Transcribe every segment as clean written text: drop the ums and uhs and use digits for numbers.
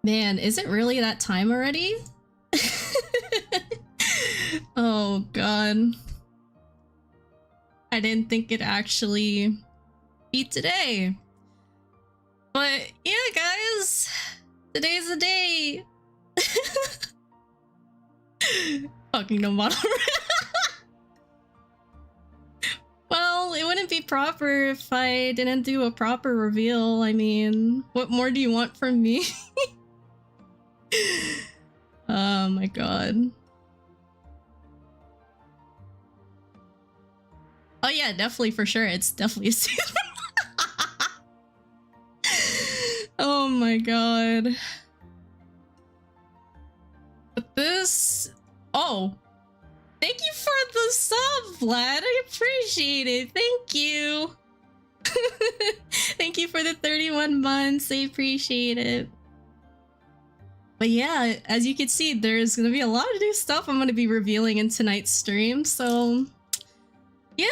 Man, is it really that time already? Oh god. I didn't think it'd actually be today. But yeah, guys, today's the day. Fucking no model. Well, it wouldn't be proper if I didn't do a proper reveal. I mean, what more do you want from me? Oh my god. Oh yeah, definitely for sure. It's definitely a season. Oh my god. But this... Oh. Thank you for the sub, Vlad. I appreciate it. Thank you. Thank you for the 31 months. I appreciate it. But yeah, as you can see, there's gonna be a lot of new stuff I'm gonna be revealing in tonight's stream, so yeah.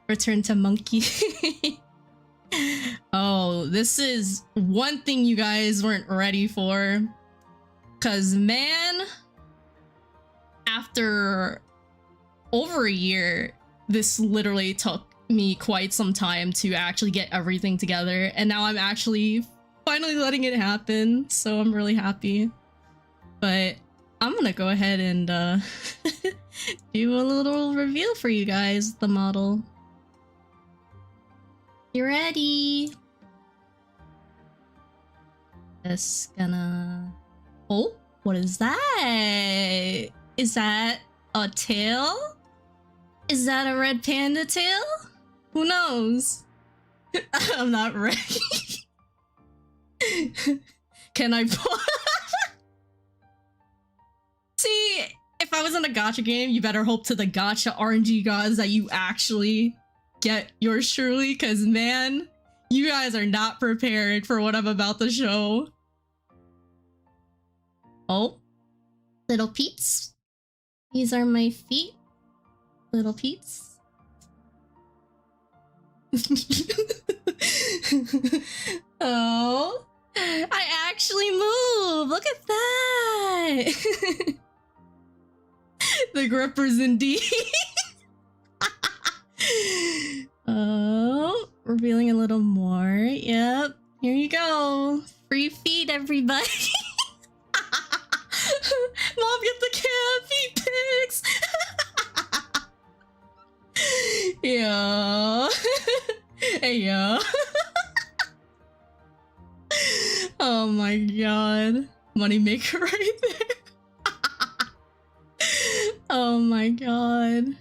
Return to Monkey. Oh, this is one thing you guys weren't ready for. Cause man, after over a year, this literally took me quite some time to actually get everything together, and now I'm actually finally letting it happen, so I'm really happy. But I'm gonna go ahead and do a little reveal for you guys, the model. You ready? Just gonna... Oh, what is that? Is that a tail? Is that a red panda tail? Who knows? I'm not ready. Can I See, if I was in a gacha game, you better hope to the gacha RNG gods that you actually get yours truly, because man, you guys are not prepared for what I'm about to show. Oh, little Pete's. These are my feet. Little Pete's. Oh, I actually move. Look at that. The grippers indeed. Oh, revealing a little more. Yep, here you go. Free feet, everybody. Mom, get the cat feet pics. Yeah. Hey, yo. Oh my god. Moneymaker right there. Oh my god.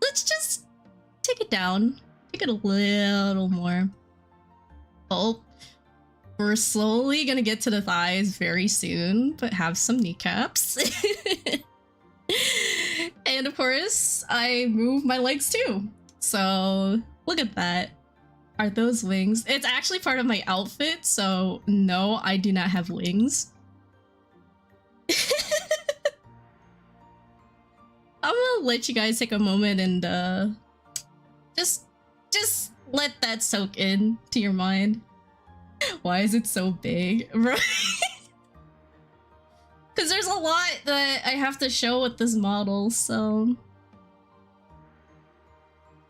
Let's just take it down. Take it a little more. Oh. We're slowly gonna get to the thighs very soon, but have some kneecaps. And of course, I move my legs too. So look at that. Are those wings? It's actually part of my outfit, so no, I do not have wings. I'm gonna let you guys take a moment and just let that soak in to your mind. Why is it so big? Right? Because there's a lot that I have to show with this model, so...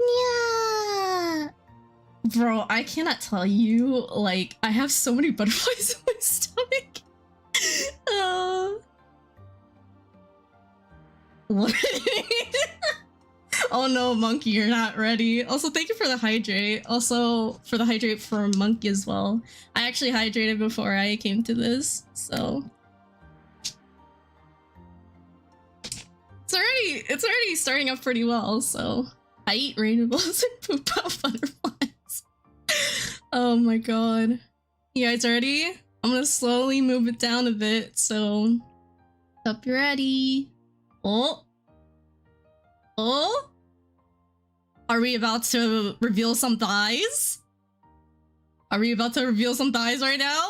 Yeah. Bro, I cannot tell you, like, I have so many butterflies in my stomach. What? Oh no, Monkey, you're not ready. Also, thank you for the hydrate. Also, for the hydrate for Monkey as well. I actually hydrated before I came to this, so... It's already starting up pretty well, so... I eat rainbows and poop out butterflies. Oh my god. You guys ready? I'm gonna slowly move it down a bit, so... Hope you're ready. Oh! Oh? Are we about to reveal some thighs? Are we about to reveal some thighs right now?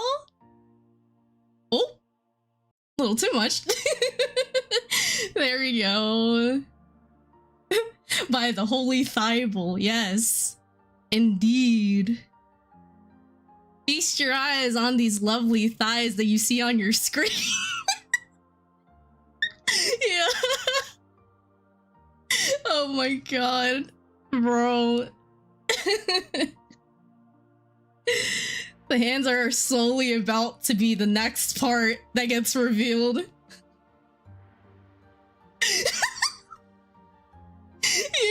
Oh! A little too much. There we go. By the holy Thibel, yes. Indeed. Feast your eyes on these lovely thighs that you see on your screen. Yeah. Oh my god. Bro. The hands are slowly about to be the next part that gets revealed.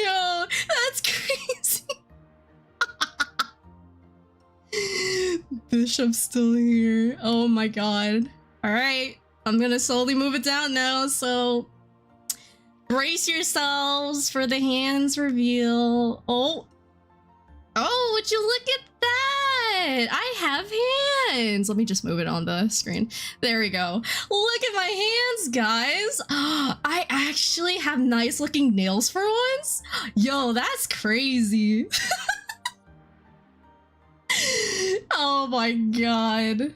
Yo, that's crazy. Bishop's still here. Oh my god. Alright, I'm gonna slowly move it down now, so brace yourselves for the hands reveal. Oh, would you look at that? I have hands. Let me just move it on the screen. There we go. Look at my hands, guys. I actually have nice looking nails for once. Yo, that's crazy. Oh my god.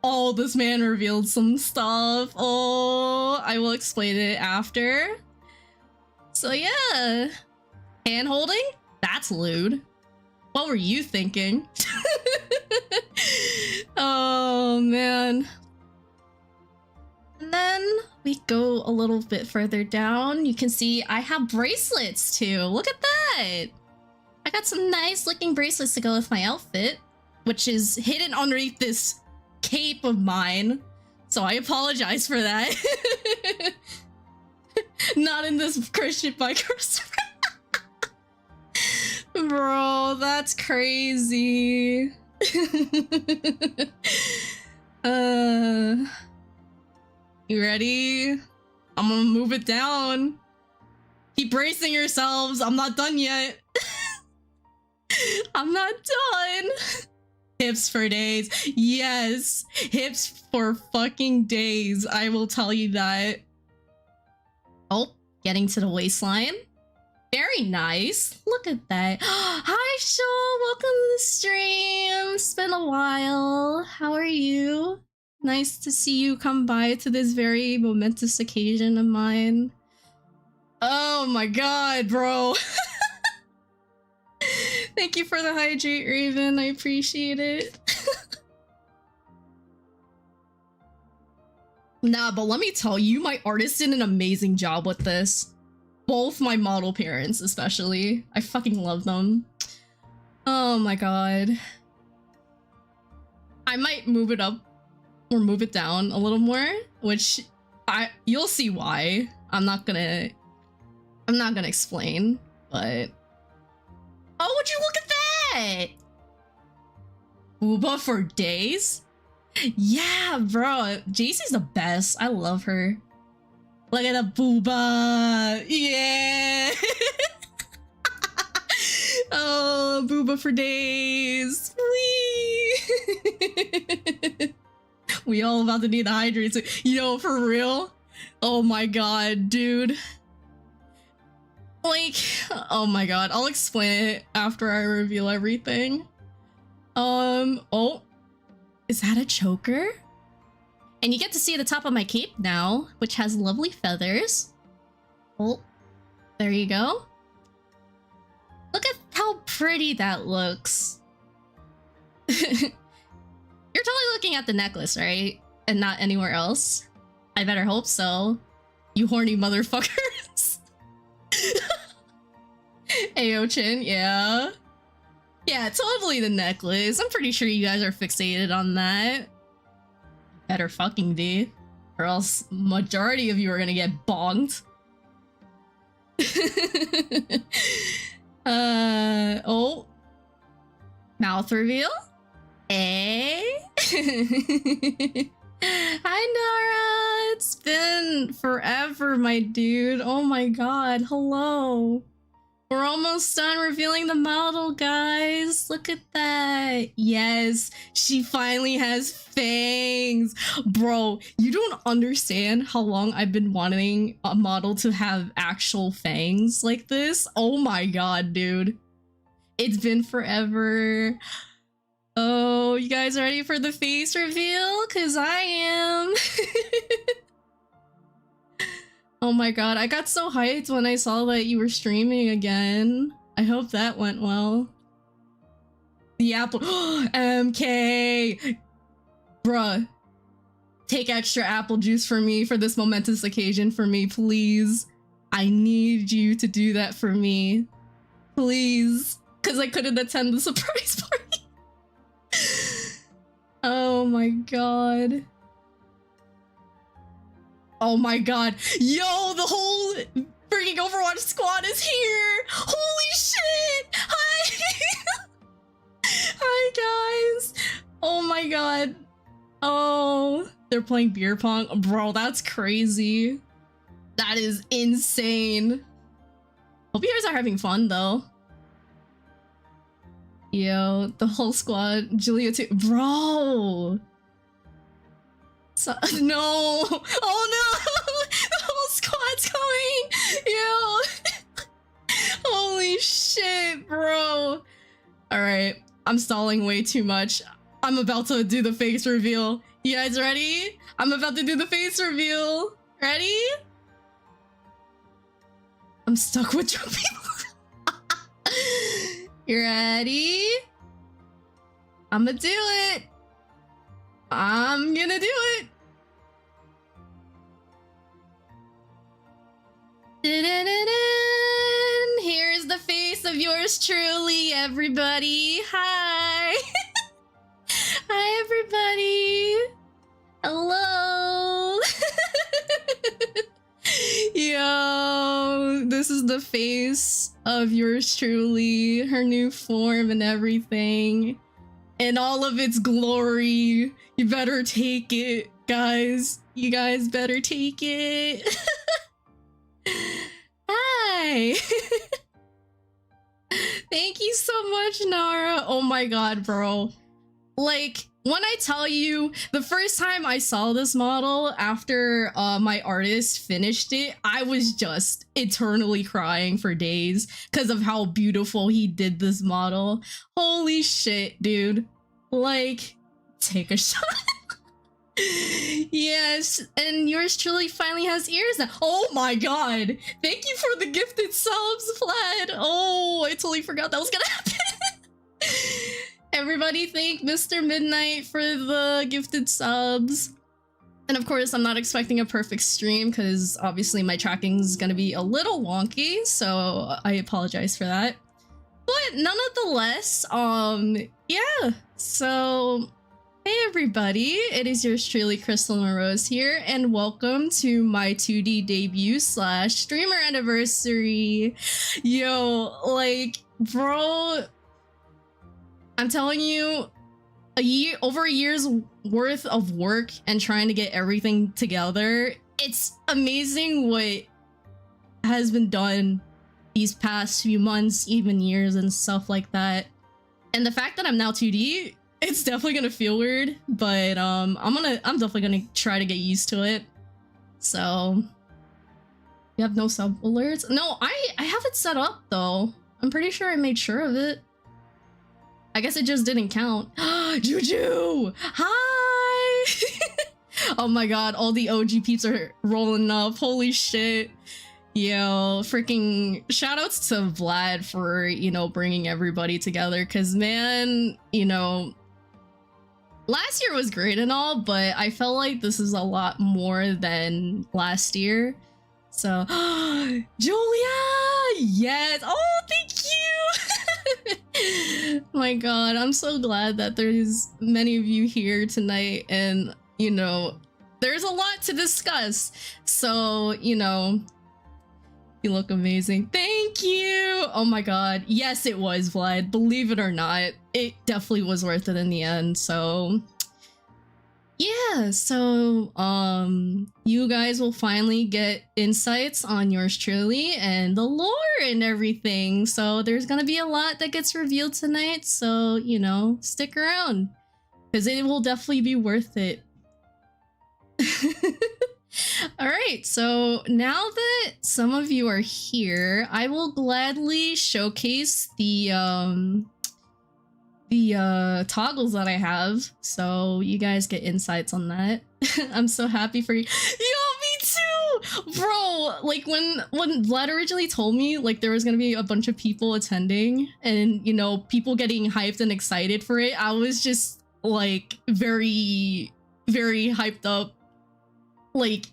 Oh, this man revealed some stuff. Oh, I will explain it after. So yeah, hand holding? That's lewd. What were you thinking? Oh man. And then we go a little bit further down. You can see I have bracelets too. Look at that. I got some nice looking bracelets to go with my outfit, which is hidden underneath this cape of mine. So I apologize for that. Not in this Christian biker. Bro, that's crazy. You ready? I'm gonna move it down. Keep bracing yourselves. I'm not done yet. I'm not done. Hips for days. Yes, hips for fucking days. I will tell you that. Oh, getting to the waistline. Very nice. Look at that. Hi, Shaw. Welcome to the stream. It's been a while. How are you? Nice to see you come by to this very momentous occasion of mine. Oh my god, bro. Thank you for the hydrate, Raven. I appreciate it. Nah, but let me tell you, my artist did an amazing job with this. Both my model parents, especially. I fucking love them. Oh my god. I might move it up or move it down a little more, which you'll see why. I'm not gonna explain, but oh, would you look at that? Booba for days? Yeah, bro. JC's the best. I love her. Look at the booba. Yeah. Oh, booba for days. Whee. We all about to need the hydrates. Yo, for real? Oh my god, dude. Like, oh my god. I'll explain it after I reveal everything. Oh. Is that a choker? And you get to see the top of my cape now, which has lovely feathers. Oh, there you go. Look at how pretty that looks. You're totally looking at the necklace, right? And not anywhere else? I better hope so. You horny motherfuckers. Ayo-chin, yeah. Yeah, totally the necklace. I'm pretty sure you guys are fixated on that. Better fucking be, or else majority of you are gonna get bonked. Oh, mouth reveal. Eh? Hi Nara, it's been forever, my dude. Oh my god, hello. We're almost done revealing the model, guys. Look at that. Yes, she finally has fangs. Bro, you don't understand how long I've been wanting a model to have actual fangs like this. Oh my god, dude. It's been forever. Oh, you guys ready for the face reveal? Cause I am. Oh my god, I got so hyped when I saw that you were streaming again. I hope that went well. The apple. MK! Bruh. Take extra apple juice for me for this momentous occasion for me, please. I need you to do that for me. Please. Because I couldn't attend the surprise party. Oh my god. Oh my god. Yo, the whole freaking Overwatch squad is here! Holy shit! Hi! Hi, guys! Oh my god. Oh, they're playing beer pong? Bro, that's crazy. That is insane. Hope you guys are having fun, though. Yo, the whole squad. Julia too. Bro! So, no! Oh no! The whole squad's coming! Yo! Holy shit, bro! Alright, I'm stalling way too much. I'm about to do the face reveal. You guys ready? I'm about to do the face reveal. Ready? I'm stuck with drunk people. You ready? I'm gonna do it. I'm gonna do it. Here's the face of yours truly, everybody. Hi. Hi, everybody. Hello. Yo, this is the face of yours truly, her new form and everything. In all of its glory. You better take it, guys. You guys better take it. Hi. Thank you so much, Nara. Oh my god, bro. Like, when I tell you, the first time I saw this model after my artist finished it, I was just eternally crying for days because of how beautiful he did this model. Holy shit, dude. Like, take a shot. Yes, and yours truly finally has ears now. Oh my god. Thank you for the gifted subs, Vlad. Oh, I totally forgot that was gonna happen. Everybody thank Mr. Midnight for the gifted subs. And of course, I'm not expecting a perfect stream because obviously my tracking is going to be a little wonky, so I apologize for that. But nonetheless, yeah. So, hey everybody, it is yours truly, Crystal Morose here, and welcome to my 2D debut / streamer anniversary. Yo, like, bro, I'm telling you, over a year's worth of work and trying to get everything together, it's amazing what has been done these past few months, even years and stuff like that. And the fact that I'm now 2D, it's definitely gonna feel weird, but I'm definitely gonna try to get used to it. So, you have no sub alerts? No, I have it set up though. I'm pretty sure I made sure of it. I guess it just didn't count. Juju! Hi! Oh my god, all the OG peeps are rolling up. Holy shit. Yo, freaking shoutouts to Vlad for, you know, bringing everybody together. Cause man, you know, last year was great and all, but I felt like this is a lot more than last year. So, Julia! Yes! Oh, thank you! My god, I'm so glad that there's many of you here tonight, and, you know, there's a lot to discuss. So, you know, you look amazing. Thank you! Oh my god. Yes, it was, Vlad. Believe it or not, it definitely was worth it in the end, so... yeah, so you guys will finally get insights on yours truly and the lore and everything. So there's gonna be a lot that gets revealed tonight, so you know, stick around because it will definitely be worth it. All right, so now that some of you are here, I will gladly showcase the toggles that I have, so you guys get insights on that. I'm so happy for you. Yo, me too! Bro, like when Vlad originally told me like there was gonna be a bunch of people attending and you know people getting hyped and excited for it, I was just like very hyped up. Like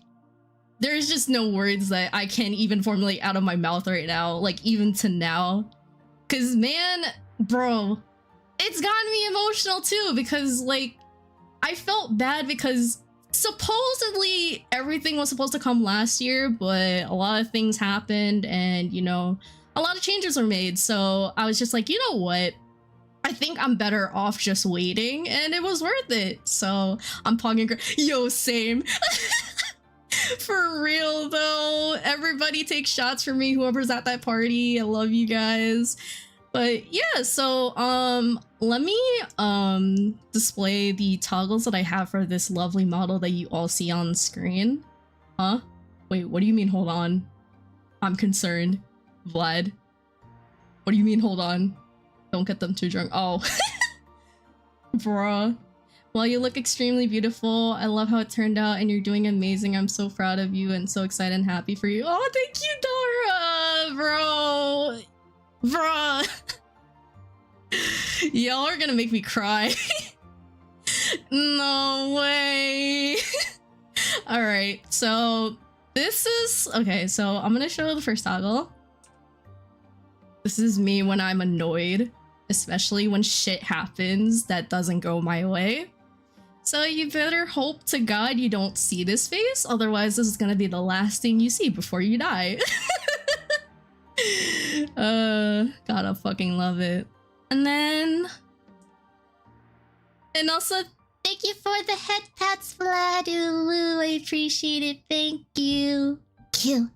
there's just no words that I can't even formulate out of my mouth right now, like even to now. Cause man, bro, it's gotten me emotional too because like I felt bad because supposedly everything was supposed to come last year, but a lot of things happened and you know a lot of changes were made, so I was just like, you know what, I think I'm better off just waiting, and it was worth it. So I'm pogging. Yo, same. For real though, everybody take shots for me, whoever's at that party. I love you guys. But yeah, so let me display the toggles that I have for this lovely model that you all see on screen. Huh? Wait, what do you mean hold on? I'm concerned. Vlad. What do you mean hold on? Don't get them too drunk. Oh. Bruh. Well, you look extremely beautiful. I love how it turned out and you're doing amazing. I'm so proud of you and so excited and happy for you. Oh, thank you, Dora! Bro! Bruh! Y'all are gonna make me cry. No way! Alright, so this is... Okay, so I'm gonna show the first toggle. This is me when I'm annoyed, especially when shit happens that doesn't go my way. So you better hope to God you don't see this face, otherwise this is gonna be the last thing you see before you die. Gotta fucking love it. And then... And also, thank you for the head pats, Vlad. Ooh, I appreciate it. Thank you. Cute.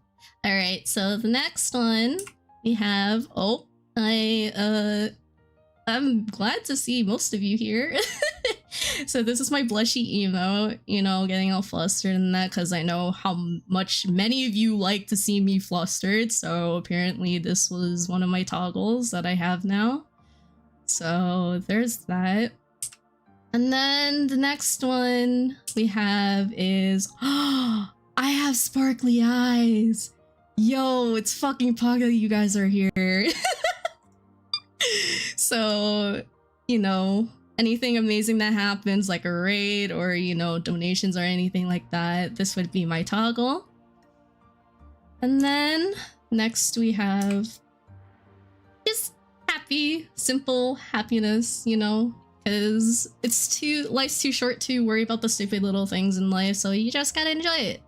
Alright, so the next one we have... Oh, I'm glad to see most of you here. So this is my blushy emo, you know, getting all flustered and that because I know how much many of you like to see me flustered. So apparently this was one of my toggles that I have now. So there's that. And then the next one we have is, oh, I have sparkly eyes. Yo, it's fucking Paga, you guys are here. So, you know, anything amazing that happens, like a raid or, you know, donations or anything like that, this would be my toggle. And then next we have just happy, simple happiness, you know, because life's too short to worry about the stupid little things in life, so you just gotta enjoy it.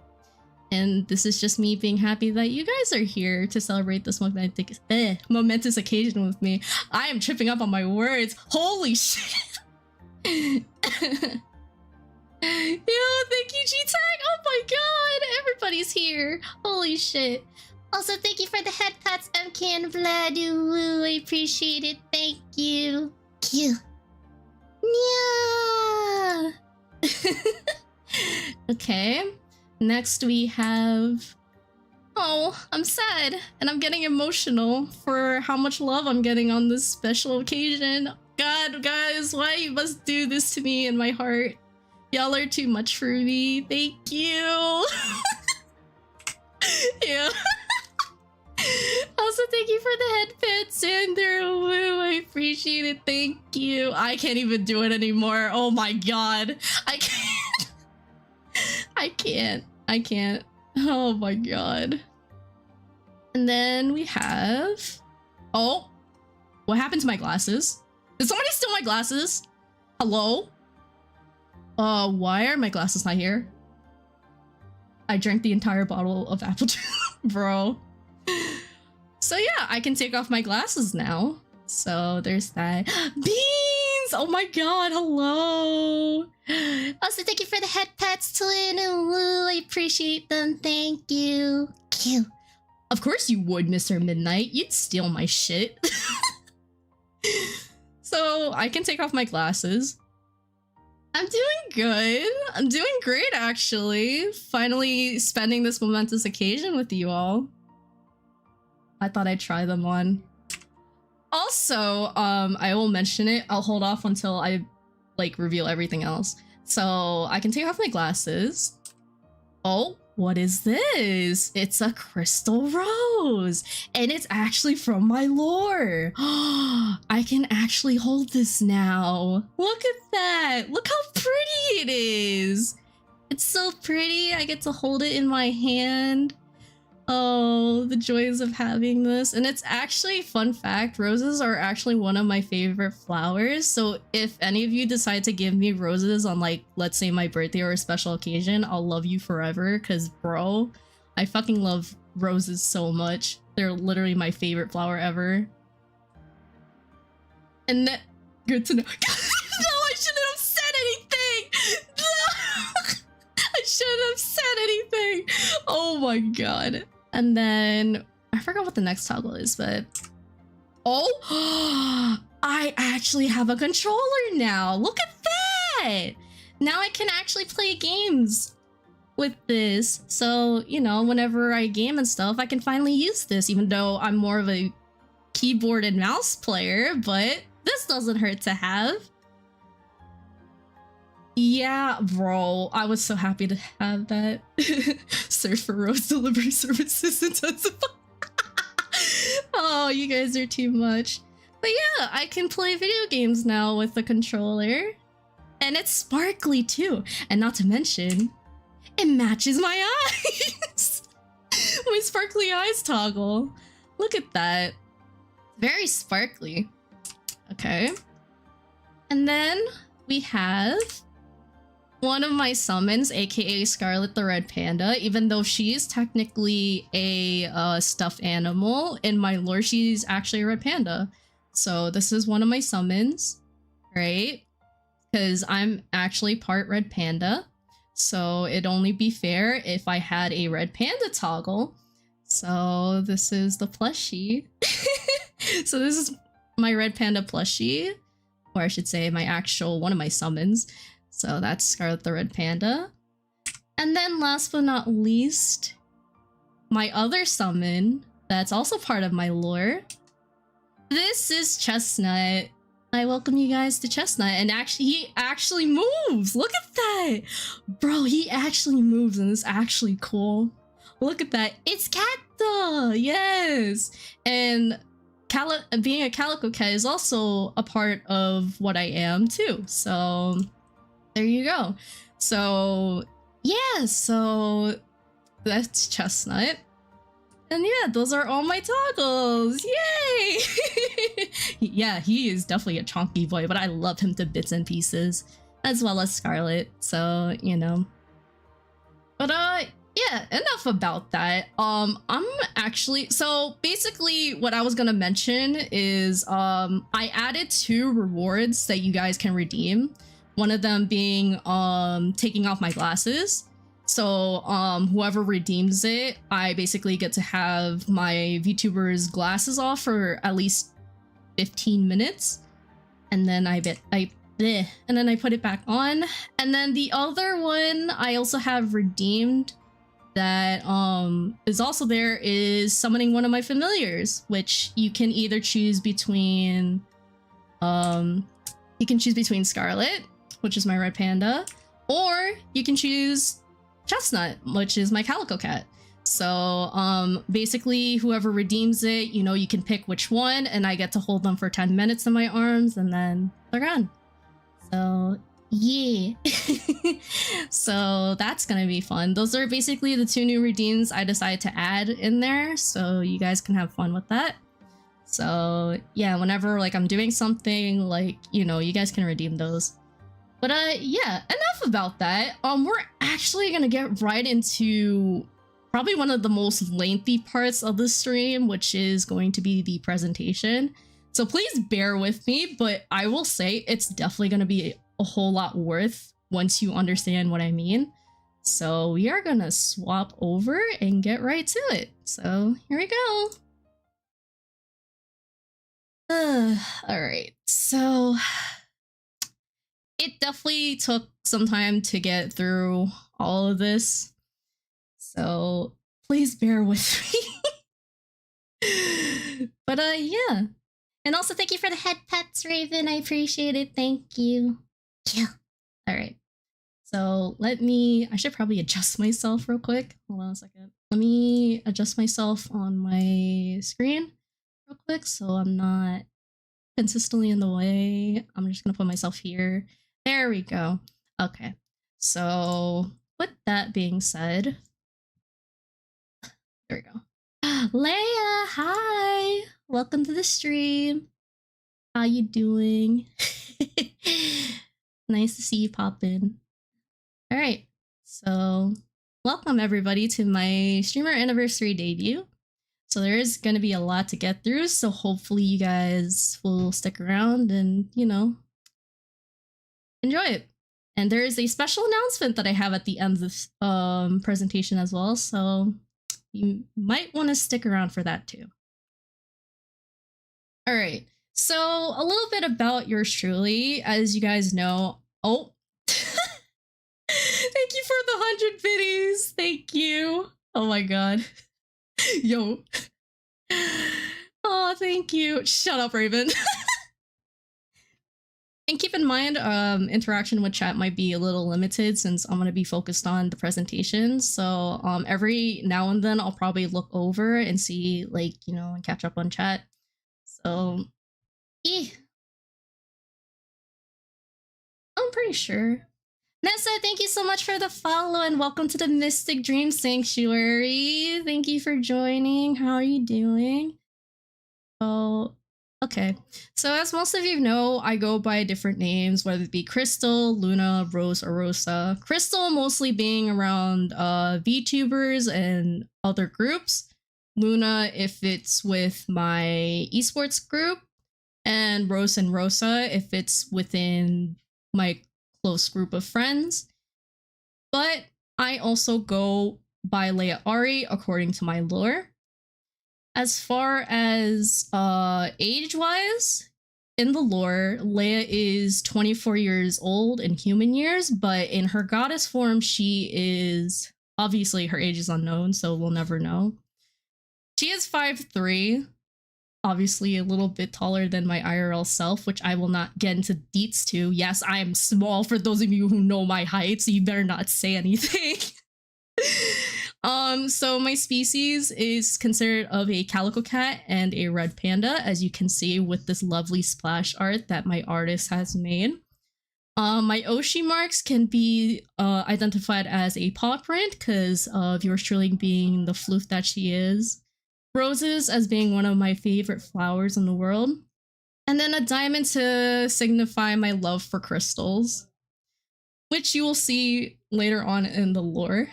And this is just me being happy that you guys are here to celebrate this momentous occasion with me. I am tripping up on my words. Holy shit. Yo, thank you, G-Tag. Oh my god, everybody's here. Holy shit. Also, thank you for the head pats, MK and Vlad. Ooh, I appreciate it. Thank you. Cute. Yeah. Okay. Next we have... Oh, I'm sad and I'm getting emotional for how much love I'm getting on this special occasion. God, guys, why you must do this to me in my heart? Y'all are too much for me. Thank you. Yeah. Also, thank you for the head pets, Sander. Woo, I appreciate it. Thank you. I can't even do it anymore. Oh my god. I can't. I can't. Oh my god. And then we have... Oh. What happened to my glasses? Did somebody steal my glasses? Hello? Why are my glasses not here? I drank the entire bottle of apple juice. Bro. So yeah, I can take off my glasses now. So there's that. Beans! Oh my god, hello! Also, thank you for the head pats, Twin. Ooh, I appreciate them. Thank you. Cute. Of course you would, Mr. Midnight. You'd steal my shit. So I can take off my glasses. I'm doing good. I'm doing great, actually. Finally spending this momentous occasion with you all. I thought I'd try them on. Also, I will mention it. I'll hold off until I, like, reveal everything else. So I can take off my glasses. Oh, what is this? It's a crystal rose, and it's actually from my lore. I can actually hold this now. Look at that. Look how pretty it is. It's so pretty. I get to hold it in my hand. Oh, the joys of having this. And it's actually, fun fact, roses are actually one of my favorite flowers. So if any of you decide to give me roses on, like, let's say my birthday or a special occasion, I'll love you forever. Because, bro, I fucking love roses so much. They're literally my favorite flower ever. And that, good to know. No, I shouldn't have said anything. No. I shouldn't have said anything. Oh my god. And then I forgot what the next toggle is, but oh, I actually have a controller now. Look at that. Now I can actually play games with this. So, you know, whenever I game and stuff, I can finally use this, even though I'm more of a keyboard and mouse player, but this doesn't hurt to have. Yeah, bro, I was so happy to have that. Search for rose delivery services intensify. Oh, you guys are too much. But yeah, I can play video games now with the controller. And it's sparkly too. And not to mention, it matches my eyes. My sparkly eyes toggle. Look at that. Very sparkly. Okay. And then we have one of my summons, aka Scarlet the Red Panda. Even though she's technically a stuffed animal, in my lore she's actually a red panda. So this is one of my summons, right? Because I'm actually part red panda. So it'd only be fair if I had a red panda toggle. So this is the plushie. So this is my red panda plushie, or I should say my actual one of my summons. So that's Scarlet the Red Panda. And then last but not least, my other summon that's also part of my lore. This is Chestnut. I welcome you guys to Chestnut, and actually he actually moves. Look at that. Bro, he actually moves and it's actually cool. Look at that. It's Cacta. Yes. And being a calico cat is also a part of what I am too. So there you go. So yeah, so that's Chestnut. And yeah, those are all my toggles. Yay! Yeah, he is definitely a chonky boy, but I love him to bits and pieces, as well as Scarlet. So, you know. But yeah, enough about that. I'm actually, so basically what I was gonna mention is I added 2 rewards that you guys can redeem. One of them being taking off my glasses. So whoever redeems it, I basically get to have my VTuber's glasses off for at least 15 minutes. And then I put it back on. And then the other one I also have redeemed that is also there is summoning one of my familiars, which you can either choose between Scarlet, which is my red panda, or you can choose Chestnut, which is my calico cat. So basically whoever redeems it, you know, you can pick which one, and I get to hold them for 10 minutes in my arms and then they're gone. So yeah. So that's gonna be fun. Those are basically the 2 new redeems I decided to add in there, so you guys can have fun with that. So yeah, whenever like I'm doing something, like, you know, you guys can redeem those. But yeah, enough about that. We're actually gonna get right into probably one of the most lengthy parts of the stream, which is going to be the presentation. So please bear with me, but I will say it's definitely gonna be a whole lot worth once you understand what I mean. So we are gonna swap over and get right to it. So here we go. All right, so it definitely took some time to get through all of this, so please bear with me. But yeah, and also thank you for the head pets, Raven. I appreciate it. Thank you. Yeah. All right. So I should probably adjust myself real quick. Hold on a second. Let me adjust myself on my screen real quick so I'm not consistently in the way. I'm just gonna put myself here. There we go. Okay. So with that being said, there we go. Leia, hi! Welcome to the stream. How you doing? Nice to see you pop in. All right, so welcome everybody to my streamer anniversary debut. So there is going to be a lot to get through, so hopefully you guys will stick around and, you know, enjoy it. And there is a special announcement that I have at the end of this presentation as well, so you might want to stick around for that too. All right, so a little bit about yours truly. As you guys know, oh, thank you for the 100 biddies. Thank you. Oh my god. Yo. Oh, thank you. Shut up, Raven. And keep in mind, interaction with chat might be a little limited since I'm going to be focused on the presentation. So every now and then I'll probably look over and see, like, you know, and catch up on chat. So, I'm pretty sure. Nessa, thank you so much for the follow and welcome to the Mystic Dream Sanctuary. Thank you for joining. How are you doing? Oh, okay. So as most of you know, I go by different names, whether it be Crystal, Luna, Rose, or Rosa. Crystal mostly being around VTubers and other groups. Luna if it's with my esports group, and Rose and Rosa if it's within my close group of friends. But I also go by Leia Ari according to my lore. As far as age-wise, in the lore, Leia is 24 years old in human years, but in her goddess form, she is... Obviously, her age is unknown, so we'll never know. She is 5'3", obviously a little bit taller than my IRL self, which I will not get into deets to. Yes, I am small for those of you who know my height, so you better not say anything. So my species is considered of a calico cat and a red panda, as you can see with this lovely splash art that my artist has made. My Oshi marks can be identified as a paw print because of yours truly being the floof that she is. Roses as being one of my favorite flowers in the world. And then a diamond to signify my love for crystals, which you will see later on in the lore.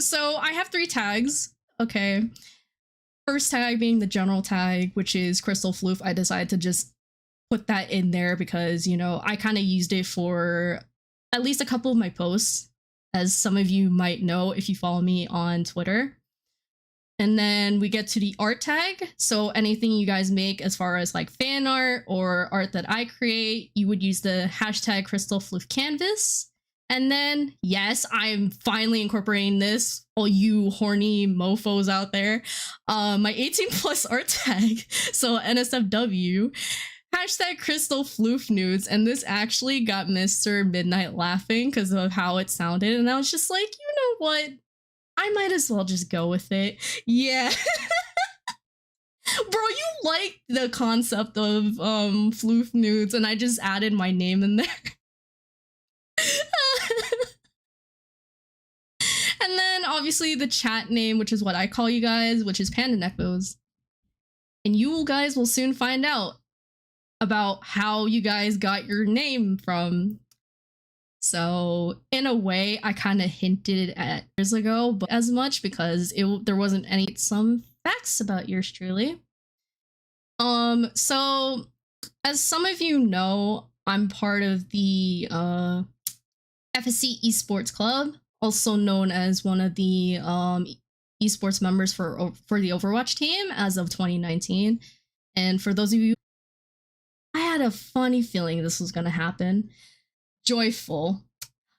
So I have 3 tags. Okay. First tag being the general tag, which is Crystal Floof. I decided to just put that in there because, you know, I kind of used it for at least a couple of my posts, as some of you might know if you follow me on Twitter. And then we get to the art tag. So anything you guys make as far as like fan art or art that I create, you would use the hashtag Crystal Floof Canvas. And then, yes, I'm finally incorporating this, all you horny mofos out there. My 18 plus art tag, so NSFW, hashtag Crystal Floof Nudes, and this actually got Mr. Midnight laughing because of how it sounded, and I was just like, you know what? I might as well just go with it. Yeah. Bro, you like the concept of Floof Nudes, and I just added my name in there. And then obviously the chat name, which is what I call you guys, which is Panda Nekos. And you guys will soon find out about how you guys got your name from. So in a way, I kind of hinted at years ago, but as much because there wasn't some facts about yours truly. So as some of you know, I'm part of the FSC Esports Club, also known as one of the esports members for the Overwatch team as of 2019. And for those of you, I had a funny feeling this was gonna happen. Joyful.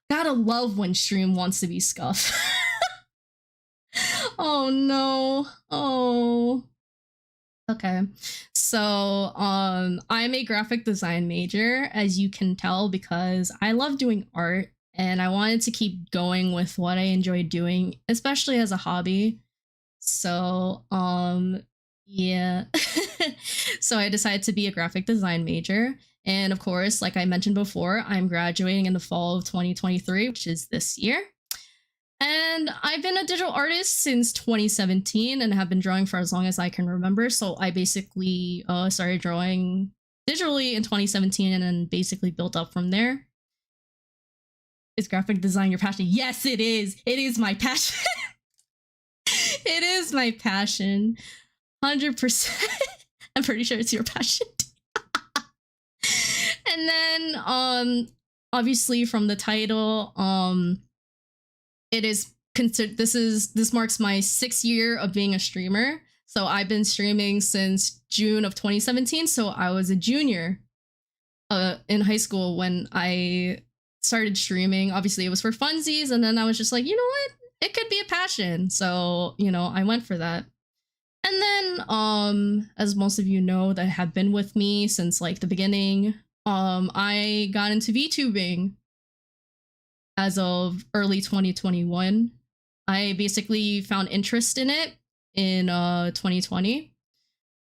Gotta love when stream wants to be scuffed. Oh no. Oh. Okay. So, I'm a graphic design major, as you can tell, because I love doing art and I wanted to keep going with what I enjoy doing, especially as a hobby. So, yeah. So I decided to be a graphic design major. And of course, like I mentioned before, I'm graduating in the fall of 2023, which is this year. And I've been a digital artist since 2017 and have been drawing for as long as I can remember. So I basically started drawing digitally in 2017 and then basically built up from there. Is graphic design your passion? Yes, it is. It is my passion. It is my passion. 100%. I'm pretty sure it's your passion. And then obviously from the title, it is considered, this marks my 6th year of being a streamer. So I've been streaming since June of 2017. So I was a junior in high school when I started streaming. Obviously it was for funsies, and then I was just like, you know what? It could be a passion. So, you know, I went for that. And then, as most of you know that have been with me since like the beginning, I got into VTubing as of early 2021. I basically found interest in it in 2020.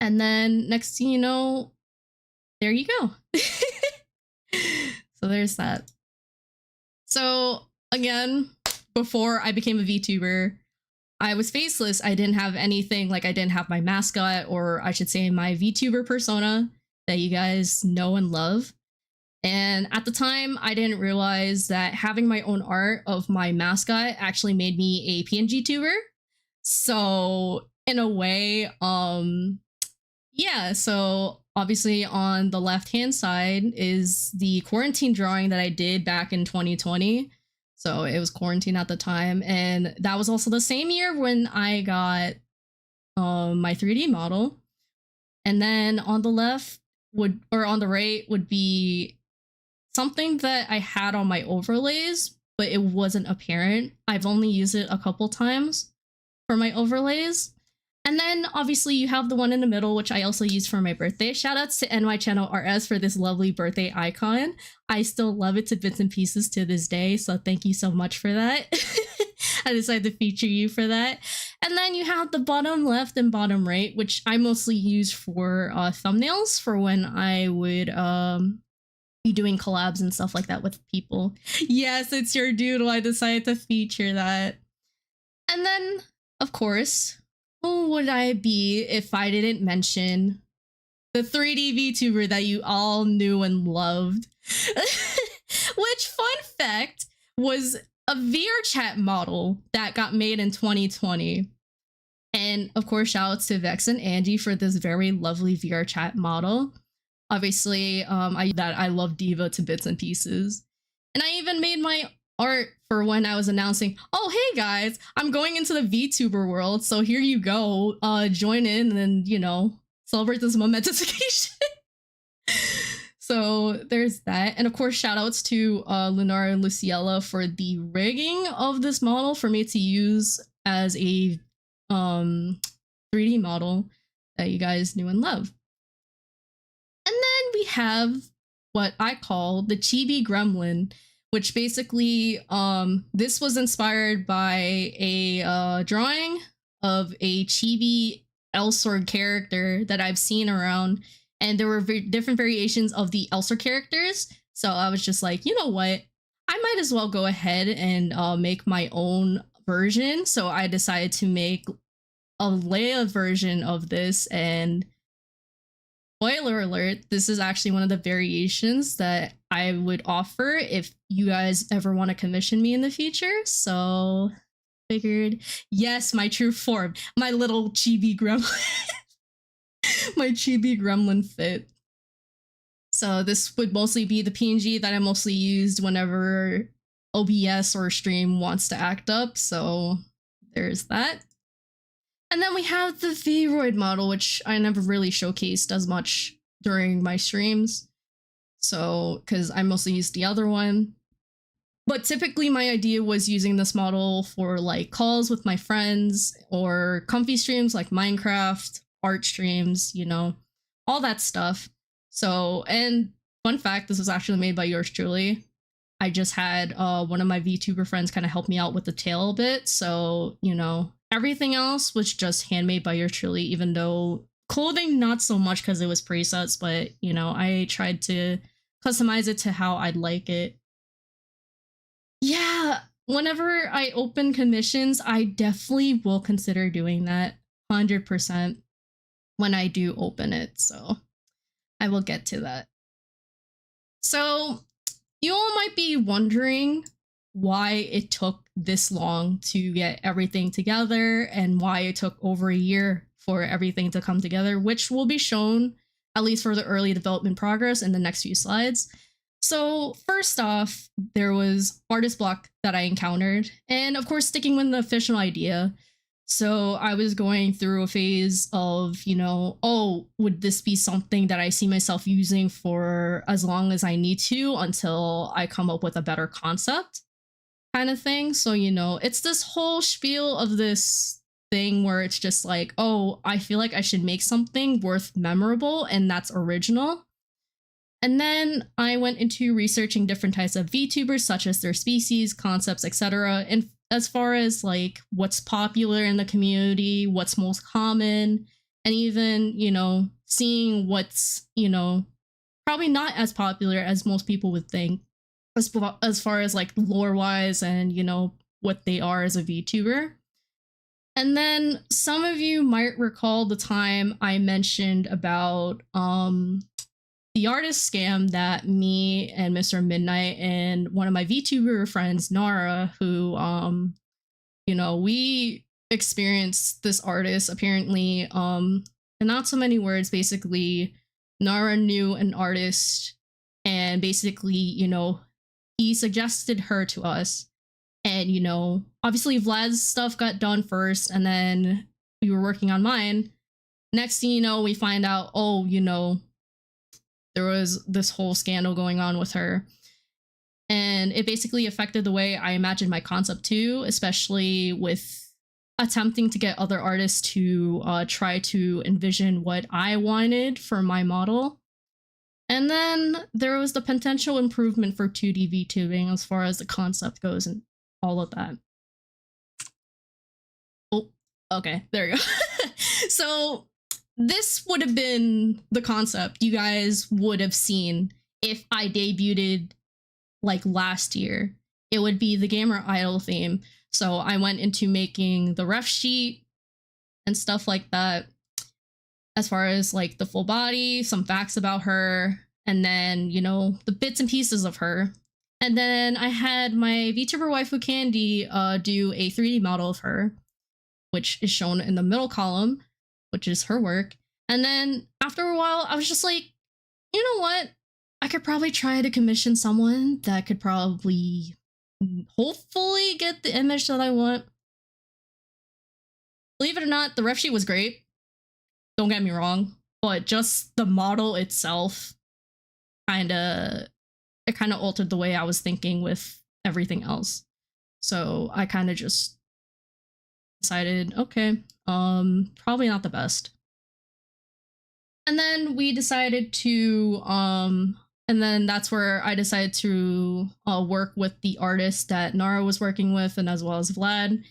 And then next thing you know, there you go. So there's that. So again, before I became a VTuber, I was faceless. I didn't have anything, like I didn't have my mascot, or I should say my VTuber persona that you guys know and love. And at the time, I didn't realize that having my own art of my mascot actually made me a PNG tuber. So in a way, yeah, so obviously on the left-hand side is the quarantine drawing that I did back in 2020. So it was quarantine at the time, and that was also the same year when I got my 3D model. And then on the left on the right would be something that I had on my overlays, but it wasn't apparent. I've only used it a couple times for my overlays. And then obviously you have the one in the middle, which I also used for my birthday. Shoutouts to NY Channel RS for this lovely birthday icon. I still love it to bits and pieces to this day, so thank you so much for that. I decided to feature you for that. And then you have the bottom left and bottom right, which I mostly use for thumbnails for when I would be doing collabs and stuff like that with people. Yes, it's your doodle. I decided to feature that. And then, of course, who would I be if I didn't mention the 3D VTuber that you all knew and loved? Which, fun fact, was a VR chat model that got made in 2020. And of course, shout outs to Vex and Andy for this very lovely VR chat model. Obviously, I love Diva to bits and pieces. And I even made my art for when I was announcing, oh, hey guys, I'm going into the VTuber world, so here you go, join in and, you know, celebrate this momentous occasion. So there's that. And of course, shout outs to Lunar and Luciella for the rigging of this model for me to use as a 3D model that you guys knew and love. And then we have what I call the Chibi Gremlin, which basically, this was inspired by a drawing of a chibi Elsword character that I've seen around, and there were different variations of the Elsword characters. So I was just like, you know what? I might as well go ahead and make my own version. So I decided to make a Leia version of this, and spoiler alert, this is actually one of the variations that I would offer if you guys ever want to commission me in the future. So figured, yes, my true form, my little chibi gremlin, my chibi gremlin fit. So this would mostly be the PNG that I mostly used whenever OBS or stream wants to act up. So there's that. And then we have the Vroid model, which I never really showcased as much during my streams. So, because I mostly used the other one. But typically my idea was using this model for like calls with my friends or comfy streams like Minecraft art streams, you know, all that stuff. So, and fun fact, this was actually made by yours truly. I just had one of my VTuber friends kind of help me out with the tail a bit. So, you know, everything else was just handmade by yours truly, even though clothing, not so much because it was presets, but, you know, I tried to customize it to how I'd like it. Yeah, whenever I open commissions, I definitely will consider doing that 100% when I do open it. So I will get to that. So you all might be wondering why it took this long to get everything together and why it took over a year for everything to come together, which will be shown, at least for the early development progress, in the next few slides. So first off, there was artist block that I encountered, and of course sticking with the official idea. So I was going through a phase of, you know, oh, would this be something that I see myself using for as long as I need to until I come up with a better concept kind of thing. So, you know, it's this whole spiel of this thing where it's just like, oh, I feel like I should make something worth memorable and that's original. And then I went into researching different types of VTubers, such as their species, concepts, etc. And as far as like what's popular in the community, what's most common, and even, you know, seeing what's, you know, probably not as popular as most people would think, as far as like lore wise and, you know, what they are as a VTuber. And then some of you might recall the time I mentioned about the artist scam that me and Mr. Midnight and one of my VTuber friends, Nara, who, you know, we experienced this artist apparently, in not so many words, basically, Nara knew an artist and basically, you know, he suggested her to us. And, you know, obviously Vlad's stuff got done first and then we were working on mine. Next thing you know, we find out, oh, you know, there was this whole scandal going on with her. And it basically affected the way I imagined my concept too, especially with attempting to get other artists to try to envision what I wanted for my model. And then there was the potential improvement for 2D VTubing as far as the concept goes and all of that. Oh, okay, there you go. So this would have been the concept you guys would have seen if I debuted like last year. It would be the gamer idol theme. So I went into making the ref sheet and stuff like that, as far as like the full body, some facts about her, and then, you know, the bits and pieces of her. And then I had my VTuber waifu Candy do a 3D model of her, which is shown in the middle column, which is her work. And then after a while, I was just like, you know what? I could probably try to commission someone that could probably hopefully get the image that I want. Believe it or not, the ref sheet was great. Don't get me wrong, but just the model itself kind of altered the way I was thinking with everything else. So I kind of just decided, okay, probably not the best. And then we decided to, and then that's where I decided to work with the artist that Nara was working with, and as well as Vlad.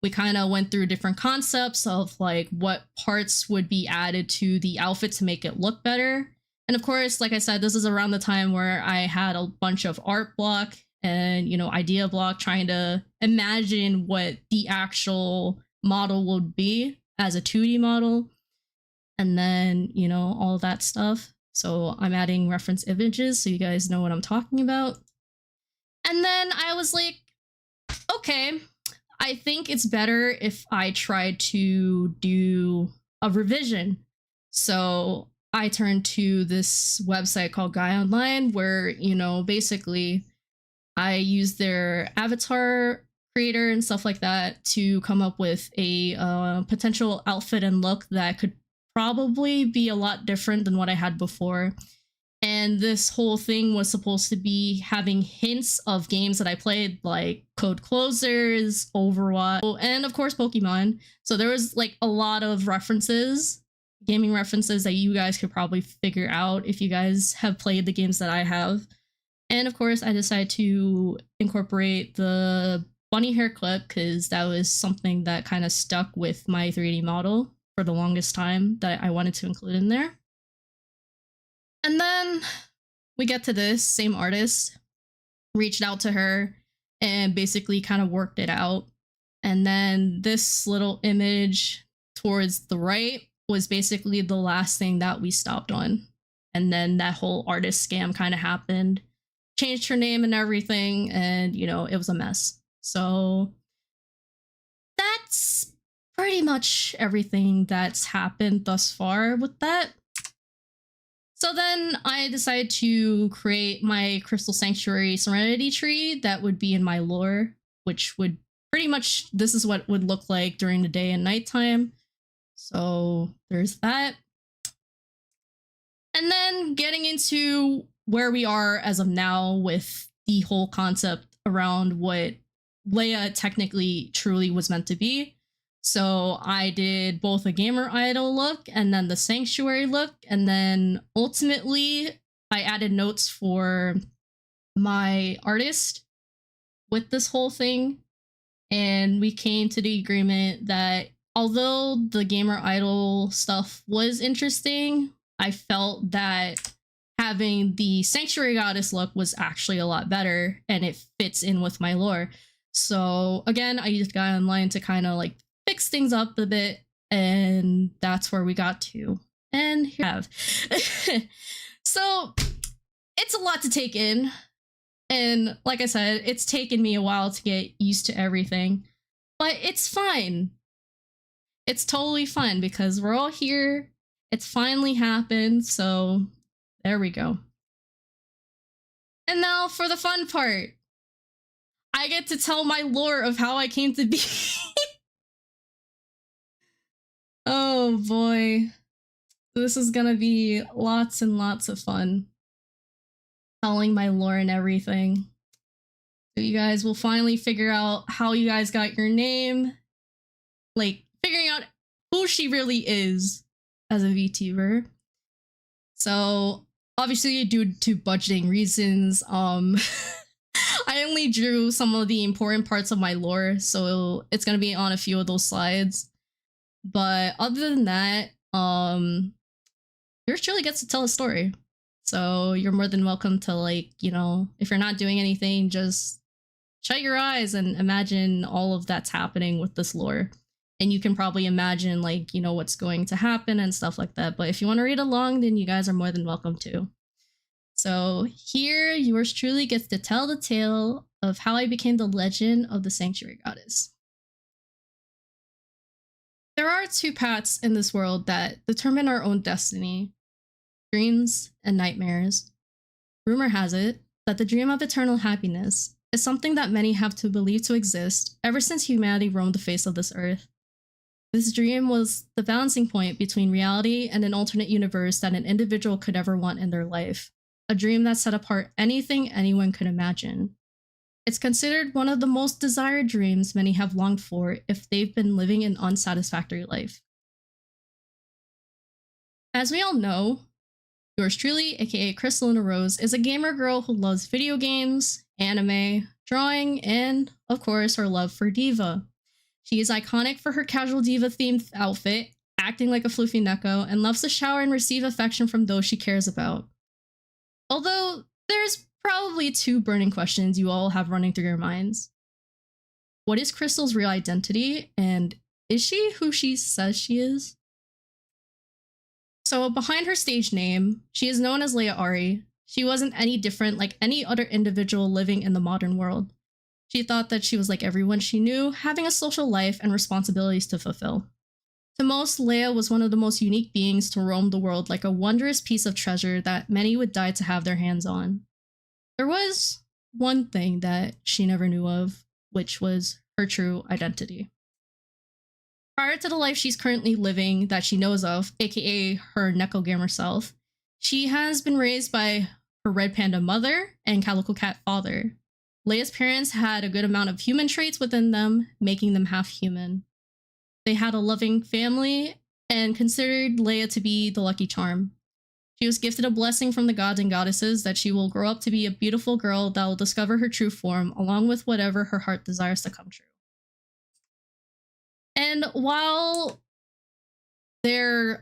We kind of went through different concepts of like what parts would be added to the outfit to make it look better. And of course, like I said, this is around the time where I had a bunch of art block and, you know, idea block, trying to imagine what the actual model would be as a 2D model. And then, you know, all that stuff. So I'm adding reference images so you guys know what I'm talking about. And then I was like, okay, I think it's better if I try to do a revision. So I turned to this website called Guy Online, where, you know, basically I use their avatar creator and stuff like that to come up with a potential outfit and look that could probably be a lot different than what I had before. And this whole thing was supposed to be having hints of games that I played, like Code Closers, Overwatch, and of course Pokemon. So there was like a lot of references gaming references that you guys could probably figure out if you guys have played the games that I have. And of course, I decided to incorporate the bunny hair clip because that was something that kind of stuck with my 3D model for the longest time that I wanted to include in there. And then we get to this same artist, reached out to her and basically kind of worked it out. And then this little image towards the right was basically the last thing that we stopped on. And then that whole artist scam kind of happened, changed her name and everything, and you know, it was a mess. So that's pretty much everything that's happened thus far with that. So then I decided to create my Crystal Sanctuary Serenity tree that would be in my lore, which would pretty much, this is what would look like during the day and nighttime. So there's that. And then getting into where we are as of now with the whole concept around what Leia technically truly was meant to be. So I did both a gamer idol look and then the sanctuary look, and then ultimately I added notes for my artist with this whole thing, and we came to the agreement that although the gamer idol stuff was interesting, I felt that having the sanctuary goddess look was actually a lot better and it fits in with my lore. So again, I just got online to kind of like fix things up a bit, and that's where we got to. And here we have. So it's a lot to take in. And like I said, it's taken me a while to get used to everything, but it's fine. It's totally fine because we're all here. It's finally happened. So there we go. And now for the fun part. I get to tell my lore of how I came to be. Oh boy. This is gonna be lots and lots of fun. Telling my lore and everything. So you guys will finally figure out how you guys got your name. Like, figuring out who she really is as a VTuber. So, obviously due to budgeting reasons, I only drew some of the important parts of my lore, so it's gonna be on a few of those slides. But other than that, yours truly gets to tell a story. So you're more than welcome to, like, you know, if you're not doing anything, just shut your eyes and imagine all of that's happening with this lore. And you can probably imagine, like, you know, what's going to happen and stuff like that. But if you want to read along, then you guys are more than welcome to. So here, yours truly gets to tell the tale of how I became the legend of the Sanctuary Goddess. There are two paths in this world that determine our own destiny: dreams and nightmares. Rumor has it that the dream of eternal happiness is something that many have to believe to exist ever since humanity roamed the face of this earth. This dream was the balancing point between reality and an alternate universe that an individual could ever want in their life. A dream that set apart anything anyone could imagine. It's considered one of the most desired dreams many have longed for if they've been living an unsatisfactory life. As we all know, yours truly, aka Crystal in a Rose, is a gamer girl who loves video games, anime, drawing, and, of course, her love for Diva. She is iconic for her casual Diva-themed outfit, acting like a floofy Neko, and loves to shower and receive affection from those she cares about. Although, there's probably two burning questions you all have running through your minds. What is Crystal's real identity, and is she who she says she is? So behind her stage name, she is known as Leia Ari. She wasn't any different like any other individual living in the modern world. She thought that she was like everyone she knew, having a social life and responsibilities to fulfill. To most, Leia was one of the most unique beings to roam the world like a wondrous piece of treasure that many would die to have their hands on. There was one thing that she never knew of, which was her true identity. Prior to the life she's currently living that she knows of, aka her Neko Gamer self, she has been raised by her red panda mother and calico cat father. Leia's parents had a good amount of human traits within them, making them half human. They had a loving family and considered Leia to be the lucky charm. She was gifted a blessing from the gods and goddesses that she will grow up to be a beautiful girl that will discover her true form, along with whatever her heart desires to come true. And while their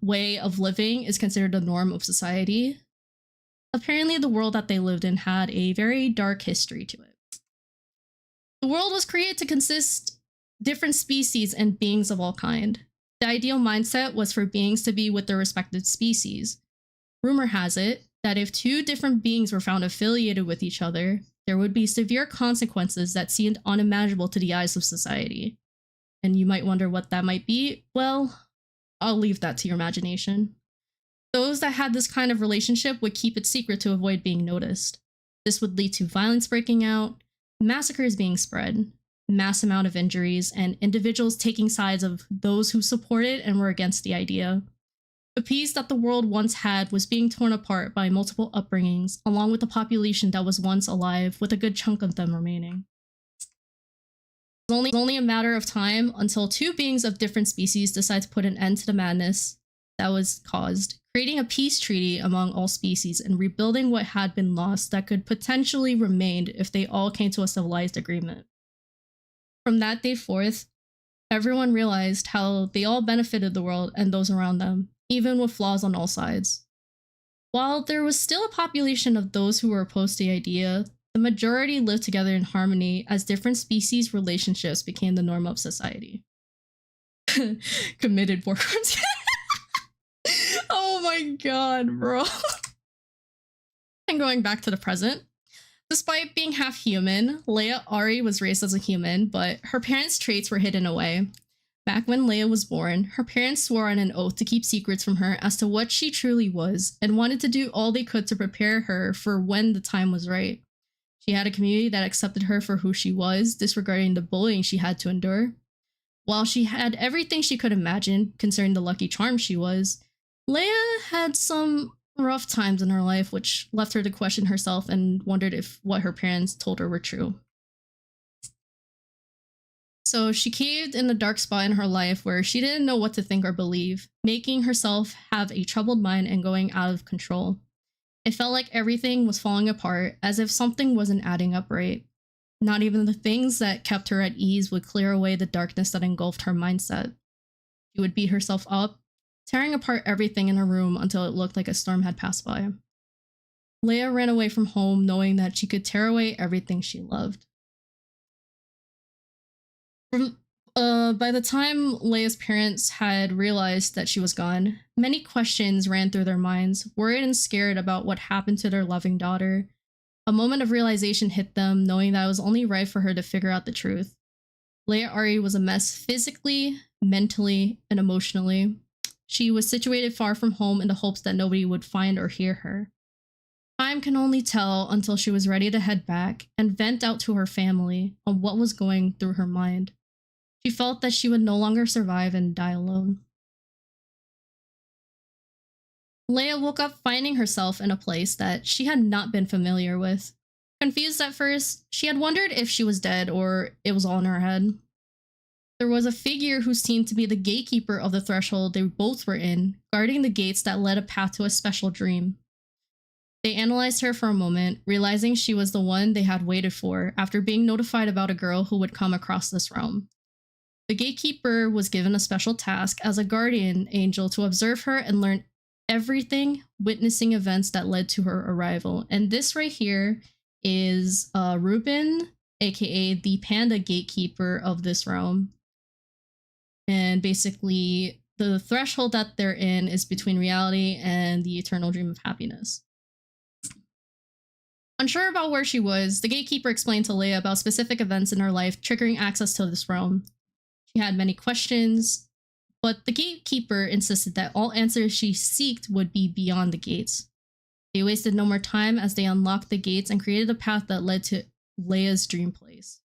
way of living is considered a norm of society, apparently the world that they lived in had a very dark history to it. The world was created to consist different species and beings of all kind. The ideal mindset was for beings to be with their respective species. Rumor has it that if two different beings were found affiliated with each other, there would be severe consequences that seemed unimaginable to the eyes of society. And you might wonder what that might be. Well, I'll leave that to your imagination. Those that had this kind of relationship would keep it secret to avoid being noticed. This would lead to violence breaking out, massacres being spread, mass amount of injuries, and individuals taking sides of those who supported and were against the idea. The peace that the world once had was being torn apart by multiple upbringings, along with the population that was once alive, with a good chunk of them remaining. It was only a matter of time until two beings of different species decide to put an end to the madness that was caused, creating a peace treaty among all species and rebuilding what had been lost that could potentially remain if they all came to a civilized agreement. From that day forth, everyone realized how they all benefited the world and those around them, even with flaws on all sides. While there was still a population of those who were opposed to the idea, the majority lived together in harmony as different species relationships became the norm of society. Committed war crimes. Oh my god, bro. And going back to the present. Despite being half human, Leia Ari was raised as a human, but her parents' traits were hidden away. Back when Leia was born, her parents swore on an oath to keep secrets from her as to what she truly was, and wanted to do all they could to prepare her for when the time was right. She had a community that accepted her for who she was, disregarding the bullying she had to endure. While she had everything she could imagine concerning the lucky charm she was, Leia had some rough times in her life, which left her to question herself and wondered if what her parents told her were true. So she caved in a dark spot in her life where she didn't know what to think or believe, making herself have a troubled mind and going out of control. It felt like everything was falling apart, as if something wasn't adding up right. Not even the things that kept her at ease would clear away the darkness that engulfed her mindset. She would beat herself up, tearing apart everything in her room until it looked like a storm had passed by. Leia ran away from home knowing that she could tear away everything she loved. By the time Leia's parents had realized that she was gone, many questions ran through their minds, worried and scared about what happened to their loving daughter. A moment of realization hit them, knowing that it was only right for her to figure out the truth. Leia Ari was a mess physically, mentally, and emotionally. She was situated far from home in the hopes that nobody would find or hear her. Time can only tell until she was ready to head back and vent out to her family on what was going through her mind. She felt that she would no longer survive and die alone. Leia woke up finding herself in a place that she had not been familiar with. Confused at first, she had wondered if she was dead or it was all in her head. There was a figure who seemed to be the gatekeeper of the threshold they both were in, guarding the gates that led a path to a special dream. They analyzed her for a moment, realizing she was the one they had waited for after being notified about a girl who would come across this realm. The gatekeeper was given a special task as a guardian angel to observe her and learn everything, witnessing events that led to her arrival. And this right here is Ruben, aka the panda gatekeeper of this realm. And basically, the threshold that they're in is between reality and the eternal dream of happiness. Unsure about where she was, the gatekeeper explained to Leia about specific events in her life triggering access to this realm. She had many questions, but the gatekeeper insisted that all answers she sought would be beyond the gates. They wasted no more time as they unlocked the gates and created a path that led to Leia's dream place.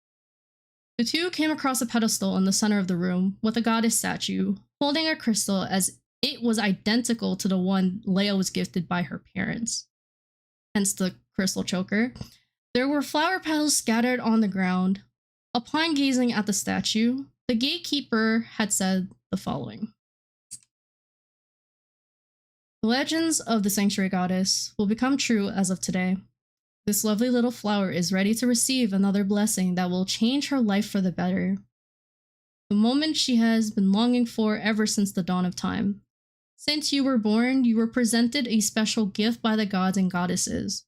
The two came across a pedestal in the center of the room with a goddess statue, holding a crystal as it was identical to the one Leia was gifted by her parents. Hence the crystal choker. There were flower petals scattered on the ground. Upon gazing at the statue, the gatekeeper had said the following. The legends of the Sanctuary Goddess will become true as of today. This lovely little flower is ready to receive another blessing that will change her life for the better. The moment she has been longing for ever since the dawn of time. Since you were born, you were presented a special gift by the gods and goddesses.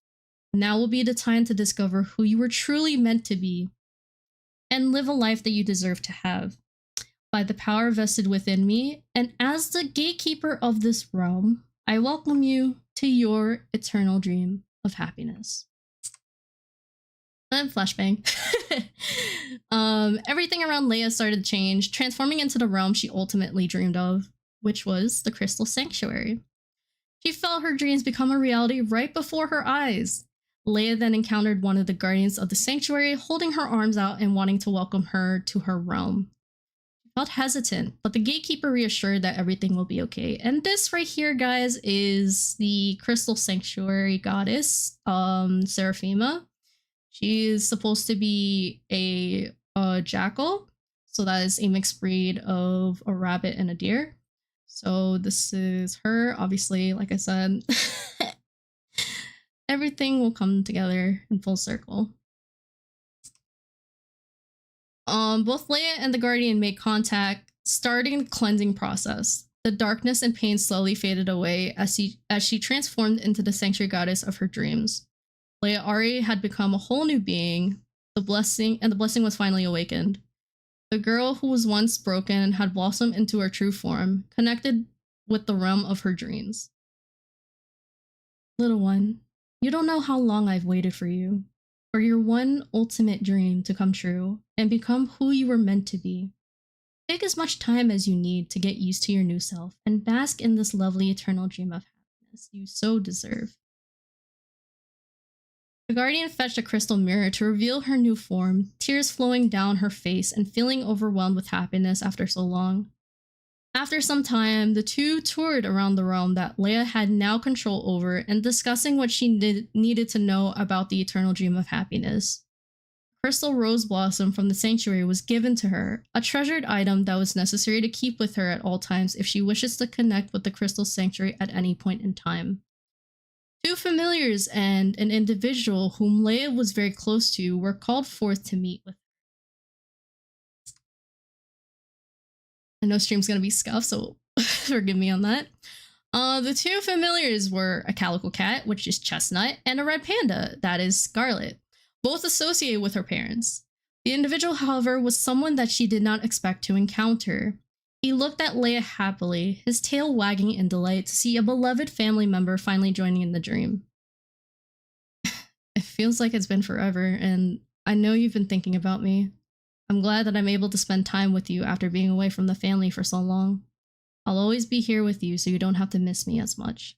Now will be the time to discover who you were truly meant to be and live a life that you deserve to have. By the power vested within me, and as the gatekeeper of this realm, I welcome you to your eternal dream of happiness. And flashbang. Everything around Leia started to change, transforming into the realm she ultimately dreamed of, which was the Crystal Sanctuary. She felt her dreams become a reality right before her eyes. Leia then encountered one of the guardians of the sanctuary, holding her arms out and wanting to welcome her to her realm. She felt hesitant, but the gatekeeper reassured that everything will be okay. And this right here, guys, is the Crystal Sanctuary goddess, Seraphima. She is supposed to be a jackal, so that is a mixed breed of a rabbit and a deer. So this is her, obviously, like I said. Everything will come together in full circle. Both Leia and the Guardian made contact, starting the cleansing process. The darkness and pain slowly faded away as she transformed into the sanctuary goddess of her dreams. Leia Ari had become a whole new being. The blessing was finally awakened. The girl who was once broken had blossomed into her true form, connected with the realm of her dreams. Little one, you don't know how long I've waited for you, for your one ultimate dream to come true and become who you were meant to be. Take as much time as you need to get used to your new self and bask in this lovely eternal dream of happiness you so deserve. The Guardian fetched a crystal mirror to reveal her new form, tears flowing down her face and feeling overwhelmed with happiness after so long. After some time, the two toured around the realm that Leia had now control over and discussing what she needed to know about the eternal dream of happiness. Crystal rose blossom from the sanctuary was given to her, a treasured item that was necessary to keep with her at all times if she wishes to connect with the crystal sanctuary at any point in time. Two familiars and an individual whom Leia was very close to were called forth to meet with her. I know stream's gonna be scuffed, so forgive me on that. The two familiars were a calico cat, which is Chestnut, and a red panda, that is Scarlet, both associated with her parents. The individual, however, was someone that she did not expect to encounter. He looked at Leia happily, his tail wagging in delight to see a beloved family member finally joining in the dream. It feels like it's been forever, and I know you've been thinking about me. I'm glad that I'm able to spend time with you after being away from the family for so long. I'll always be here with you so you don't have to miss me as much.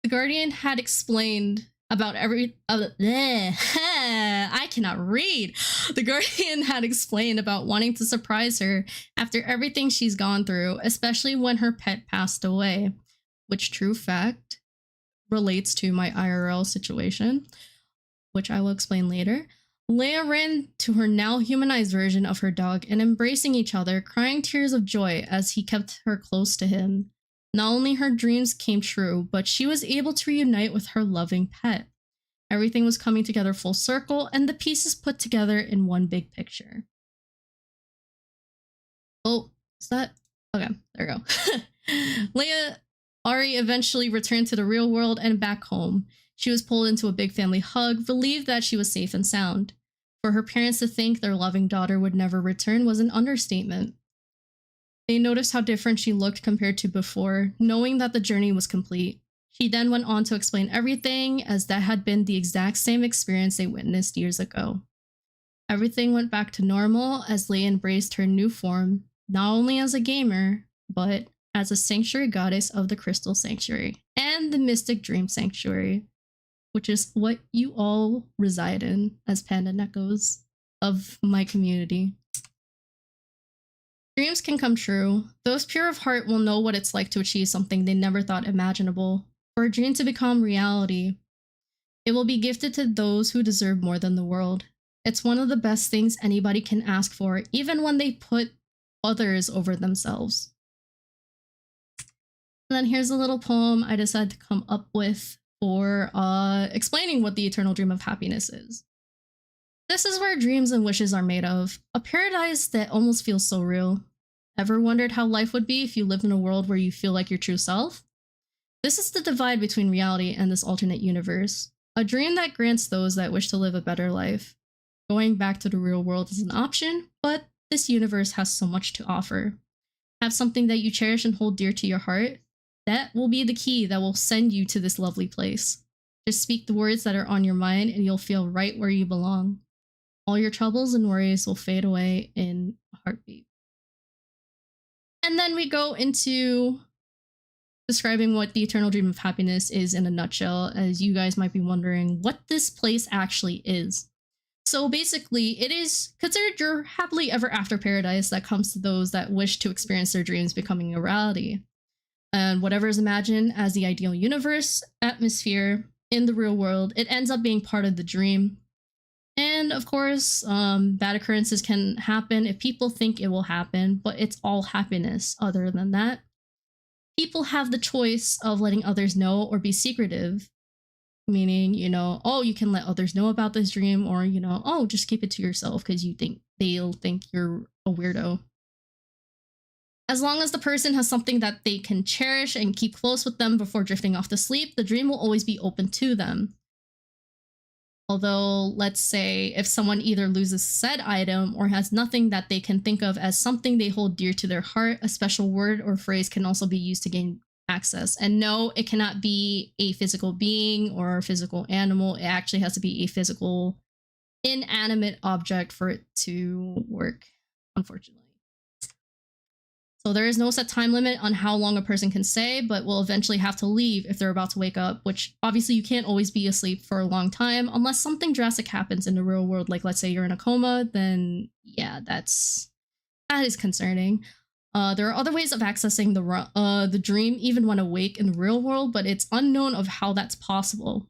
The Guardian had explained about I cannot read. The Guardian had explained about wanting to surprise her after everything she's gone through, especially when her pet passed away, which true fact relates to my IRL situation, which I will explain later. Leia ran to her now humanized version of her dog and embracing each other, crying tears of joy as he kept her close to him. Not only her dreams came true, but she was able to reunite with her loving pet. Everything was coming together full circle and the pieces put together in one big picture. Oh, is that? Okay, there we go. Leia Ari eventually returned to the real world and back home. She was pulled into a big family hug, relieved that she was safe and sound. For her parents to think their loving daughter would never return was an understatement. They noticed how different she looked compared to before, knowing that the journey was complete. She then went on to explain everything, as that had been the exact same experience they witnessed years ago. Everything went back to normal as Leia embraced her new form, not only as a gamer, but as a sanctuary goddess of the Crystal Sanctuary and the Mystic Dream Sanctuary, which is what you all reside in as Panda Nekos of my community. Dreams can come true. Those pure of heart will know what it's like to achieve something they never thought imaginable. For a dream to become reality, it will be gifted to those who deserve more than the world. It's one of the best things anybody can ask for, even when they put others over themselves. And then here's a little poem I decided to come up with for explaining what the eternal dream of happiness is. This is where dreams and wishes are made of, a paradise that almost feels so real. Ever wondered how life would be if you lived in a world where you feel like your true self? This is the divide between reality and this alternate universe, a dream that grants those that wish to live a better life. Going back to the real world is an option, but this universe has so much to offer. Have something that you cherish and hold dear to your heart? That will be the key that will send you to this lovely place. Just speak the words that are on your mind and you'll feel right where you belong. All your troubles and worries will fade away in a heartbeat. And then we go into describing what the eternal dream of happiness is in a nutshell, as you guys might be wondering what this place actually is. So basically, it is considered your happily ever after paradise that comes to those that wish to experience their dreams becoming a reality. And whatever is imagined as the ideal universe, atmosphere, in the real world, it ends up being part of the dream. And of course, bad occurrences can happen if people think it will happen, but it's all happiness other than that. People have the choice of letting others know or be secretive. Meaning, oh, you can let others know about this dream, or, oh, just keep it to yourself because you think they'll think you're a weirdo. As long as the person has something that they can cherish and keep close with them before drifting off to sleep, the dream will always be open to them. Although, let's say, if someone either loses said item or has nothing that they can think of as something they hold dear to their heart, a special word or phrase can also be used to gain access. And no, it cannot be a physical being or a physical animal. It actually has to be a physical, inanimate object for it to work, unfortunately. So there is no set time limit on how long a person can stay, but will eventually have to leave if they're about to wake up, which obviously you can't always be asleep for a long time unless something drastic happens in the real world. Like, let's say you're in a coma, then yeah, that is concerning. There are other ways of accessing the dream even when awake in the real world, but it's unknown of how that's possible.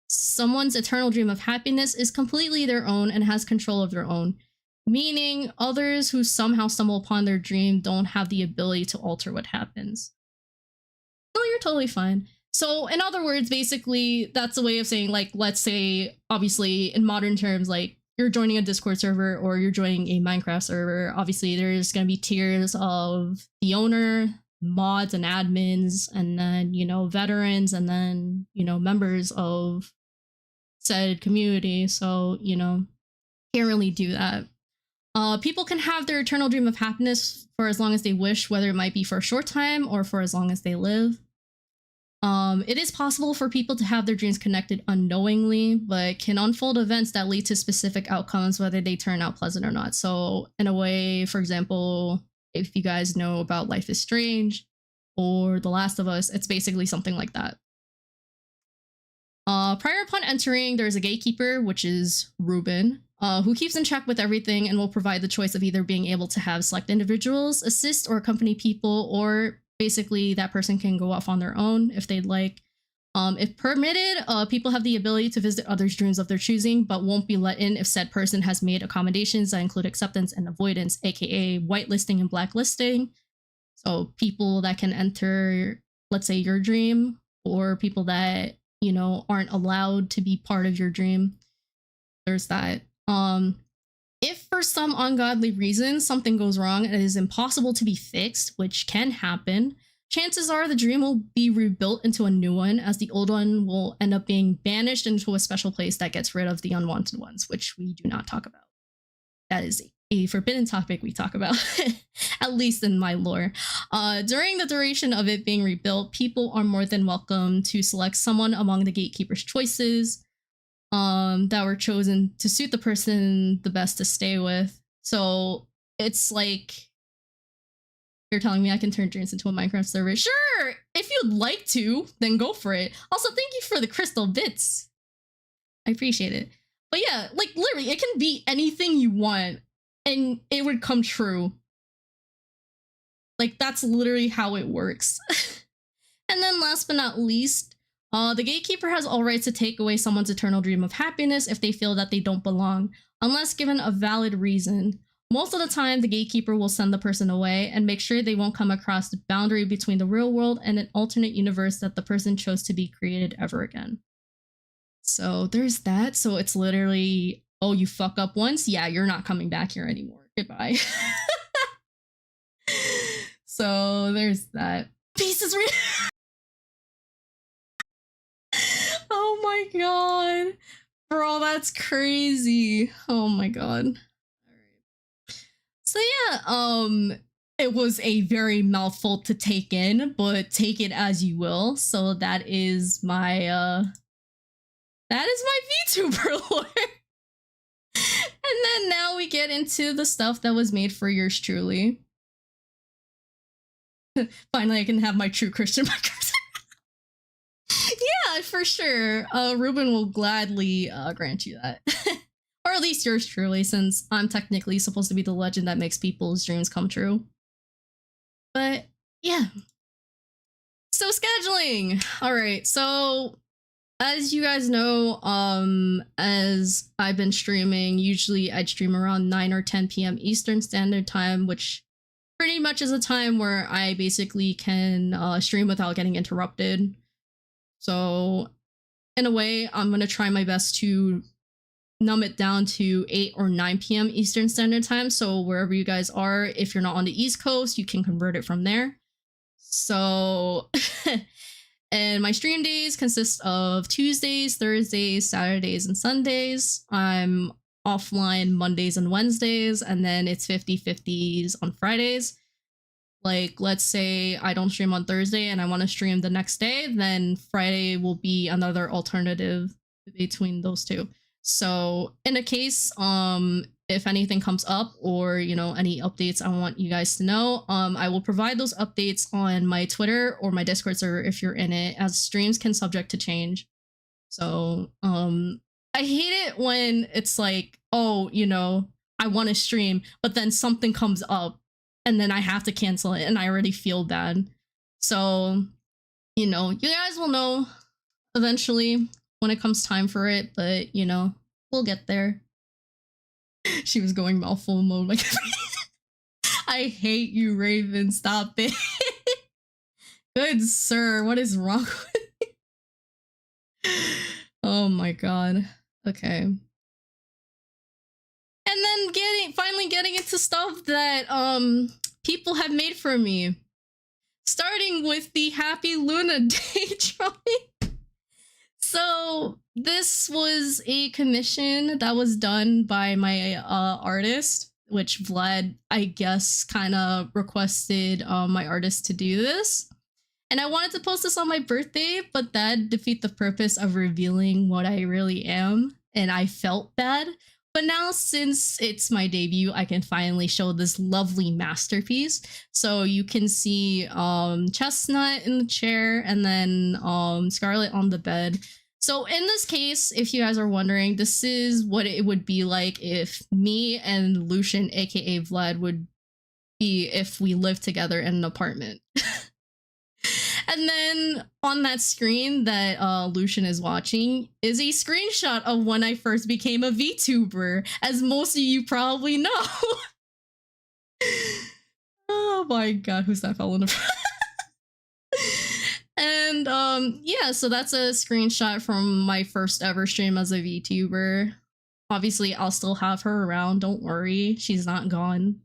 Someone's eternal dream of happiness is completely their own and has control of their own, meaning others who somehow stumble upon their dream don't have the ability to alter what happens. No, you're totally fine. So in other words, basically, that's a way of saying, like, let's say, obviously, in modern terms, like, you're joining a Discord server or you're joining a Minecraft server. Obviously, there's going to be tiers of the owner, mods and admins, and then, veterans, and then, members of said community. So, can't really do that. People can have their eternal dream of happiness for as long as they wish, whether it might be for a short time or for as long as they live. It is possible for people to have their dreams connected unknowingly, but can unfold events that lead to specific outcomes, whether they turn out pleasant or not. So in a way, for example, if you guys know about Life is Strange or The Last of Us, it's basically something like that. Prior upon entering, there's a gatekeeper, which is Ruben, who keeps in check with everything and will provide the choice of either being able to have select individuals assist or accompany people, or basically that person can go off on their own if they'd like. If permitted, people have the ability to visit others' dreams of their choosing, but won't be let in if said person has made accommodations that include acceptance and avoidance, aka whitelisting and blacklisting. So people that can enter, let's say, your dream, or people that, aren't allowed to be part of your dream. There's that. If for some ungodly reason something goes wrong and it is impossible to be fixed, which can happen, chances are the dream will be rebuilt into a new one, as the old one will end up being banished into a special place that gets rid of the unwanted ones, which we do not talk about. That is a forbidden topic we talk about, at least in my lore. During the duration of it being rebuilt, people are more than welcome to select someone among the gatekeeper's choices that were chosen to suit the person the best to stay with. So it's like, you're telling me I can turn dreams into a Minecraft server? Sure! If you'd like to, then go for it. Also, thank you for the crystal bits. I appreciate it. But yeah, like, literally, it can be anything you want, and it would come true. Like, that's literally how it works. And then last but not least, the gatekeeper has all rights to take away someone's eternal dream of happiness if they feel that they don't belong, unless given a valid reason. Most of the time, the gatekeeper will send the person away and make sure they won't come across the boundary between the real world and an alternate universe that the person chose to be created ever again. So there's that. So it's literally, oh, you fuck up once? Yeah, you're not coming back here anymore. Goodbye. So there's that. Pieces. Oh my god. Bro, that's crazy. Oh my god. Alright. So yeah, it was a very mouthful to take in, but take it as you will. So that is my VTuber lore. And then now we get into the stuff that was made for yours truly. Finally, I can have my true Christian background. Yeah, for sure. Ruben will gladly grant you that. Or at least yours truly, since I'm technically supposed to be the legend that makes people's dreams come true. But yeah. So scheduling. Alright, so as you guys know, as I've been streaming, usually I'd stream around 9 or 10 p.m. Eastern Standard Time, which pretty much is a time where I basically can stream without getting interrupted. So in a way, I'm going to try my best to numb it down to 8 or 9 p.m. Eastern Standard Time. So wherever you guys are, if you're not on the East Coast, you can convert it from there. So, and my stream days consist of Tuesdays, Thursdays, Saturdays, and Sundays. I'm offline Mondays and Wednesdays, and then it's 50-50s on Fridays. Like, let's say I don't stream on Thursday and I want to stream the next day, then Friday will be another alternative between those two. So in a case, if anything comes up or, you know, any updates I want you guys to know, I will provide those updates on my Twitter or my Discord server if you're in it, as streams can subject to change. So, I hate it when it's like, oh, you know, I want to stream, but then something comes up and then I have to cancel it and I already feel bad. So, you know, you guys will know eventually when it comes time for it, but, you know, we'll get there. She was going mouthful mode like, I hate you, Raven, stop it. Good sir, what is wrong with you? Oh my god. Okay. And then finally getting into stuff that people have made for me. Starting with the Happy Luna Day drawing. So this was a commission that was done by my artist, which Vlad, I guess, kind of requested my artist to do this. And I wanted to post this on my birthday, but that defeat the purpose of revealing what I really am, and I felt bad. But now, since it's my debut, I can finally show this lovely masterpiece. So you can see Chestnut in the chair and then Scarlet on the bed. So in this case, if you guys are wondering, this is what it would be like if me and Lucian, aka Vlad, would be if we lived together in an apartment. And then on that screen that Lucian is watching is a screenshot of when I first became a VTuber, as most of you probably know. Oh my god, who's that fell in the front? And yeah, so that's a screenshot from my first ever stream as a VTuber. Obviously, I'll still have her around, don't worry. She's not gone.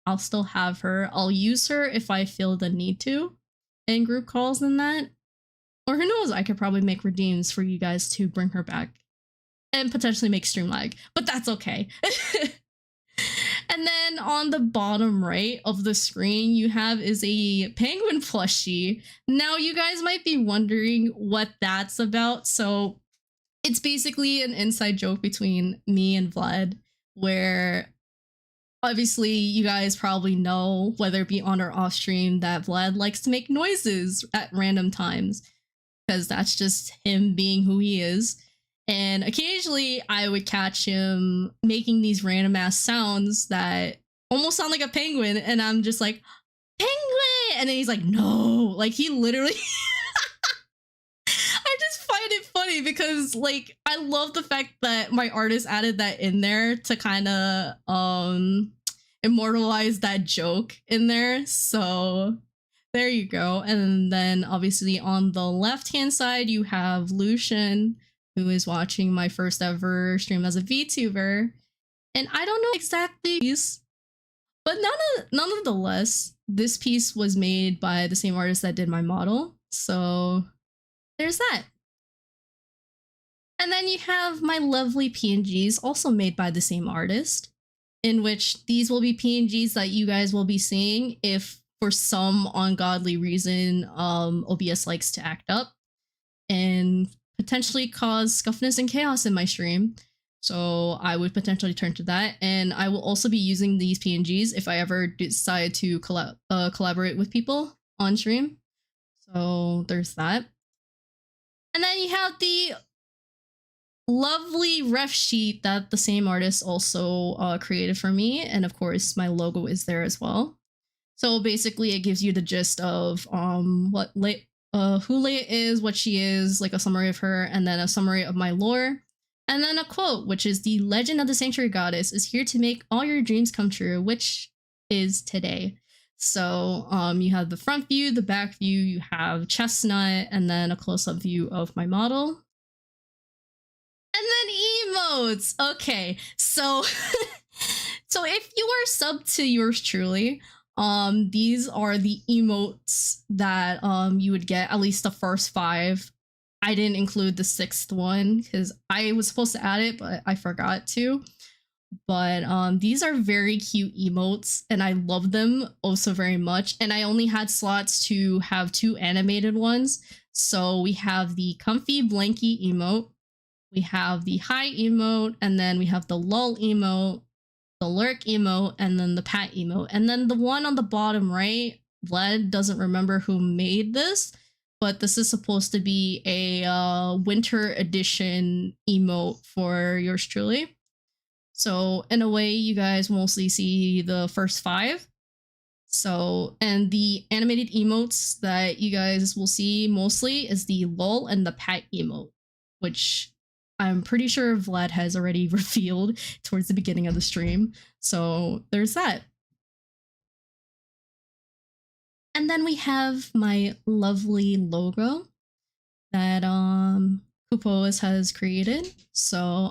I'll still have her. I'll use her if I feel the need to in group calls and that. Or who knows, I could probably make redeems for you guys to bring her back. And potentially make stream lag. But that's okay. And then on the bottom right of the screen you have is a penguin plushie. Now you guys might be wondering what that's about. So it's basically an inside joke between me and Vlad, where obviously you guys probably know, whether it be on or off stream, that Vlad likes to make noises at random times, because that's just him being who he is. And occasionally I would catch him making these random ass sounds that almost sound like a penguin, and I'm just like, penguin! And then he's like, no, like he literally I just find it funny because, like, I love the fact that my artist added that in there to kind of immortalize that joke in there. So there you go. And then obviously on the left hand side, you have Lucian, who is watching my first ever stream as a VTuber. And I don't know exactly, but nonetheless, this piece was made by the same artist that did my model. So there's that. And then you have my lovely PNGs, also made by the same artist, in which these will be PNGs that you guys will be seeing if for some ungodly reason OBS likes to act up and potentially cause scuffness and chaos in my stream. So I would potentially turn to that. And I will also be using these PNGs if I ever decide to collaborate with people on stream. So there's that. And then you have the lovely ref sheet that the same artist also created for me. And of course, my logo is there as well. So basically, it gives you the gist of who Leia is, what she is, like a summary of her, and then a summary of my lore. And then a quote, which is the legend of the Sanctuary Goddess is here to make all your dreams come true, which is today. So you have the front view, the back view, you have Chestnut, and then a close-up view of my model. And then emotes. Okay, so so if you are subbed to yours truly, these are the emotes that you would get, at least the first 5. I didn't include the 6th one because I was supposed to add it, but I forgot to. But these are very cute emotes, and I love them also very much. And I only had slots to have 2 animated ones. So we have the comfy blankie emote, we have the hi emote, and then we have the lull emote, the lurk emote, and then the pat emote. And then the one on the bottom right, Vlad doesn't remember who made this, but this is supposed to be a winter edition emote for yours truly. So in a way, you guys mostly see the first 5. So, and the animated emotes that you guys will see mostly is the lull and the pat emote, which I'm pretty sure Vlad has already revealed towards the beginning of the stream. So there's that. And then we have my lovely logo that Kupois has created. So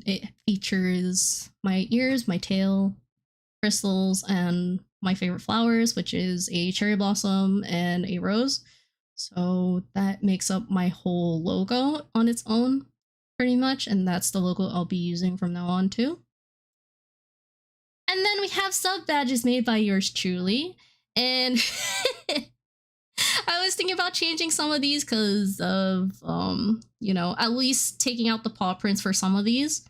it features my ears, my tail, crystals, and my favorite flowers, which is a cherry blossom and a rose. So that makes up my whole logo on its own, pretty much, and that's the logo I'll be using from now on too. And then we have sub badges made by yours truly, and I was thinking about changing some of these because of you know, at least taking out the paw prints for some of these.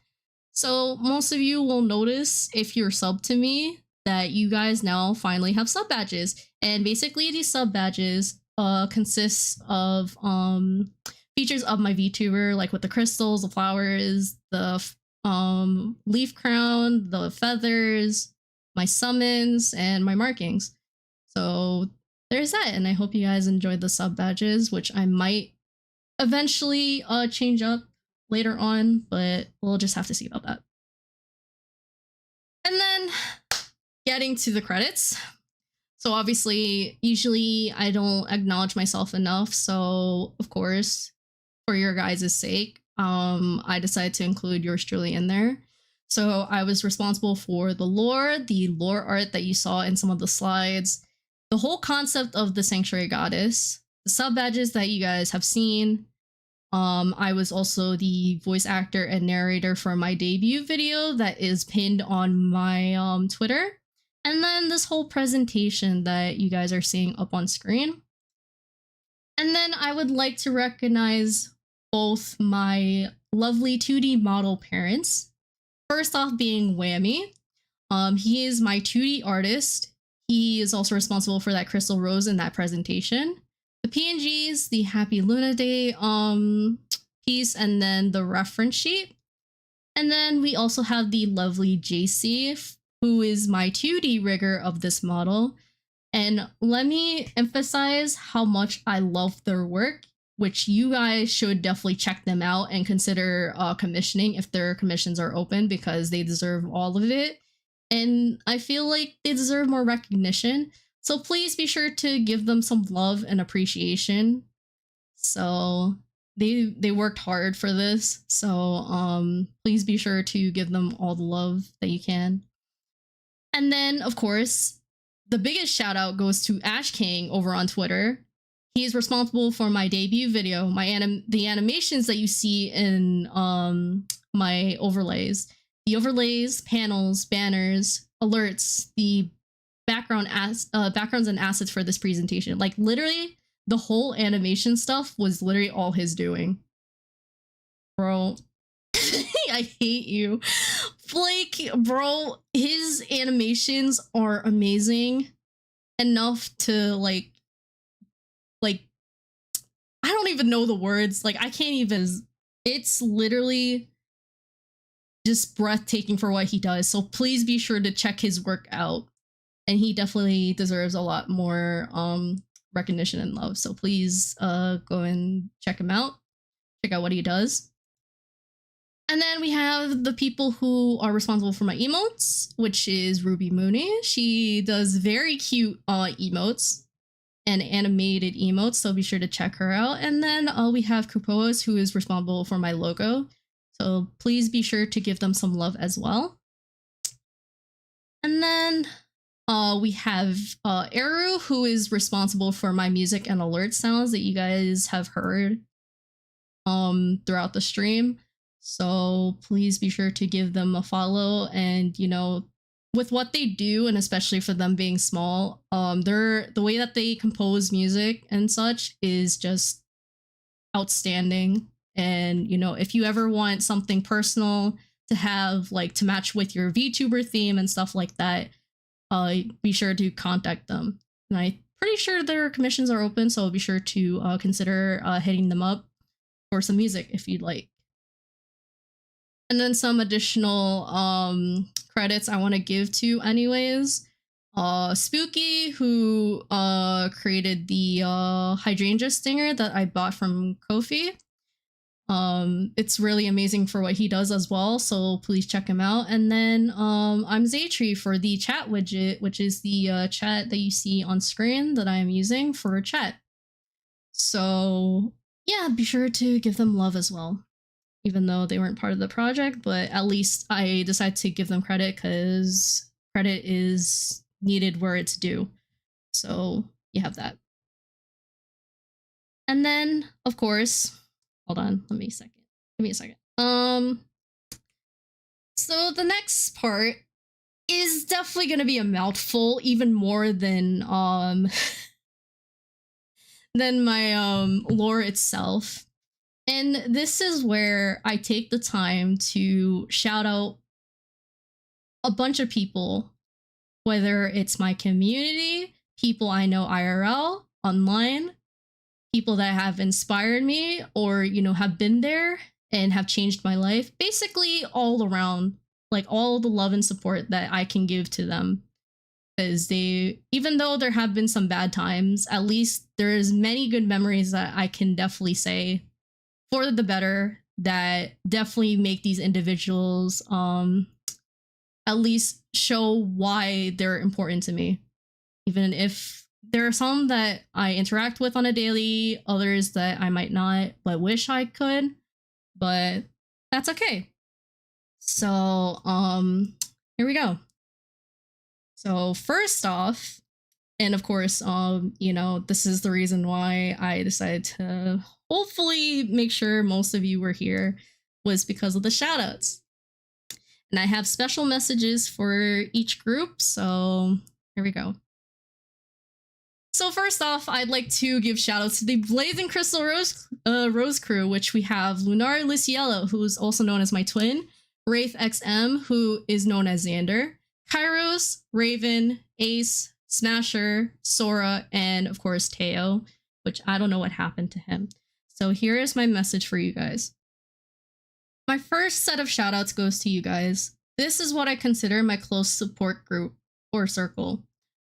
So most of you will notice if you're sub to me that you guys now finally have sub badges, and basically these sub badges consists of features of my VTuber, like with the crystals, the flowers, the leaf crown, the feathers, my summons, and my markings. So there's that, and I hope you guys enjoyed the sub badges, which I might eventually change up later on, but we'll just have to see about that. And then getting to the credits. So obviously, usually I don't acknowledge myself enough, so of course, for your guys' sake, I decided to include yours truly in there. So I was responsible for the lore art that you saw in some of the slides, the whole concept of the Sanctuary Goddess, the sub badges that you guys have seen. I was also the voice actor and narrator for my debut video that is pinned on my Twitter. And then this whole presentation that you guys are seeing up on screen. And then I would like to recognize both my lovely 2D model parents. First off being Whammy. He is my 2D artist. He is also responsible for that crystal rose in that presentation. The PNGs, the Happy Luna Day piece, and then the reference sheet. And then we also have the lovely JC, who is my 2D rigger of this model. And let me emphasize how much I love their work, which you guys should definitely check them out and consider commissioning if their commissions are open, because they deserve all of it. and I feel like they deserve more recognition. So please be sure to give them some love and appreciation. So they worked hard for this. So please be sure to give them all the love that you can. And then of course, the biggest shout out goes to Ash King over on Twitter. He is responsible for my debut video, the animations that you see in my overlays. The overlays, panels, banners, alerts, the backgrounds and assets for this presentation. Like literally the whole animation stuff was literally all his doing. Bro, I hate you. Flake, bro, his animations are amazing enough to like I don't even know the words. Like I can't even, it's literally just breathtaking for what he does. So please be sure to check his work out. And he definitely deserves a lot more recognition and love. So please go and check him out. Check out what he does. And then we have the people who are responsible for my emotes, which is Ruby Mooney. She does very cute emotes and animated emotes, so be sure to check her out. And then we have Kupoas, who is responsible for my logo. So please be sure to give them some love as well. And then we have Eru, who is responsible for my music and alert sounds that you guys have heard throughout the stream. So please be sure to give them a follow. And you know, with what they do, and especially for them being small, the way that they compose music and such is just outstanding. And you know, if you ever want something personal to have, like to match with your VTuber theme and stuff like that, be sure to contact them. And I'm pretty sure their commissions are open, so be sure to consider hitting them up for some music if you'd like. And then some additional credits I want to give to anyways. Spooky, who created the hydrangea stinger that I bought from Kofi. It's really amazing for what he does as well, so please check him out. And then I'm Zaytree for the chat widget, which is the chat that you see on screen that I am using for chat. So yeah, be sure to give them love as well, even though they weren't part of the project, but at least I decided to give them credit because credit is needed where it's due. So you have that. And then, of course, hold on, give me a second. So the next part is definitely gonna be a mouthful, even more than my lore itself. And this is where I take the time to shout out a bunch of people, whether it's my community, people I know IRL, online, people that have inspired me or, you know, have been there and have changed my life. Basically all around, like all the love and support that I can give to them. Because they, even though there have been some bad times, at least there's many good memories that I can definitely say for the better that definitely make these individuals at least show why they're important to me. Even if there are some that I interact with on a daily, others that I might not, but wish I could, but that's okay. So here we go. So first off, and of course, you know, this is the reason why I decided to hopefully make sure most of you were here, was because of the shoutouts. And I have special messages for each group, so here we go. So first off, I'd like to give shoutouts to the Blazing Crystal Rose crew, which we have Lunar Luciello, who's also known as my twin, Wraith XM, who is known as Xander, Kairos, Raven, Ace, Smasher, Sora, and of course Teo, which I don't know what happened to him. So here is my message for you guys. My first set of shoutouts goes to you guys. This is what I consider my close support group or circle.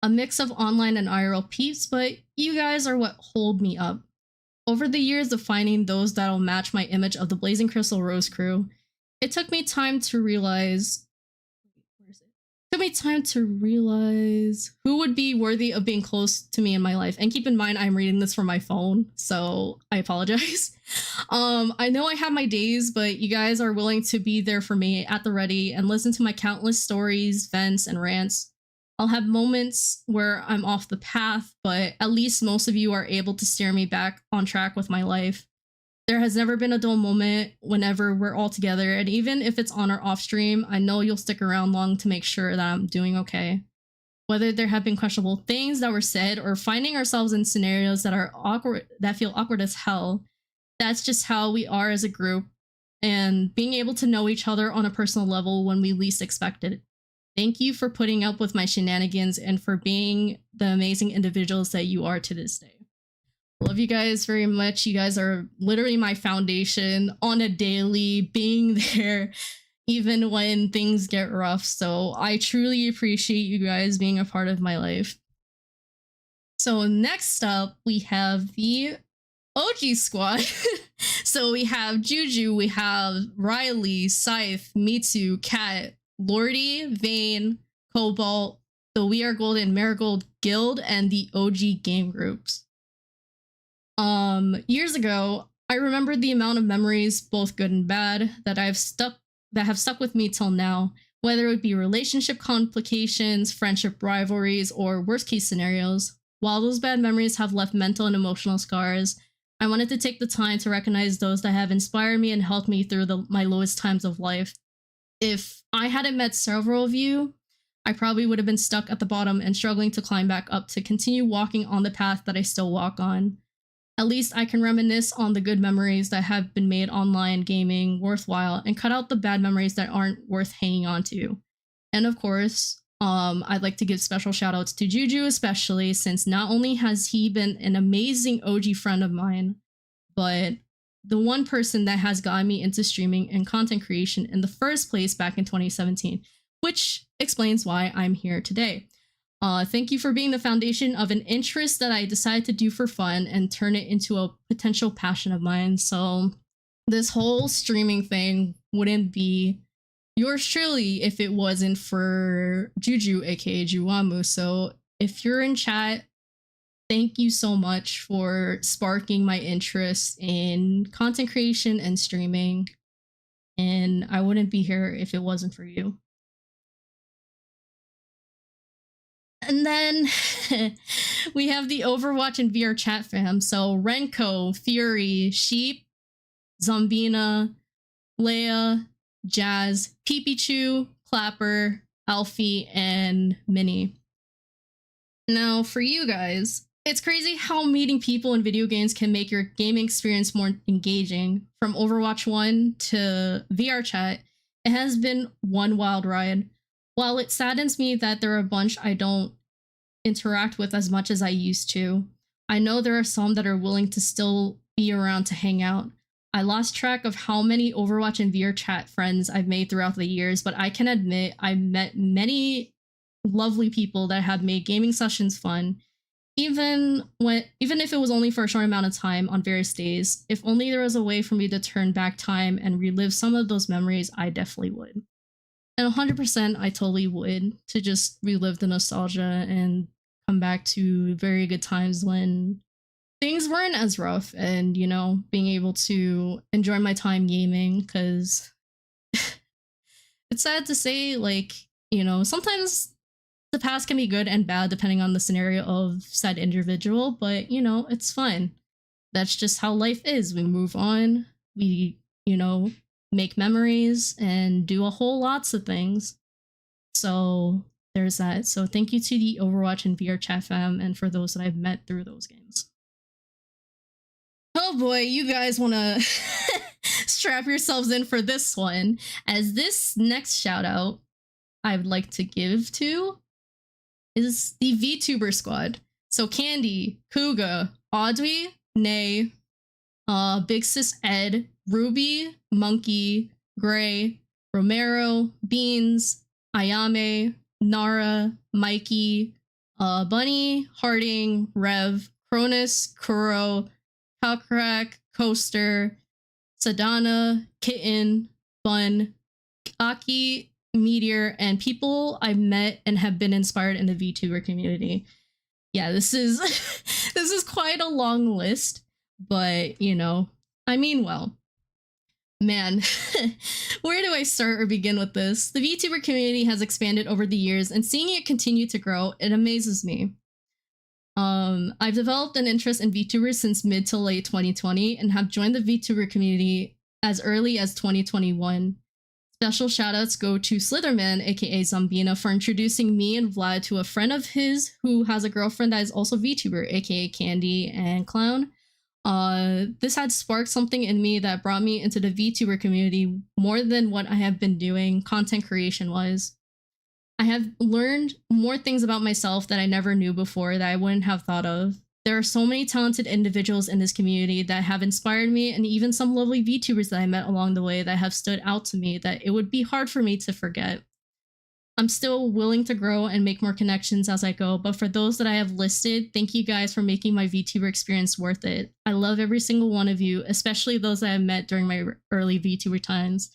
A mix of online and IRL peeps, but you guys are what hold me up. Over the years of finding those that'll match my image of the Blazing Crystal Rose crew, it took me time to realize Took me time to realize who would be worthy of being close to me in my life. And keep in mind, I'm reading this from my phone, so I apologize. I know I have my days, but you guys are willing to be there for me at the ready and listen to my countless stories, vents, and rants. I'll have moments where I'm off the path, but at least most of you are able to steer me back on track with my life. There has never been a dull moment whenever we're all together, and even if it's on or off stream, I know you'll stick around long to make sure that I'm doing okay. Whether there have been questionable things that were said or finding ourselves in scenarios that are awkward, that feel awkward as hell, that's just how we are as a group, and being able to know each other on a personal level when we least expect it. Thank you for putting up with my shenanigans and for being the amazing individuals that you are to this day. Love you guys very much. You guys are literally my foundation on a daily, being there even when things get rough. So I truly appreciate you guys being a part of my life. So next up, we have the OG squad. So we have Juju, we have Riley, Scythe, Mitsu, Kat, Lordy, Vane, Cobalt, the We Are Golden Marigold Guild, and the OG game groups. Years ago, I remembered the amount of memories, both good and bad, that have stuck with me till now, whether it be relationship complications, friendship rivalries, or worst case scenarios. While those bad memories have left mental and emotional scars, I wanted to take the time to recognize those that have inspired me and helped me through my lowest times of life. If I hadn't met several of you, I probably would have been stuck at the bottom and struggling to climb back up to continue walking on the path that I still walk on. At least I can reminisce on the good memories that have been made online gaming worthwhile and cut out the bad memories that aren't worth hanging on to. And of course, I'd like to give special shout outs to Juju, especially since not only has he been an amazing OG friend of mine, but the one person that has gotten me into streaming and content creation in the first place back in 2017, which explains why I'm here today. Thank you for being the foundation of an interest that I decided to do for fun and turn it into a potential passion of mine. So this whole streaming thing wouldn't be yours truly if it wasn't for Juju, aka Juwamu. So if you're in chat, thank you so much for sparking my interest in content creation and streaming. And I wouldn't be here if it wasn't for you. And then we have the Overwatch and VR chat fam. So Renko, Fury, Sheep, Zombina, Leia, Jazz, Peepichu, Clapper, Alfie, and Minnie. Now, for you guys, it's crazy how meeting people in video games can make your gaming experience more engaging. From Overwatch 1 to VR chat, it has been one wild ride. While it saddens me that there are a bunch I don't interact with as much as I used to, I know there are some that are willing to still be around to hang out. I lost track of how many Overwatch and VR chat friends I've made throughout the years, but I can admit I met many lovely people that have made gaming sessions fun, even if it was only for a short amount of time on various days. If only there was a way for me to turn back time and relive some of those memories, I definitely would. And 100% I totally would, to just relive the nostalgia and come back to very good times when things weren't as rough, and, you know, being able to enjoy my time gaming, because it's sad to say, like, you know, sometimes the past can be good and bad depending on the scenario of said individual, but, you know, it's fine. That's just how life is. We move on. We, you know, make memories and do a whole lots of things. So there's that. So thank you to the Overwatch and VR chat fam, and for those that I've met through those games. Oh boy, you guys want to strap yourselves in for this one, as this next shout out I would like to give to is the VTuber squad. So Candy, Kuga, Audrey, Nay, Big Sis Ed, Ruby, Monkey, Gray, Romero, Beans, Ayame, Nara, Mikey, Bunny, Harding, Rev, Cronus, Kuro, Kalkrak, Coaster, Sadana, Kitten, Bun, Aki, Meteor, and people I've met and have been inspired in the VTuber community. Yeah, this is this is quite a long list, but you know, I mean well. Man, where do I start or begin with this? The VTuber community has expanded over the years, and seeing it continue to grow, it amazes me. I've developed an interest in VTubers since mid to late 2020 and have joined the VTuber community as early as 2021. Special shoutouts go to Slitherman, aka Zombina, for introducing me and Vlad to a friend of his who has a girlfriend that is also VTuber, aka Candy and Clown. This had sparked something in me that brought me into the VTuber community more than what I have been doing content creation wise. I have learned more things about myself that I never knew before that I wouldn't have thought of. There are so many talented individuals in this community that have inspired me, and even some lovely VTubers that I met along the way that have stood out to me that it would be hard for me to forget. I'm still willing to grow and make more connections as I go, but for those that I have listed, thank you guys for making my VTuber experience worth it. I love every single one of you, especially those that I met during my early VTuber times.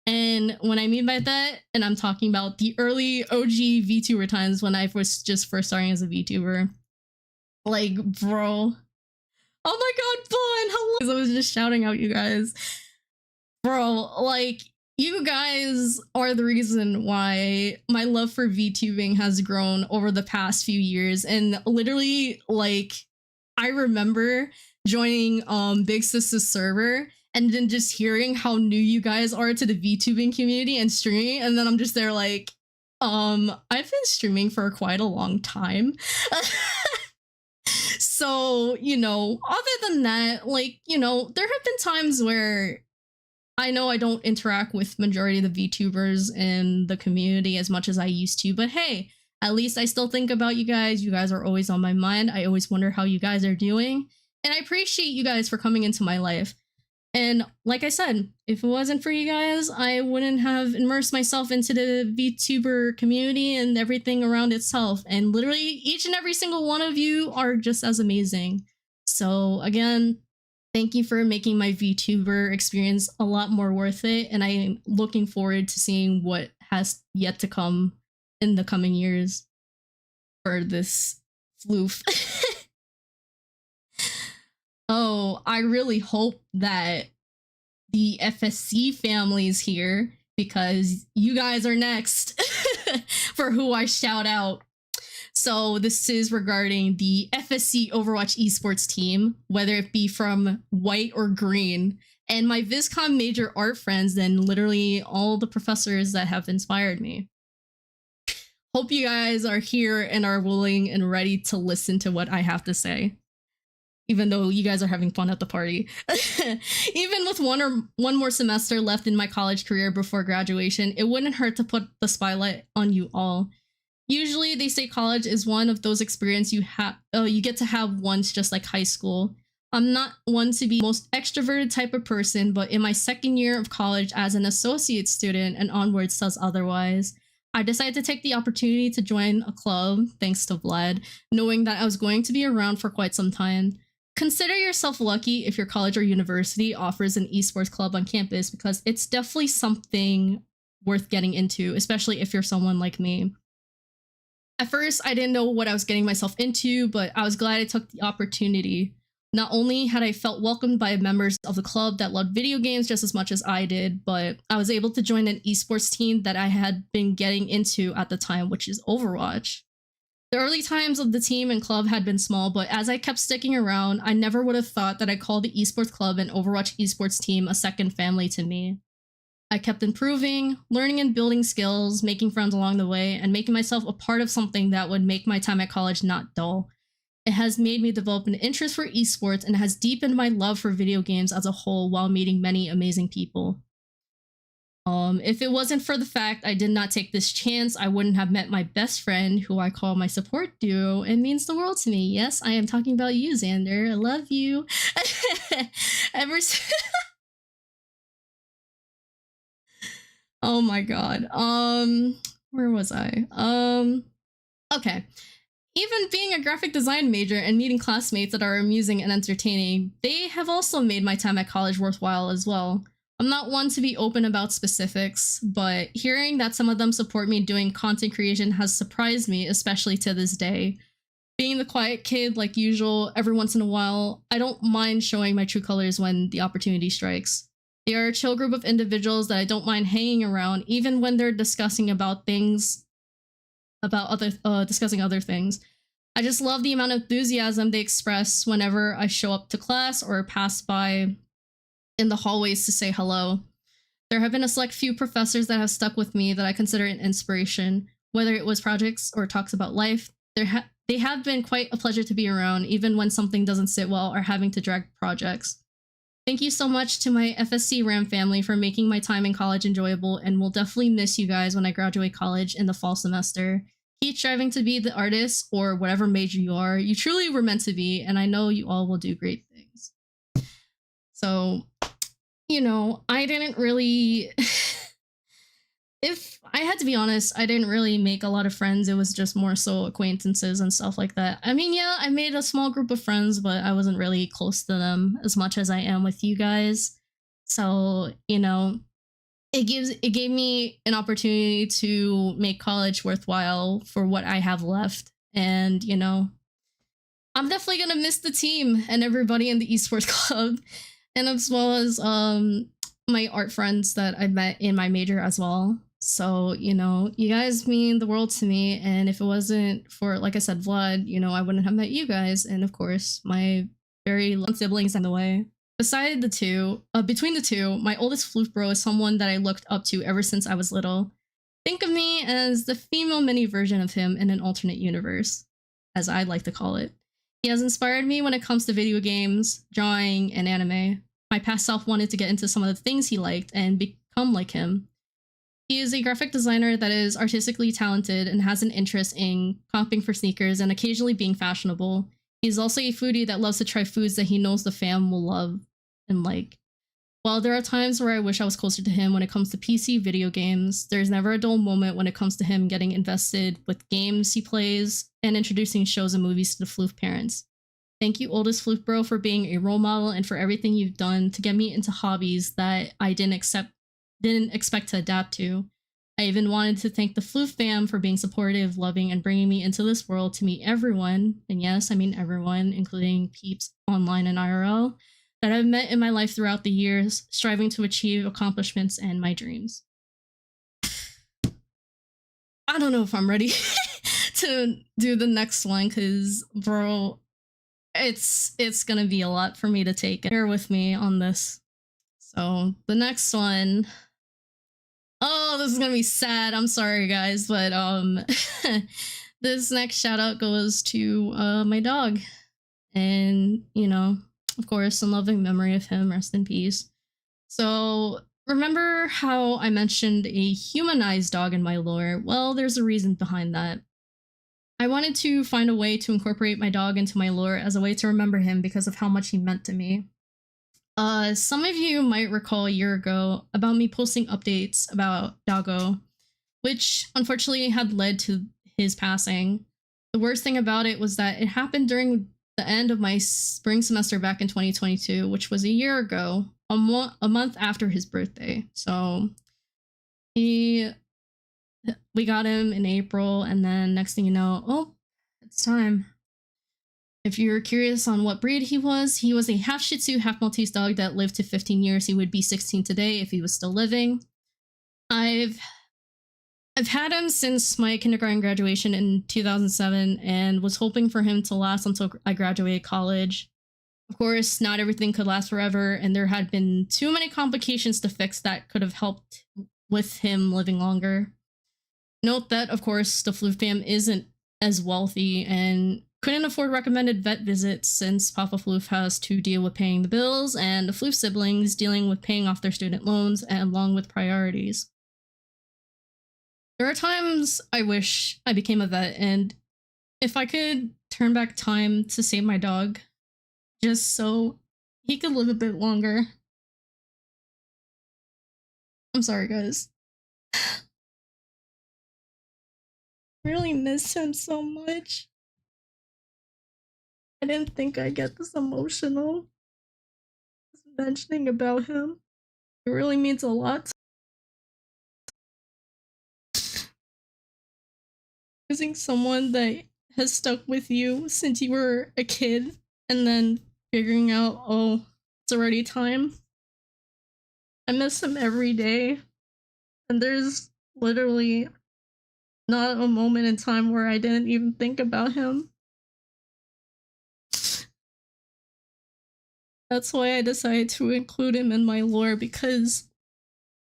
And when I mean by that, and I'm talking about the early OG VTuber times when I was just first starting as a VTuber. Like, bro. Oh my god, Bun! Hello! I was just shouting out you guys. Bro, like, you guys are the reason why my love for VTubing has grown over the past few years. And literally, like, I remember joining Big Sister's server and then just hearing how new you guys are to the VTubing community and streaming. And then I'm just there like, I've been streaming for quite a long time. So, you know, other than that, like, you know, there have been times where I know I don't interact with majority of the VTubers in the community as much as I used to, but hey, at least I still think about you guys. You guys are always on my mind. I always wonder how you guys are doing. And I appreciate you guys for coming into my life. And like I said, if it wasn't for you guys, I wouldn't have immersed myself into the VTuber community and everything around itself. And literally each and every single one of you are just as amazing. So again, thank you for making my VTuber experience a lot more worth it. And I'm looking forward to seeing what has yet to come in the coming years for this floof. Oh, I really hope that the FSC family is here because you guys are next for who I shout out. So this is regarding the FSC Overwatch esports team, whether it be from white or green, and my VisCon major art friends and literally all the professors that have inspired me. Hope you guys are here and are willing and ready to listen to what I have to say. Even though you guys are having fun at the party. Even with one more semester left in my college career before graduation, it wouldn't hurt to put the spotlight on you all. Usually they say college is one of those experiences you get to have once, just like high school. I'm not one to be the most extroverted type of person, but in my second year of college as an associate student and onwards says otherwise, I decided to take the opportunity to join a club, thanks to Vlad, knowing that I was going to be around for quite some time. Consider yourself lucky if your college or university offers an esports club on campus because it's definitely something worth getting into, especially if you're someone like me. At first, I didn't know what I was getting myself into, but I was glad I took the opportunity. Not only had I felt welcomed by members of the club that loved video games just as much as I did, but I was able to join an esports team that I had been getting into at the time, which is Overwatch. The early times of the team and club had been small, but as I kept sticking around, I never would have thought that I'd call the esports club and Overwatch esports team a second family to me. I kept improving, learning and building skills, making friends along the way, and making myself a part of something that would make my time at college not dull. It has made me develop an interest for esports and has deepened my love for video games as a whole while meeting many amazing people. If it wasn't for the fact I did not take this chance, I wouldn't have met my best friend, who I call my support duo, and means the world to me. Yes, I am talking about you, Xander. I love you. Oh my god. Where was I? Okay. Even being a graphic design major and meeting classmates that are amusing and entertaining, they have also made my time at college worthwhile as well. I'm not one to be open about specifics, but hearing that some of them support me doing content creation has surprised me, especially to this day. Being the quiet kid like usual, every once in a while, I don't mind showing my true colors when the opportunity strikes. They are a chill group of individuals that I don't mind hanging around, even when they're discussing discussing other things. I just love the amount of enthusiasm they express whenever I show up to class or pass by in the hallways to say hello. There have been a select few professors that have stuck with me that I consider an inspiration, whether it was projects or talks about life. They have been quite a pleasure to be around, even when something doesn't sit well or having to drag projects. Thank you so much to my FSC RAM family for making my time in college enjoyable, and we'll definitely miss you guys when I graduate college in the fall semester. Keep striving to be the artist or whatever major you are. You truly were meant to be, and I know you all will do great things. So, I didn't really. If I had to be honest, I didn't really make a lot of friends. It was just more so acquaintances and stuff like that. I mean, yeah, I made a small group of friends, but I wasn't really close to them as much as I am with you guys. So, it gave me an opportunity to make college worthwhile for what I have left. And, I'm definitely gonna miss the team and everybody in the esports club, and as well as my art friends that I met in my major as well. So, you guys mean the world to me. And if it wasn't for, like I said, Vlad, I wouldn't have met you guys. And of course, my very loved siblings in the way. Between the two, my oldest flute bro is someone that I looked up to ever since I was little. Think of me as the female mini version of him in an alternate universe, as I like to call it. He has inspired me when it comes to video games, drawing, and anime. My past self wanted to get into some of the things he liked and become like him. He is a graphic designer that is artistically talented and has an interest in copying for sneakers and occasionally being fashionable. He's also a foodie that loves to try foods that he knows the fam will love and like. While there are times where I wish I was closer to him when it comes to PC video games, there's never a dull moment when it comes to him getting invested with games he plays and introducing shows and movies to the Floof parents. Thank you, oldest Floof bro, for being a role model and for everything you've done to get me into hobbies that I didn't expect to adapt to. I even wanted to thank the Floof fam for being supportive, loving, and bringing me into this world to meet everyone, and yes, I mean everyone, including peeps online and IRL, that I've met in my life throughout the years, striving to achieve accomplishments and my dreams. I don't know if I'm ready to do the next one, because, bro, it's gonna be a lot for me to take. Bear with me on this. So, the next one... Oh, this is gonna be sad. I'm sorry, guys, but this next shout out goes to my dog, and of course, in loving memory of him, rest in peace. So, remember how I mentioned a humanized dog in my lore? Well, there's a reason behind that. I wanted to find a way to incorporate my dog into my lore as a way to remember him because of how much he meant to me. Some of you might recall a year ago about me posting updates about Doggo, which unfortunately had led to his passing. The worst thing about it was that it happened during the end of my spring semester back in 2022, which was a year ago, a month after his birthday. So we got him in April, and then next thing you know, oh, it's time. If you're curious on what breed he was a half Shih Tzu, half Maltese dog that lived to 15 years. He would be 16 today if he was still living. I've had him since my kindergarten graduation in 2007 and was hoping for him to last until I graduated college. Of course, not everything could last forever, and there had been too many complications to fix that could have helped with him living longer. Note that, of course, the Floof fam isn't as wealthy and couldn't afford recommended vet visits since Papa Floof has to deal with paying the bills and the Floof siblings dealing with paying off their student loans and along with priorities. There are times I wish I became a vet, and if I could turn back time to save my dog, just so he could live a bit longer. I'm sorry, guys. I really miss him so much. I didn't think I'd get this emotional just mentioning about him. It really means a lot. Losing someone that has stuck with you since you were a kid and then figuring out, oh, it's already time. I miss him every day. And there's literally not a moment in time where I didn't even think about him. That's why I decided to include him in my lore, because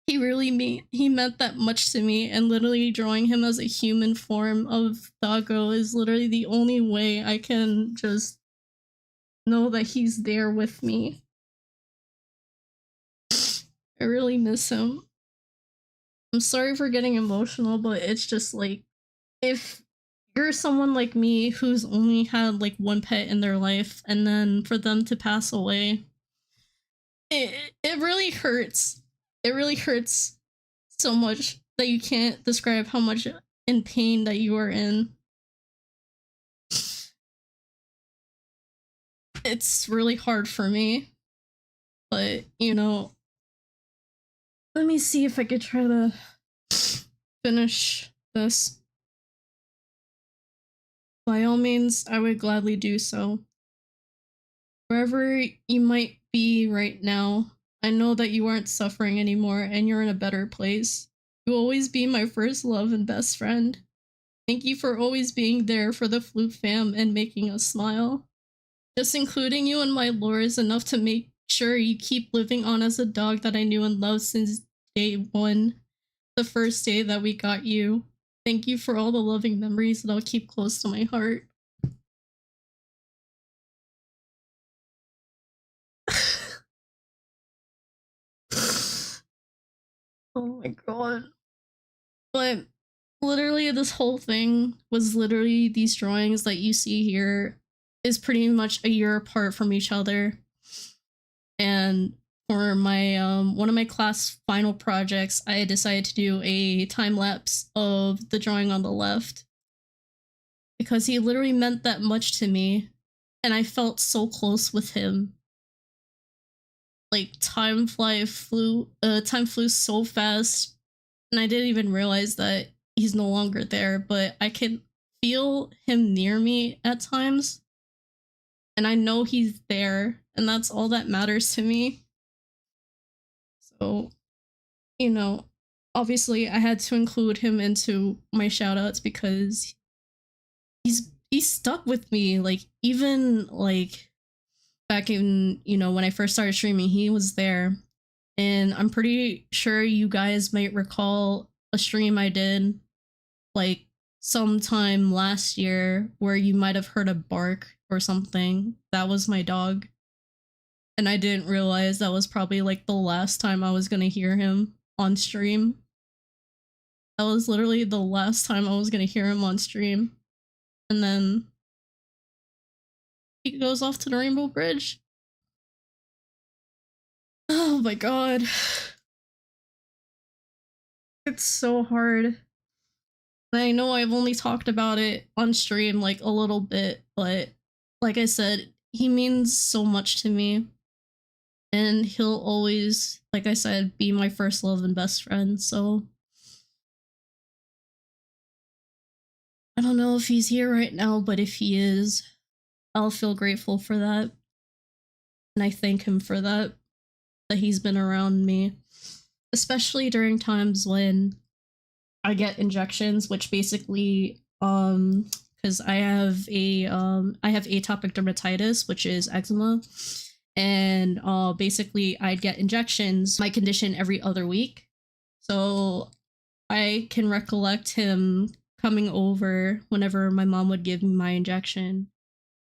he meant that much to me, and literally drawing him as a human form of Dago is literally the only way I can just know that he's there with me. I really miss him. I'm sorry for getting emotional, but it's just like, if you're someone like me who's only had like one pet in their life, and then for them to pass away, it really hurts. It really hurts so much that you can't describe how much in pain that you are in. It's really hard for me, but you know, let me see if I could try to finish this. By all means, I would gladly do so. Wherever you might be right now, I know that you aren't suffering anymore and you're in a better place. You'll always be my first love and best friend. Thank you for always being there for the Flute fam and making us smile. Just including you in my lore is enough to make sure you keep living on as a dog that I knew and loved since day one, the first day that we got you. Thank you for all the loving memories that I'll keep close to my heart. Oh my god. But literally this whole thing was literally these drawings that you see here is pretty much a year apart from each other. And for my one of my class final projects, I decided to do a time lapse of the drawing on the left because he literally meant that much to me and I felt so close with him. Like time flew so fast and I didn't even realize that he's no longer there, but I can feel him near me at times. And I know he's there, and that's all that matters to me. So, you know, obviously I had to include him into my shoutouts because he's stuck with me. Like, even like back in, you know, when I first started streaming, he was there. And I'm pretty sure you guys might recall a stream I did like sometime last year where you might have heard a bark or something. That was my dog. And I didn't realize that was probably like the last time I was gonna hear him on stream. That was literally the last time I was gonna hear him on stream. And then he goes off to the Rainbow Bridge. Oh my god. It's so hard. I know I've only talked about it on stream like a little bit, but like I said, he means so much to me. And he'll always, like I said, be my first love and best friend, so I don't know if he's here right now, but if he is, I'll feel grateful for that. And I thank him for that he's been around me. Especially during times when I get injections, which basically, because I have atopic dermatitis, which is eczema. And basically I'd get injections, my condition every other week. So I can recollect him coming over whenever my mom would give me my injection.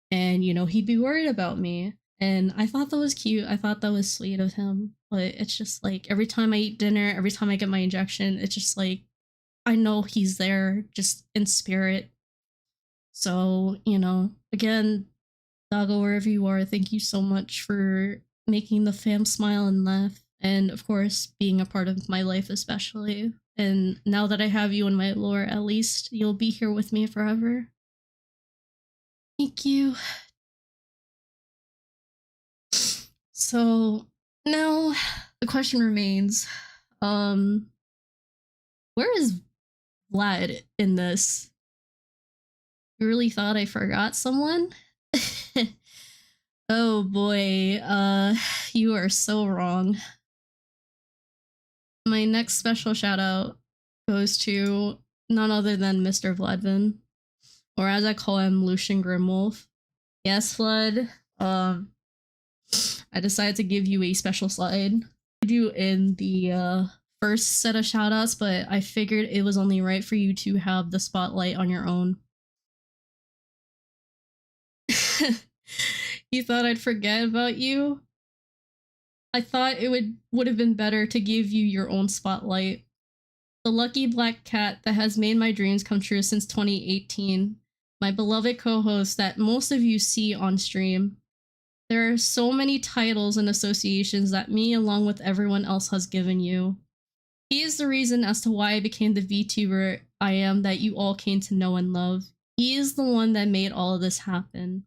And, you know, he'd be worried about me. And I thought that was cute. I thought that was sweet of him. But it's just like every time I eat dinner, every time I get my injection, it's just like I know he's there just in spirit. So, you know, again, Dago, wherever you are, thank you so much for making the fam smile and laugh. And of course, being a part of my life, especially. And now that I have you in my lore, at least you'll be here with me forever. Thank you. So now the question remains, where is Vlad in this? You really thought I forgot someone? Oh boy, you are so wrong. My next special shout out goes to none other than Mr. Vladvin, or as I call him, Lucian Grimwolf. Yes, Vlad. I decided to give you a special slide. I do in the first set of shoutouts, but I figured it was only right for you to have the spotlight on your own. You thought I'd forget about you? I thought it would have been better to give you your own spotlight. The lucky black cat that has made my dreams come true since 2018. My beloved co-host that most of you see on stream. There are so many titles and associations that me, along with everyone else, has given you. He is the reason as to why I became the VTuber I am that you all came to know and love. He is the one that made all of this happen.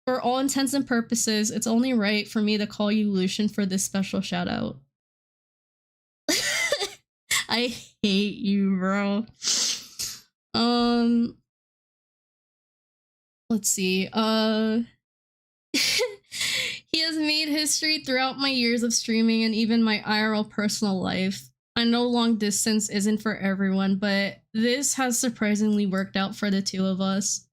For all intents and purposes, it's only right for me to call you Lucian for this special shout out. I hate you, bro. Let's see. He has made history throughout my years of streaming and even my IRL personal life. I know long distance isn't for everyone, but this has surprisingly worked out for the two of us.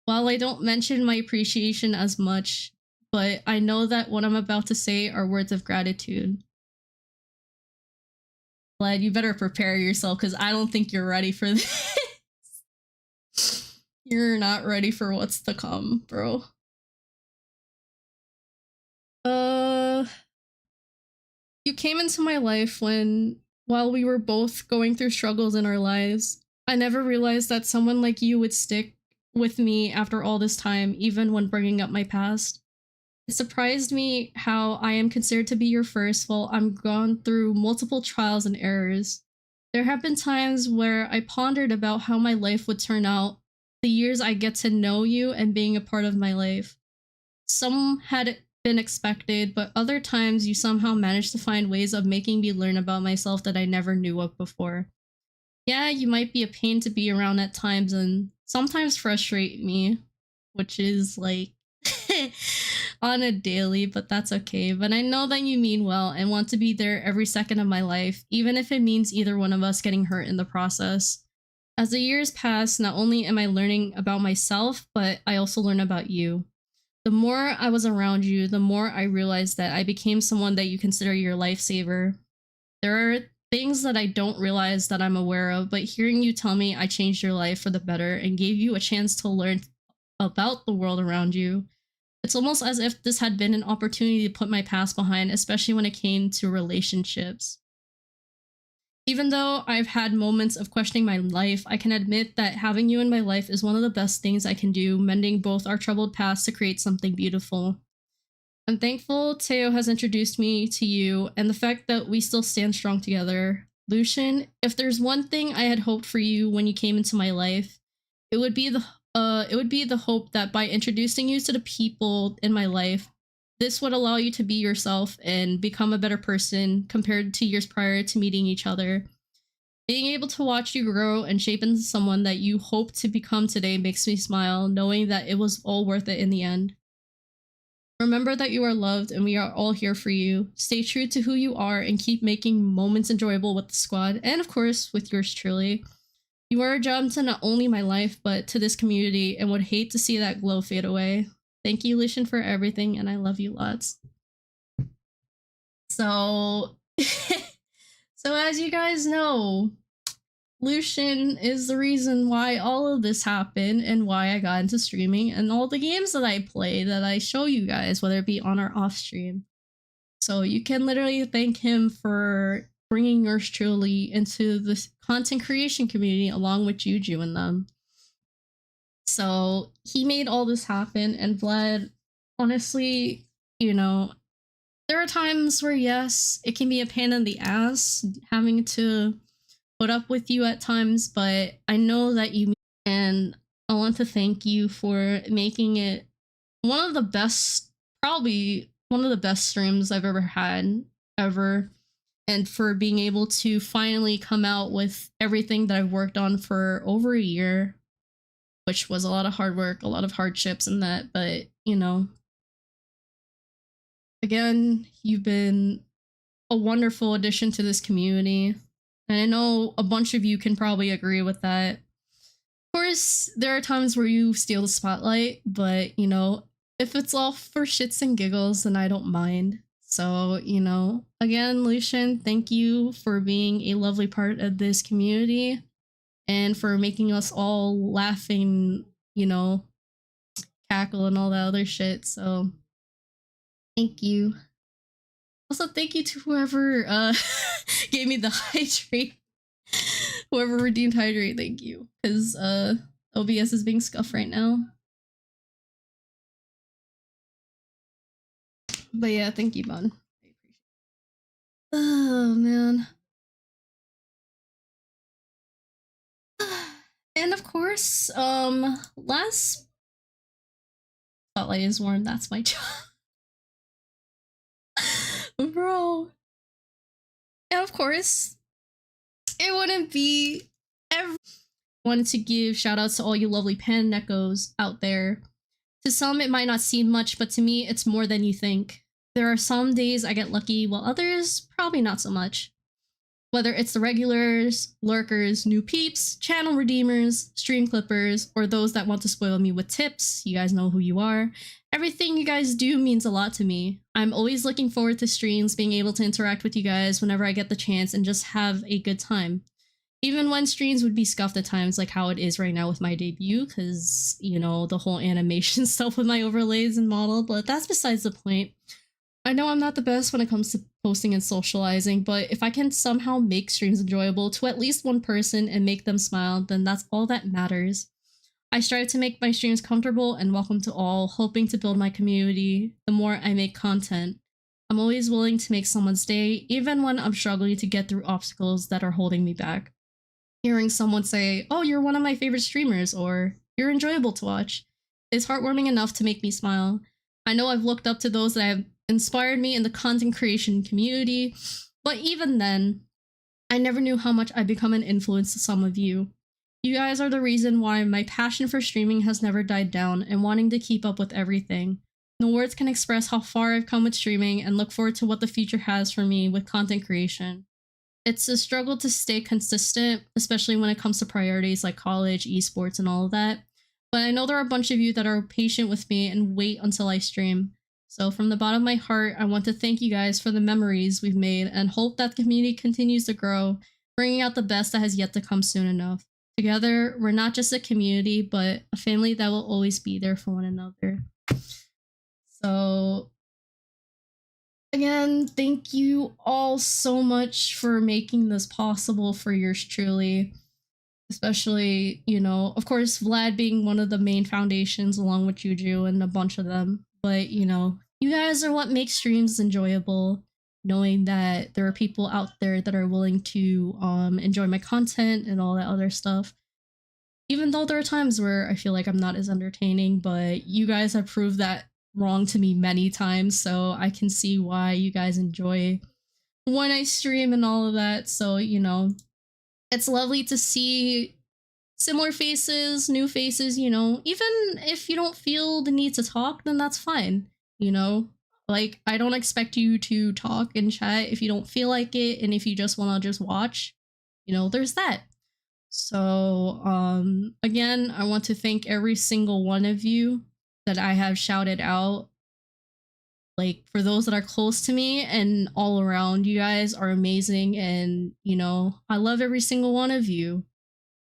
While I don't mention my appreciation as much, but I know that what I'm about to say are words of gratitude. Vlad, you better prepare yourself because I don't think you're ready for this. You're not ready for what's to come, bro. You came into my life while we were both going through struggles in our lives. I never realized that someone like you would stick with me after all this time, even when bringing up my past. It surprised me how I am considered to be your first while I'm gone through multiple trials and errors. There have been times where I pondered about how my life would turn out, the years I get to know you and being a part of my life. Some had been expected, but other times you somehow managed to find ways of making me learn about myself that I never knew of before. Yeah, you might be a pain to be around at times and sometimes frustrate me, which is like on a daily, but that's okay. But I know that you mean well and want to be there every second of my life, even if it means either one of us getting hurt in the process. As the years pass, not only am I learning about myself, but I also learn about you. The more I was around you, the more I realized that I became someone that you consider your lifesaver. There are things that I don't realize that I'm aware of, but hearing you tell me I changed your life for the better and gave you a chance to learn about the world around you, it's almost as if this had been an opportunity to put my past behind, especially when it came to relationships. Even though I've had moments of questioning my life, I can admit that having you in my life is one of the best things I can do, mending both our troubled past to create something beautiful. I'm thankful Teo has introduced me to you and the fact that we still stand strong together. Lucian, if there's one thing I had hoped for you when you came into my life, it would be the hope that by introducing you to the people in my life, this would allow you to be yourself and become a better person compared to years prior to meeting each other. Being able to watch you grow and shape into someone that you hope to become today makes me smile, knowing that it was all worth it in the end. Remember that you are loved and we are all here for you. Stay true to who you are and keep making moments enjoyable with the squad and of course with yours truly. You are a gem to not only my life but to this community and would hate to see that glow fade away. Thank you, Lucian, for everything and I love you lots. So, so as you guys know, Lucian is the reason why all of this happened and why I got into streaming and all the games that I play that I show you guys, whether it be on or off stream. So you can literally thank him for bringing yours truly into this content creation community along with Juju and them. So he made all this happen, and Vlad, honestly, you know, there are times where yes, it can be a pain in the ass having to put up with you at times, but I know that you, and I want to thank you for making it one of the best, probably one of the best streams I've ever had, ever. And for being able to finally come out with everything that I've worked on for over a year, which was a lot of hard work, a lot of hardships and that, but you know, again, you've been a wonderful addition to this community. And I know a bunch of you can probably agree with that. Of course, there are times where you steal the spotlight, but you know, if it's all for shits and giggles, then I don't mind. So, you know, again, Lucian, thank you for being a lovely part of this community and for making us all laughing, you know, cackle and all that other shit. So, thank you. Also, thank you to whoever gave me the hydrate. Whoever redeemed hydrate, thank you. Because OBS is being scuffed right now. But yeah, thank you, Bun. I appreciate it. Oh man. And of course, last spotlight is warm, that's my job. Bro. And of course, it wouldn't be ever wanted to give shout outs to all you lovely pan Nekos out there. To some, it might not seem much, but to me, it's more than you think. There are some days I get lucky, while others, probably not so much. Whether it's the regulars, lurkers, new peeps, channel redeemers, stream clippers, or those that want to spoil me with tips, you guys know who you are. Everything you guys do means a lot to me. I'm always looking forward to streams, being able to interact with you guys whenever I get the chance and just have a good time. Even when streams would be scuffed at times, like how it is right now with my debut, because, you know, the whole animation stuff with my overlays and model, but that's besides the point. I know I'm not the best when it comes to posting and socializing, but if I can somehow make streams enjoyable to at least one person and make them smile, then that's all that matters. I strive to make my streams comfortable and welcome to all, hoping to build my community the more I make content. I'm always willing to make someone's day, even when I'm struggling to get through obstacles that are holding me back. Hearing someone say, "Oh, you're one of my favorite streamers," or "You're enjoyable to watch," is heartwarming enough to make me smile. I know I've looked up to those that have inspired me in the content creation community, but even then, I never knew how much I'd become an influence to some of you. You guys are the reason why my passion for streaming has never died down and wanting to keep up with everything. No words can express how far I've come with streaming and look forward to what the future has for me with content creation. It's a struggle to stay consistent, especially when it comes to priorities like college, esports, and all of that. But I know there are a bunch of you that are patient with me and wait until I stream. So from the bottom of my heart, I want to thank you guys for the memories we've made and hope that the community continues to grow, bringing out the best that has yet to come soon enough. Together, we're not just a community, but a family that will always be there for one another. So again, thank you all so much for making this possible for yours truly. Especially, you know, of course, Vlad being one of the main foundations along with Juju and a bunch of them. But, you know, you guys are what makes streams enjoyable. Knowing that there are people out there that are willing to enjoy my content and all that other stuff. Even though there are times where I feel like I'm not as entertaining, but you guys have proved that wrong to me many times, so I can see why you guys enjoy when I stream and all of that. So, you know, it's lovely to see similar faces, new faces, you know. Even if you don't feel the need to talk, then that's fine, you know. Like, I don't expect you to talk and chat if you don't feel like it, and if you just want to just watch, you know, there's that. So, again, I want to thank every single one of you that I have shouted out. Like, for those that are close to me and all around, you guys are amazing, and, you know, I love every single one of you,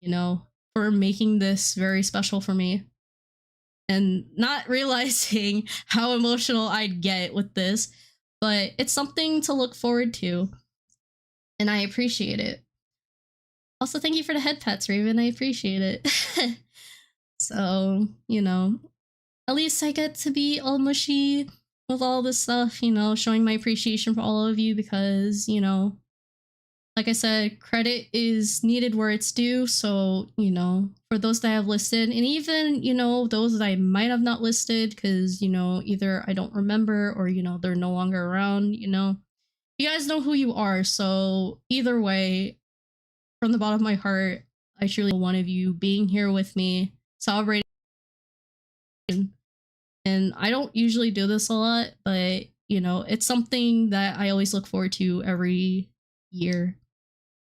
you know, for making this very special for me. And not realizing how emotional I'd get with this, but it's something to look forward to, and I appreciate it. Also, thank you for the head pats, Raven. I appreciate it. So, you know, at least I get to be all mushy with all this stuff, you know, showing my appreciation for all of you because, you know, like I said, credit is needed where it's due. So, you know, for those that have listed, and even, you know, those that I might have not listed because, you know, either I don't remember or, you know, they're no longer around, you know, you guys know who you are. So, either way, from the bottom of my heart, I truly one of you being here with me, celebrating. And I don't usually do this a lot, but, you know, it's something that I always look forward to every year.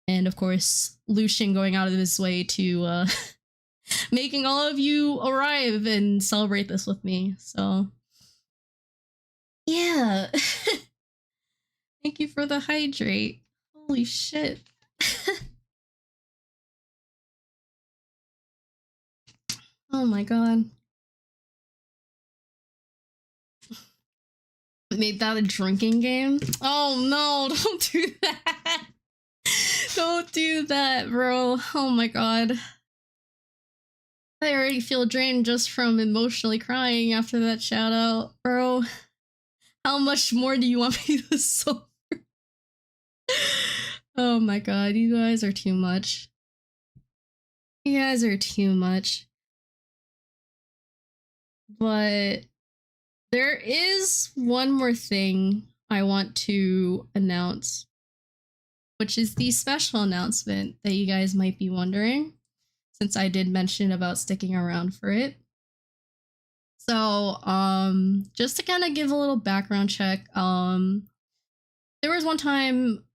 And of course, Lucian going out of his way to making all of you arrive and celebrate this with me. So, yeah. Thank you for the hydrate. Holy shit. Oh my god. Made that a drinking game? Oh no, don't do that. Don't do that, bro. Oh my god. I already feel drained just from emotionally crying after that shout out, bro. How much more do you want me to suffer? Oh my god, you guys are too much. You guys are too much. But there is one more thing I want to announce, which is the special announcement that you guys might be wondering, since I did mention about sticking around for it. So, just to kind of give a little background check, there was one time,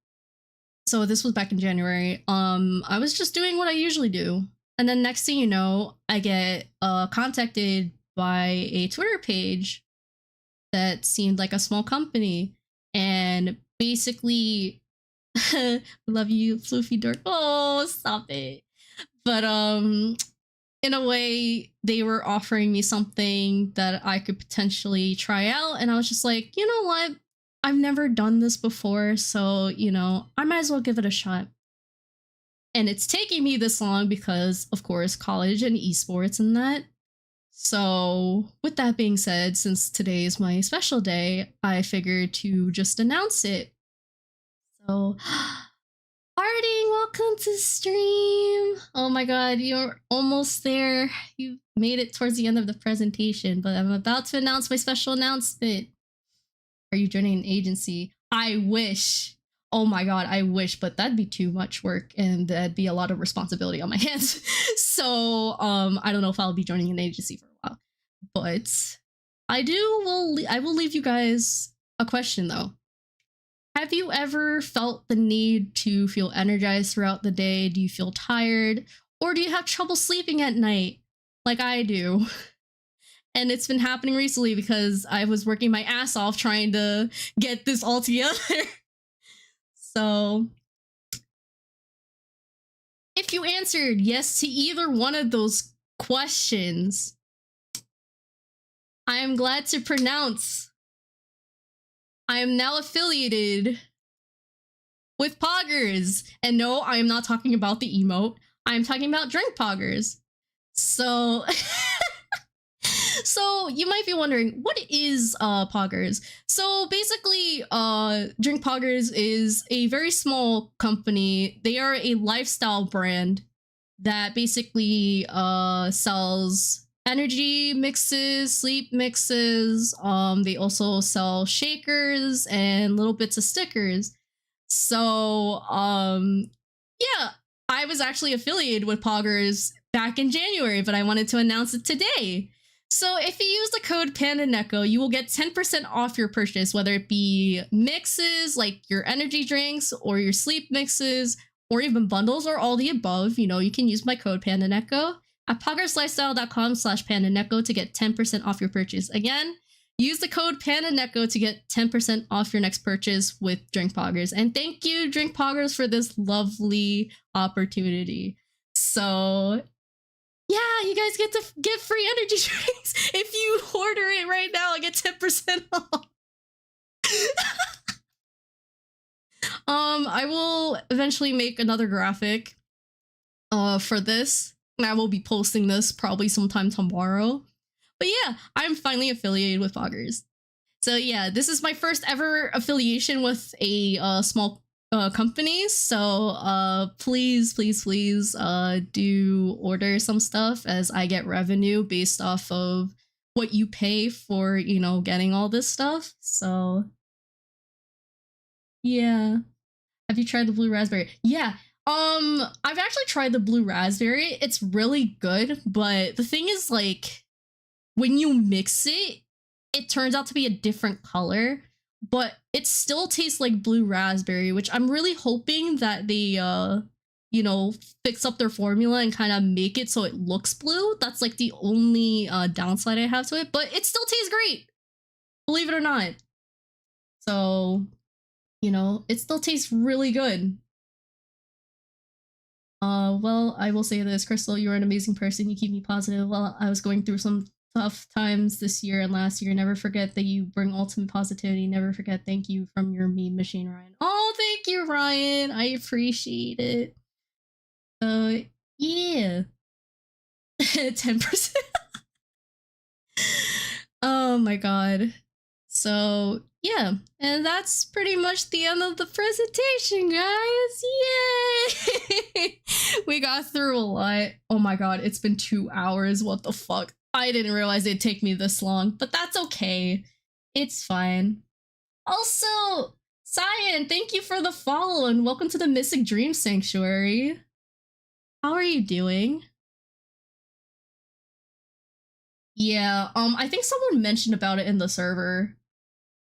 so this was back in January, I was just doing what I usually do. And then next thing you know, I get contacted by a Twitter page that seemed like a small company. And basically, love you, Floofy Dork. Oh, stop it. But in a way, they were offering me something that I could potentially try out. And I was just like, you know what? I've never done this before. So, you know, I might as well give it a shot. And it's taking me this long because, of course, college and esports and that. So, with that being said, since today is my special day, I figured to just announce it. So, Farting, welcome to stream. Oh my god, you're almost there. You made it towards the end of the presentation, but I'm about to announce my special announcement. Are you joining an agency? I wish. Oh my god, I wish, but that'd be too much work and that'd be a lot of responsibility on my hands. So, I don't know if I'll be joining an agency for a while. But I will leave you guys a question though. Have you ever felt the need to feel energized throughout the day? Do you feel tired? Or do you have trouble sleeping at night? Like I do. And it's been happening recently because I was working my ass off trying to get this all together. So, if you answered yes to either one of those questions, I am glad to pronounce I am now affiliated with Poggers. And no, I am not talking about the emote. I'm talking about Drink Poggers. So, so you might be wondering, what is Poggers? So basically, Drink Poggers is a very small company. They are a lifestyle brand that basically sells energy mixes, sleep mixes. They also sell shakers and little bits of stickers. So, yeah, I was actually affiliated with Poggers back in January, but I wanted to announce it today. So if you use the code PandaNeko, you will get 10% off your purchase, whether it be mixes like your energy drinks or your sleep mixes or even bundles or all the above. You know, you can use my code PandaNeko at poggerslifestyle.com/PandaNeko to get 10% off your purchase. Again, use the code PandaNeko to get 10% off your next purchase with Drink Poggers. And thank you, Drink Poggers, for this lovely opportunity. So, yeah, you guys get to get free energy drinks. If you order it right now, I get 10% off. I will eventually make another graphic for this. And I will be posting this probably sometime tomorrow. But yeah, I'm finally affiliated with Poggers. So yeah, this is my first ever affiliation with a small companies. So please, please, please do order some stuff, as I get revenue based off of what you pay for, you know, getting all this stuff. So yeah. Have you tried the blue raspberry? Yeah. I've actually tried the blue raspberry. It's really good, but the thing is, like, when you mix it, it turns out to be a different color, but it still tastes like blue raspberry, which I'm really hoping that they you know, fix up their formula and kind of make it so it looks blue. That's like the only downside I have to it, but it still tastes great. Believe it or not. So, you know, it still tastes really good. Well, I will say this, Crystal, you're an amazing person. You keep me positive while I was going through some tough times this year and last year. Never forget that you bring ultimate positivity. Never forget. Thank you from your meme machine, Ryan. Oh, thank you, Ryan. I appreciate it. Yeah. 10%. Oh my god. So, yeah. And that's pretty much the end of the presentation, guys. Yay! We got through a lot. Oh my god, it's been 2 hours. What the fuck? I didn't realize it'd take me this long, but that's okay. It's fine. Also, Cyan, thank you for the follow and welcome to the Mystic Dream Sanctuary. How are you doing? Yeah, I think someone mentioned about it in the server,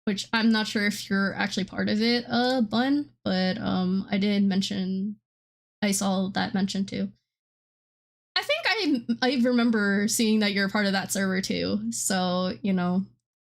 which I'm not sure if you're actually part of it, Bun, but I did mention, I saw that mentioned too. I think I remember seeing that you're part of that server too, so, you know,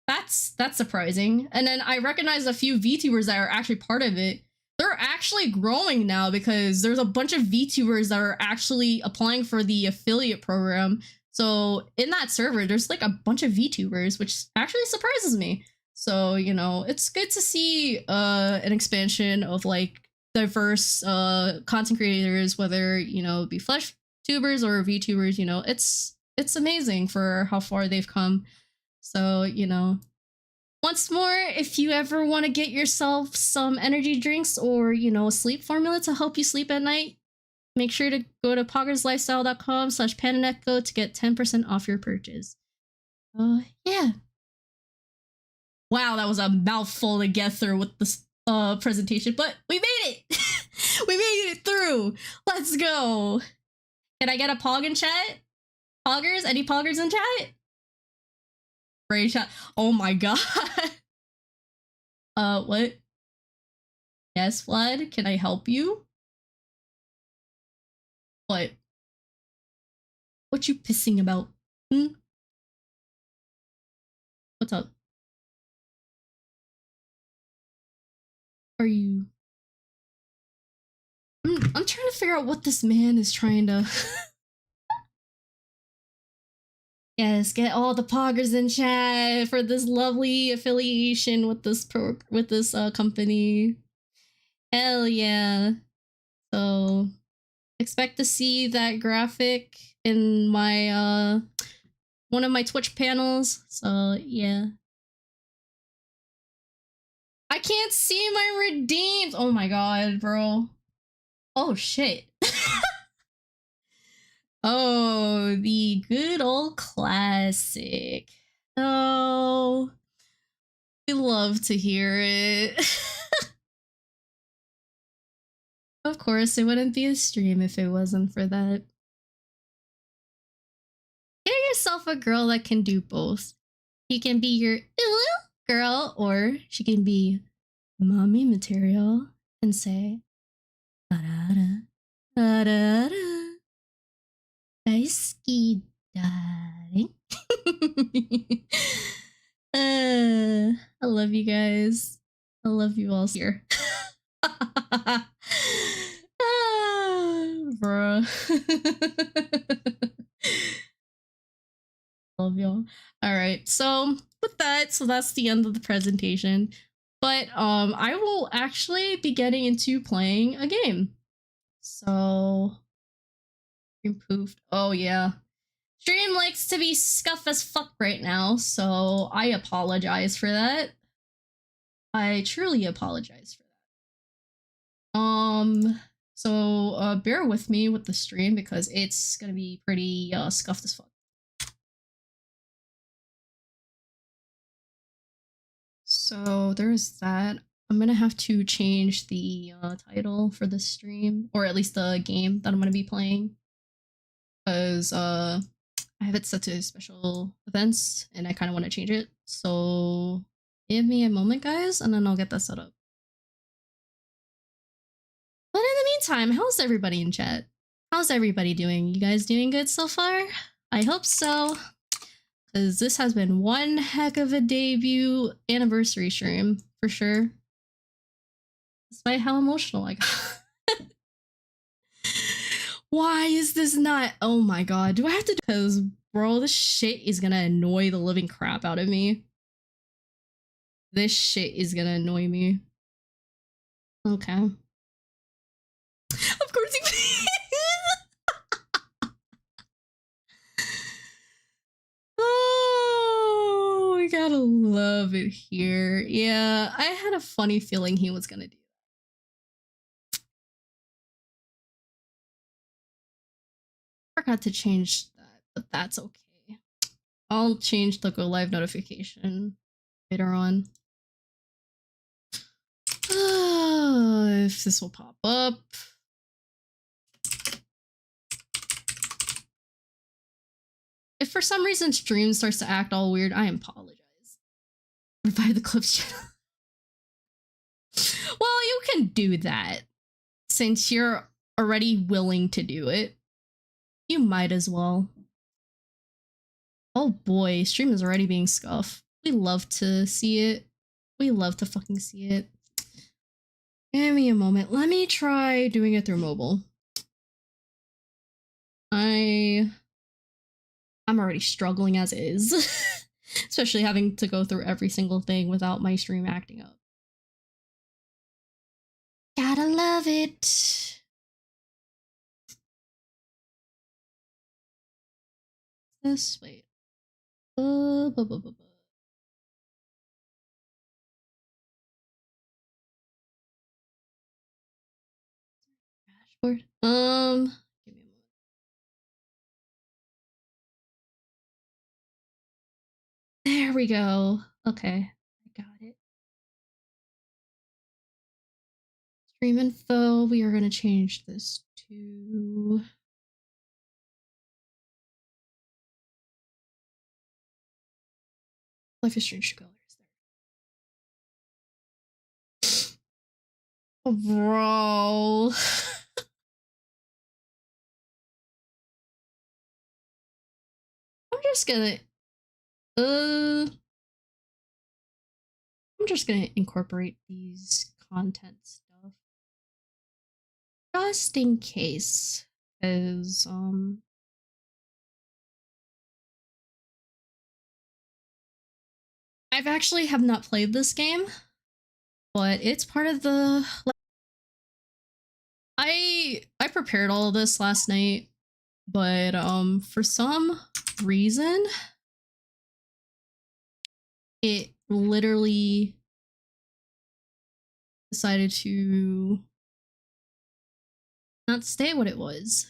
that's surprising. And then I recognize a few VTubers that are actually part of it. They're actually growing now because there's a bunch of VTubers that are actually applying for the affiliate program. So in that server, there's like a bunch of VTubers, which actually surprises me. So, you know, it's good to see an expansion of like diverse content creators, whether, you know, be flesh tubers or VTubers, you know, it's amazing for how far they've come. So, you know, once more, if you ever want to get yourself some energy drinks or, you know, a sleep formula to help you sleep at night, make sure to go to poggerslifestyle.com/pananeko to get 10% off your purchase. Yeah. Wow, that was a mouthful to get through with this presentation, but we made it! We made it through! Let's go! Can I get a pog in chat? Poggers? Any poggers in chat? Great chat. Oh my god. What? Yes, Vlad? Can I help you? What? What you pissing about? Hmm? What's up? Are you... I'm trying to figure out what this man is trying to... Yes, get all the poggers in chat for this lovely affiliation with this company. Hell yeah. So expect to see that graphic in my one of my Twitch panels. So yeah. I can't see my redeemed. Oh my god, bro. Oh shit. Oh, the good old classic. Oh, we love to hear it. Of course, it wouldn't be a stream if it wasn't for that. Get yourself a girl that can do both. She can be your girl, or she can be mommy material and say, da-da-da, da-da-da. Daisuki, darling. I love you guys. I love you all here. Bruh. Love y'all. All right. So with that, so that's the end of the presentation. But I will actually be getting into playing a game. So poofed. Oh yeah. Stream likes to be scuff as fuck right now, so I apologize for that. I truly apologize for that. So bear with me with the stream because it's gonna be pretty scuffed as fuck. So there's that. I'm gonna have to change the title for the stream, or at least the game that I'm gonna be playing, because I have it set to special events, and I kind of want to change it. So give me a moment, guys, and then I'll get that set up. But in the meantime, how's everybody in chat? How's everybody doing? You guys doing good so far? I hope so, because this has been one heck of a debut anniversary stream for sure. Despite how emotional I got. Why is this not? Oh my god, do I have to? Because, bro, this shit is gonna annoy the living crap out of me. This shit is gonna annoy me. Okay. Of course he Oh, we gotta love it here. Yeah, I had a funny feeling he was gonna do that. Forgot to change that, but that's okay. I'll change the go live notification later on. If this will pop up. If for some reason stream starts to act all weird, I apologize. Revive the clips channel. Well, you can do that. Since you're already willing to do it, you might as well. Oh boy, stream is already being scuffed. We love to see it. We love to fucking see it. Give me a moment. Let me try doing it through mobile. I'm already struggling as is. Especially having to go through every single thing without my stream acting up. Gotta love it. This, wait. Dashboard. Give me a moment. There we go. Okay, I got it. Stream info. We are gonna change this to Life is Strange colors. Oh, bro. I'm just gonna incorporate these content stuff. Just in case. Because, I've actually have not played this game, but it's part of the. I prepared all of this last night, but for some reason it literally decided to not stay what it was.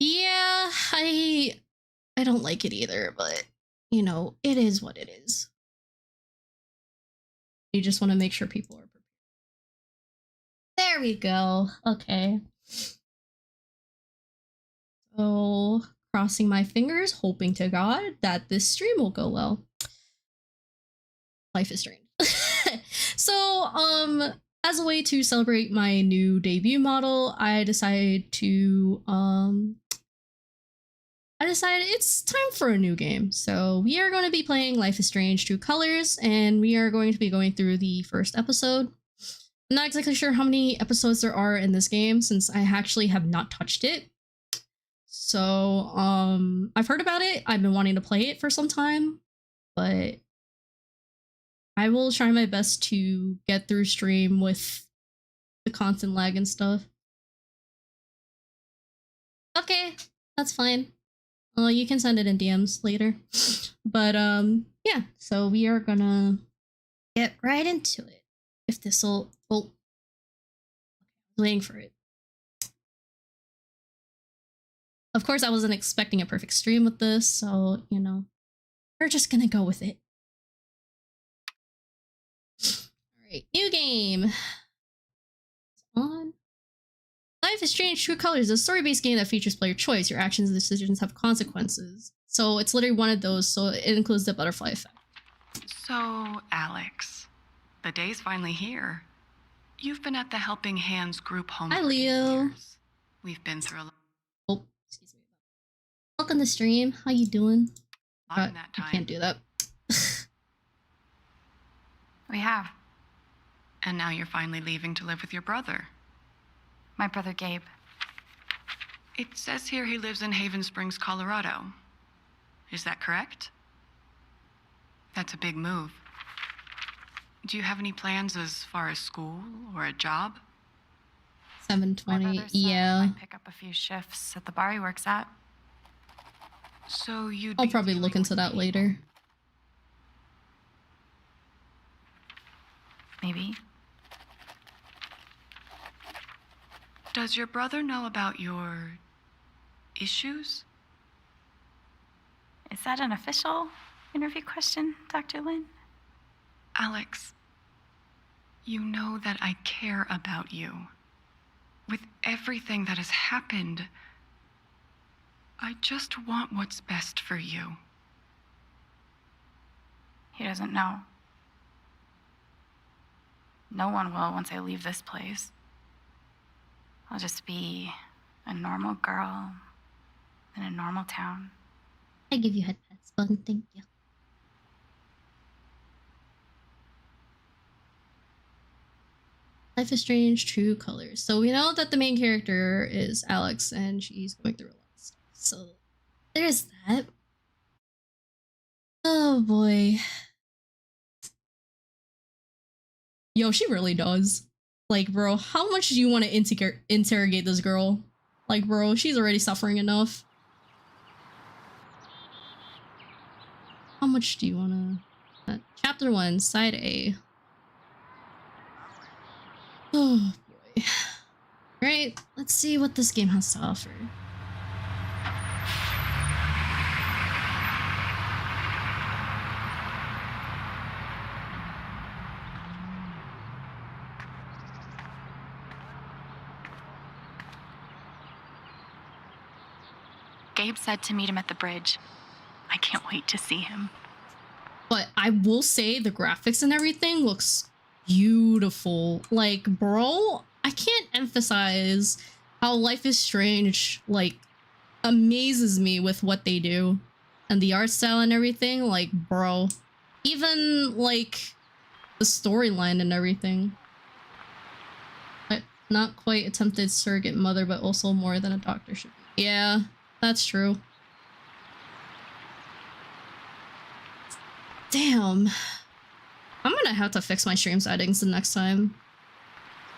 Yeah, I don't like it either, but you know, it is what it is. You just want to make sure people are prepared. There we go. Okay. So, crossing my fingers, hoping to God that this stream will go well. Life is strange. So, as a way to celebrate my new debut model, I decided it's time for a new game. So we are going to be playing Life is Strange True Colors, and we are going to be going through the first episode. I'm not exactly sure how many episodes there are in this game since I actually have not touched it. So, I've heard about it. I've been wanting to play it for some time, but I will try my best to get through stream with the constant lag and stuff. Okay, that's fine. Well, you can send it in DMs later. But yeah, so we are gonna get right into it. If this'll... Oh. Waiting for it. Of course, I wasn't expecting a perfect stream with this, so, you know, we're just gonna go with it. Alright, new game. It's on. Life is Strange True Colors is a story-based game that features player choice. Your actions and decisions have consequences. So it's literally one of those, so it includes the butterfly effect. So, Alex, the day's finally here. You've been at the Helping Hands group home Hi, for 8 Leo. years. We've been through a lot. Oh, excuse me. Welcome to stream. How you doing? In that time. I can't do that. We have. And now you're finally leaving to live with your brother. My brother Gabe. It says here he lives in Haven Springs, Colorado. Is that correct? That's a big move. Do you have any plans as far as school or a job? 7:20. Yeah. Might pick up a few shifts at the bar he works at. So you'd I'll be probably dealing look into with that people. later. Maybe. Does your brother know about your issues? Is that an official interview question, Dr. Lin? Alex, you know that I care about you. With everything that has happened, I just want what's best for you. He doesn't know. No one will once I leave this place. I'll just be a normal girl in a normal town. I give you head pats, Bun. Thank you. Life is Strange True Colors. So we know that the main character is Alex and she's going through a lot of stuff. So there's that. Oh boy. Yo, she really does. Like, bro, how much do you want to interrogate this girl? Like, bro, she's already suffering enough. How much do you want to... Chapter 1, Side A. Oh, boy. Right, let's see what this game has to offer. Gabe said to meet him at the bridge. I can't wait to see him. But I will say the graphics and everything looks beautiful. Like, bro, I can't emphasize how Life is Strange, like, amazes me with what they do. And the art style and everything, like, bro. Even, like, the storyline and everything. But not quite attempted surrogate mother, but also more than a doctor should be. Yeah, that's true. Damn. I'm gonna have to fix my stream settings the next time.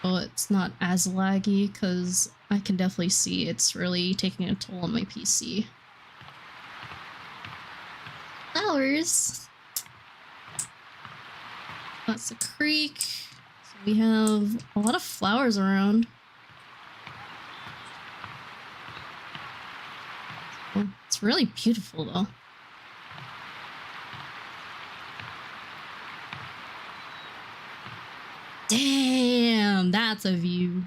So it's not as laggy, because I can definitely see it's really taking a toll on my PC. Flowers. That's a creek. So we have a lot of flowers around. Oh, it's really beautiful though. Damn, that's a view.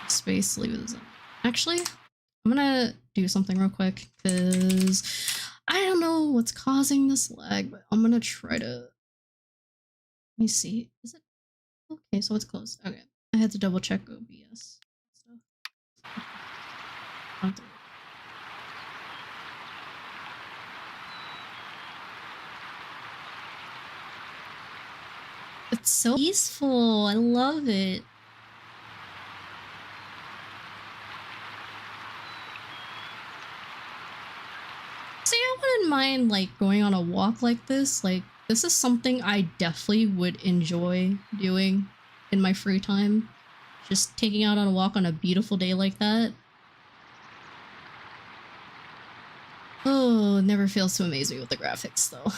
Space, leave it. Actually, I'm gonna do something real quick because I don't know what's causing this lag, but I'm gonna try to. Let me see. Is it okay? So it's closed. Okay, I had to double check OBS. It's so peaceful. I love it. See, I wouldn't mind like going on a walk like this. Like, this is something I definitely would enjoy doing in my free time. Just taking out on a walk on a beautiful day like that. Oh, it never fails to amaze me with the graphics, though.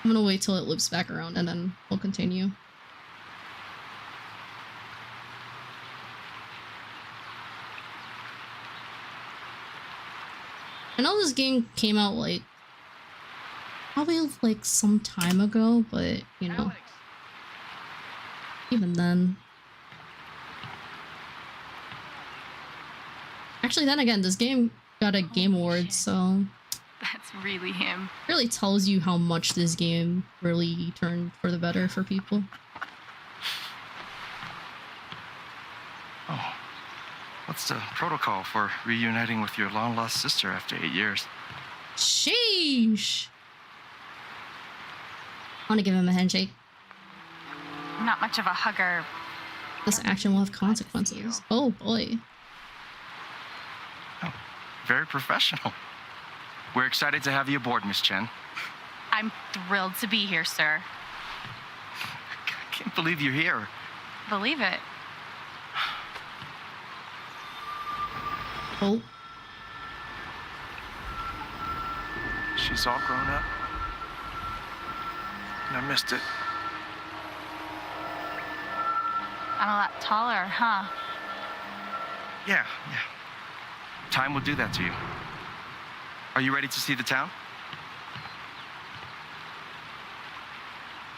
I'm gonna wait till it loops back around and then we'll continue. I know this game came out like probably like some time ago, but you know, even then. Actually, then again, this game got a Game Award, so That's really him. really tells you how much this game really turned for the better for people. Oh, what's the protocol for reuniting with your long-lost sister after 8 years? Sheesh! I want to give him a handshake. I'm not much of a hugger. This action will have consequences. Oh boy. Oh, very professional. We're excited to have you aboard, Miss Chen. I'm thrilled to be here, sir. I can't believe you're here. Believe it. Oh. She's all grown up. And I missed it. I'm a lot taller, huh? Yeah. Time will do that to you. Are you ready to see the town?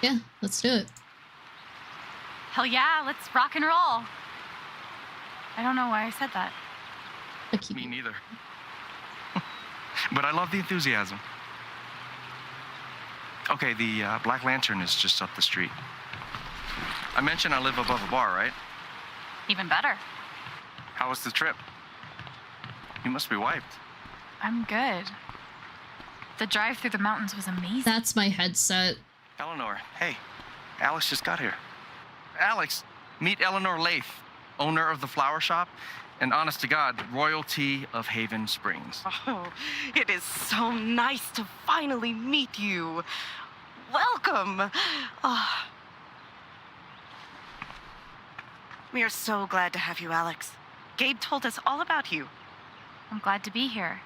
Yeah, let's do it. Hell yeah, let's rock and roll. I don't know why I said that. I'll keep Me you. neither. But I love the enthusiasm. Okay, the Black Lantern is just up the street. I mentioned I live above a bar, right? Even better. How was the trip? You must be wiped. I'm good. The drive through the mountains was amazing. That's my headset. Eleanor, hey, Alex just got here. Alex, meet Eleanor Lath, owner of the flower shop, and honest to God, royalty of Haven Springs. Oh, it is so nice to finally meet you. Welcome. Ah. We are so glad to have you, Alex. Gabe told us all about you. I'm glad to be here.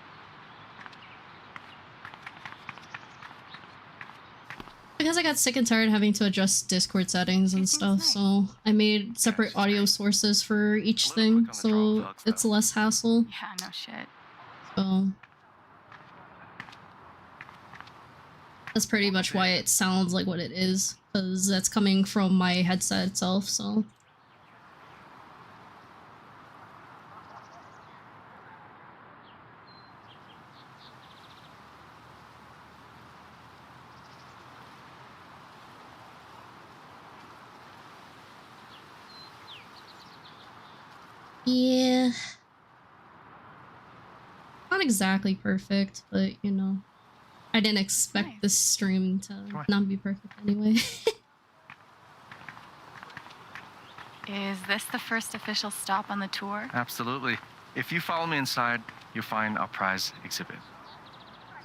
Because I got sick and tired having to adjust Discord settings and stuff, so I made separate audio sources for each thing, so it's less hassle. Yeah, no shit. So that's pretty much why it sounds like what it is, because that's coming from my headset itself, so. Yeah. Not exactly perfect, but you know. I didn't expect Nice. this stream to on. not be perfect anyway. Is this the first official stop on the tour? Absolutely. If you follow me inside, you'll find our prize exhibit.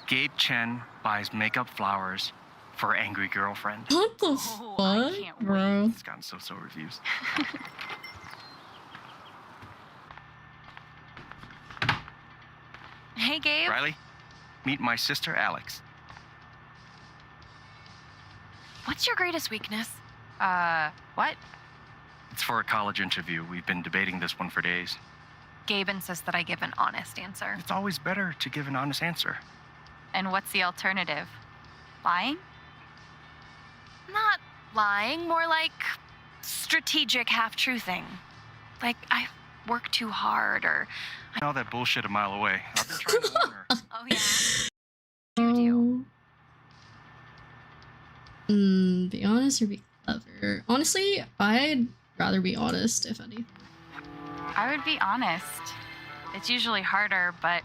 Gabe Chen buys makeup flowers for angry girlfriend. What the Oh, I fuck, can't bro? It's gotten so reviews. Hey, Gabe. Riley, meet my sister Alex. What's your greatest weakness? What? It's for a college interview. We've been debating this one for days. Gabe insists that I give an honest answer. It's always better to give an honest answer. And what's the alternative? Lying? Not lying, more like strategic half-truthing. Like, I work too hard, or... I know that bullshit a mile away. I've been trying to warn her. Oh, yeah? Oh. Be honest or be clever? Honestly, I'd rather be honest, if any. I would be honest. It's usually harder, but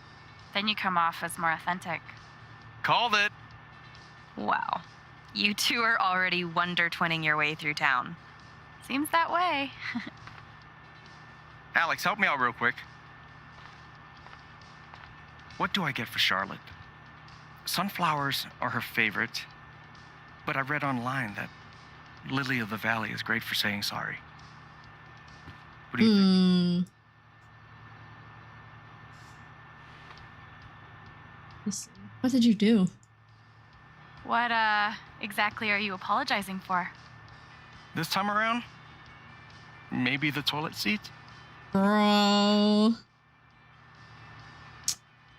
then you come off as more authentic. Called it. Wow. You two are already wonder-twinning your way through town. Seems that way. Alex, help me out real quick. What do I get for Charlotte? Sunflowers are her favorite, but I read online that Lily of the Valley is great for saying sorry. What do you think? Let's see. What did you do? What, exactly are you apologizing for? This time around, maybe the toilet seat? Bro.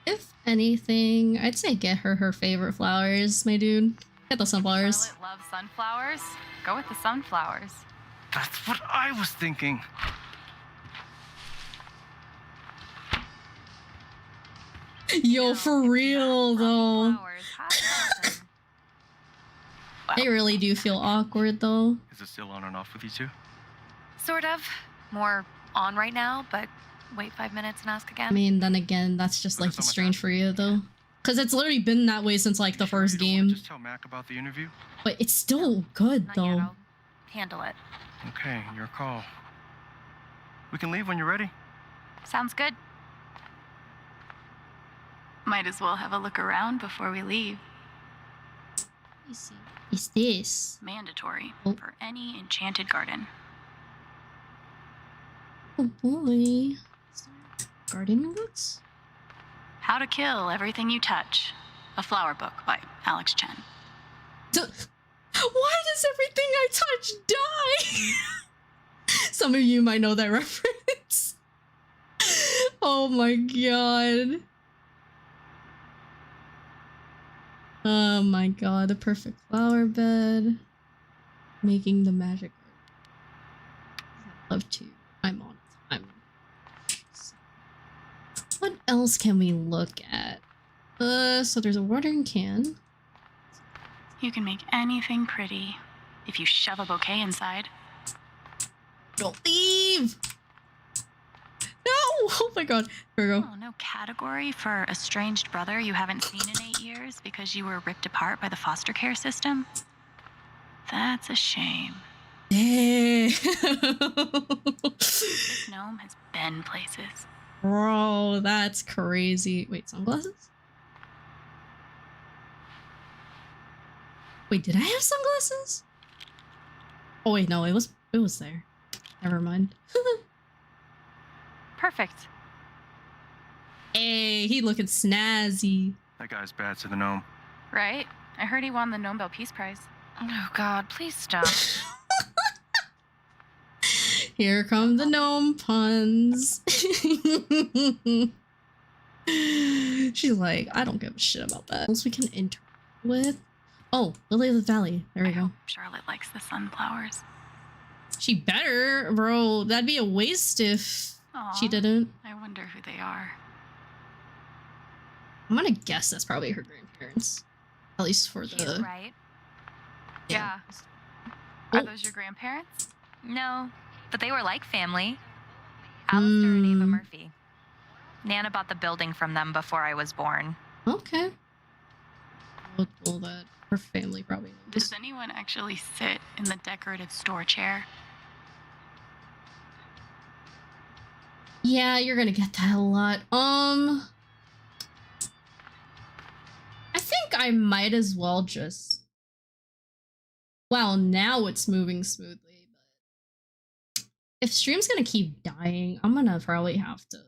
If anything, I'd say get her favorite flowers, my dude. Get the sunflowers. Charlotte loves sunflowers. Go with the sunflowers. That's what I was thinking. Yo, for real though. Flowers, have them. I really do feel awkward though. Is it still on and off with you two? Sort of. More on right now, but wait 5 minutes and ask again. I mean, then again, that's just like Focus on my strange task. for you though. Cause it's literally been that way since like the You sure first you don't wanna game. Just tell Mac about the interview? But it's still good Not though. yet, I'll handle it. Okay, your call. We can leave when you're ready. Sounds good. Might as well have a look around before we leave. Let me see. Is this? Mandatory Oh. for any enchanted garden. Oh boy. Gardening books? How to Kill Everything You Touch. A flower book by Alex Chen. Why does everything I touch die? Some of you might know that reference. Oh my god. Oh my god, the perfect flower bed. Making the magic. I'd love to. I'm on time. What else can we look at? So there's a watering can. You can make anything pretty if you shove a bouquet inside. Don't leave! No! Oh my god. Here we go. Oh, no category for estranged brother you haven't seen in 8 years because you were ripped apart by the foster care system? That's a shame. Damn. This gnome has been places. Bro, that's crazy. Wait, sunglasses? Wait, did I have sunglasses? Oh wait, no, it was there. Never mind. Perfect. Hey, he looking snazzy. That guy's bad to the gnome. Right? I heard he won the Nobel Peace Prize. Oh God, please stop. Here come the gnome puns. She's like, I don't give a shit about that. Else we can interact with. Oh, Lily of the Valley. There we I go. hope Charlotte likes the sunflowers. She better, bro. That'd be a waste if Aw, she didn't. I wonder who they are. I'm gonna guess that's probably her grandparents. At least for Cute, the... right? Yeah. Oh. Are those your grandparents? No, but they were like family. Alistair and Ava Hmm. Murphy. Nana bought the building from them before I was born. Okay. Well, that her family probably knows. Does anyone actually sit in the decorative store chair? Yeah, you're gonna get that a lot. I think I might as well just... Well, now it's moving smoothly, but... If stream's gonna keep dying, I'm gonna probably have to...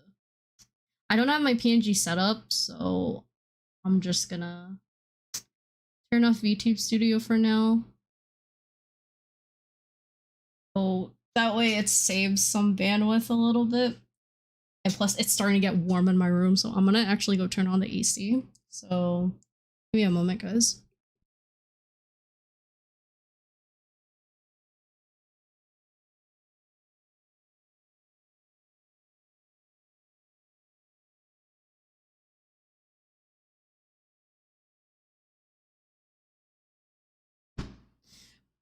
I don't have my PNG set up, so... I'm just gonna... turn off VTube Studio for now. So that way it saves some bandwidth a little bit. And plus it's starting to get warm in my room, so I'm gonna actually go turn on the AC. So give me a moment, guys.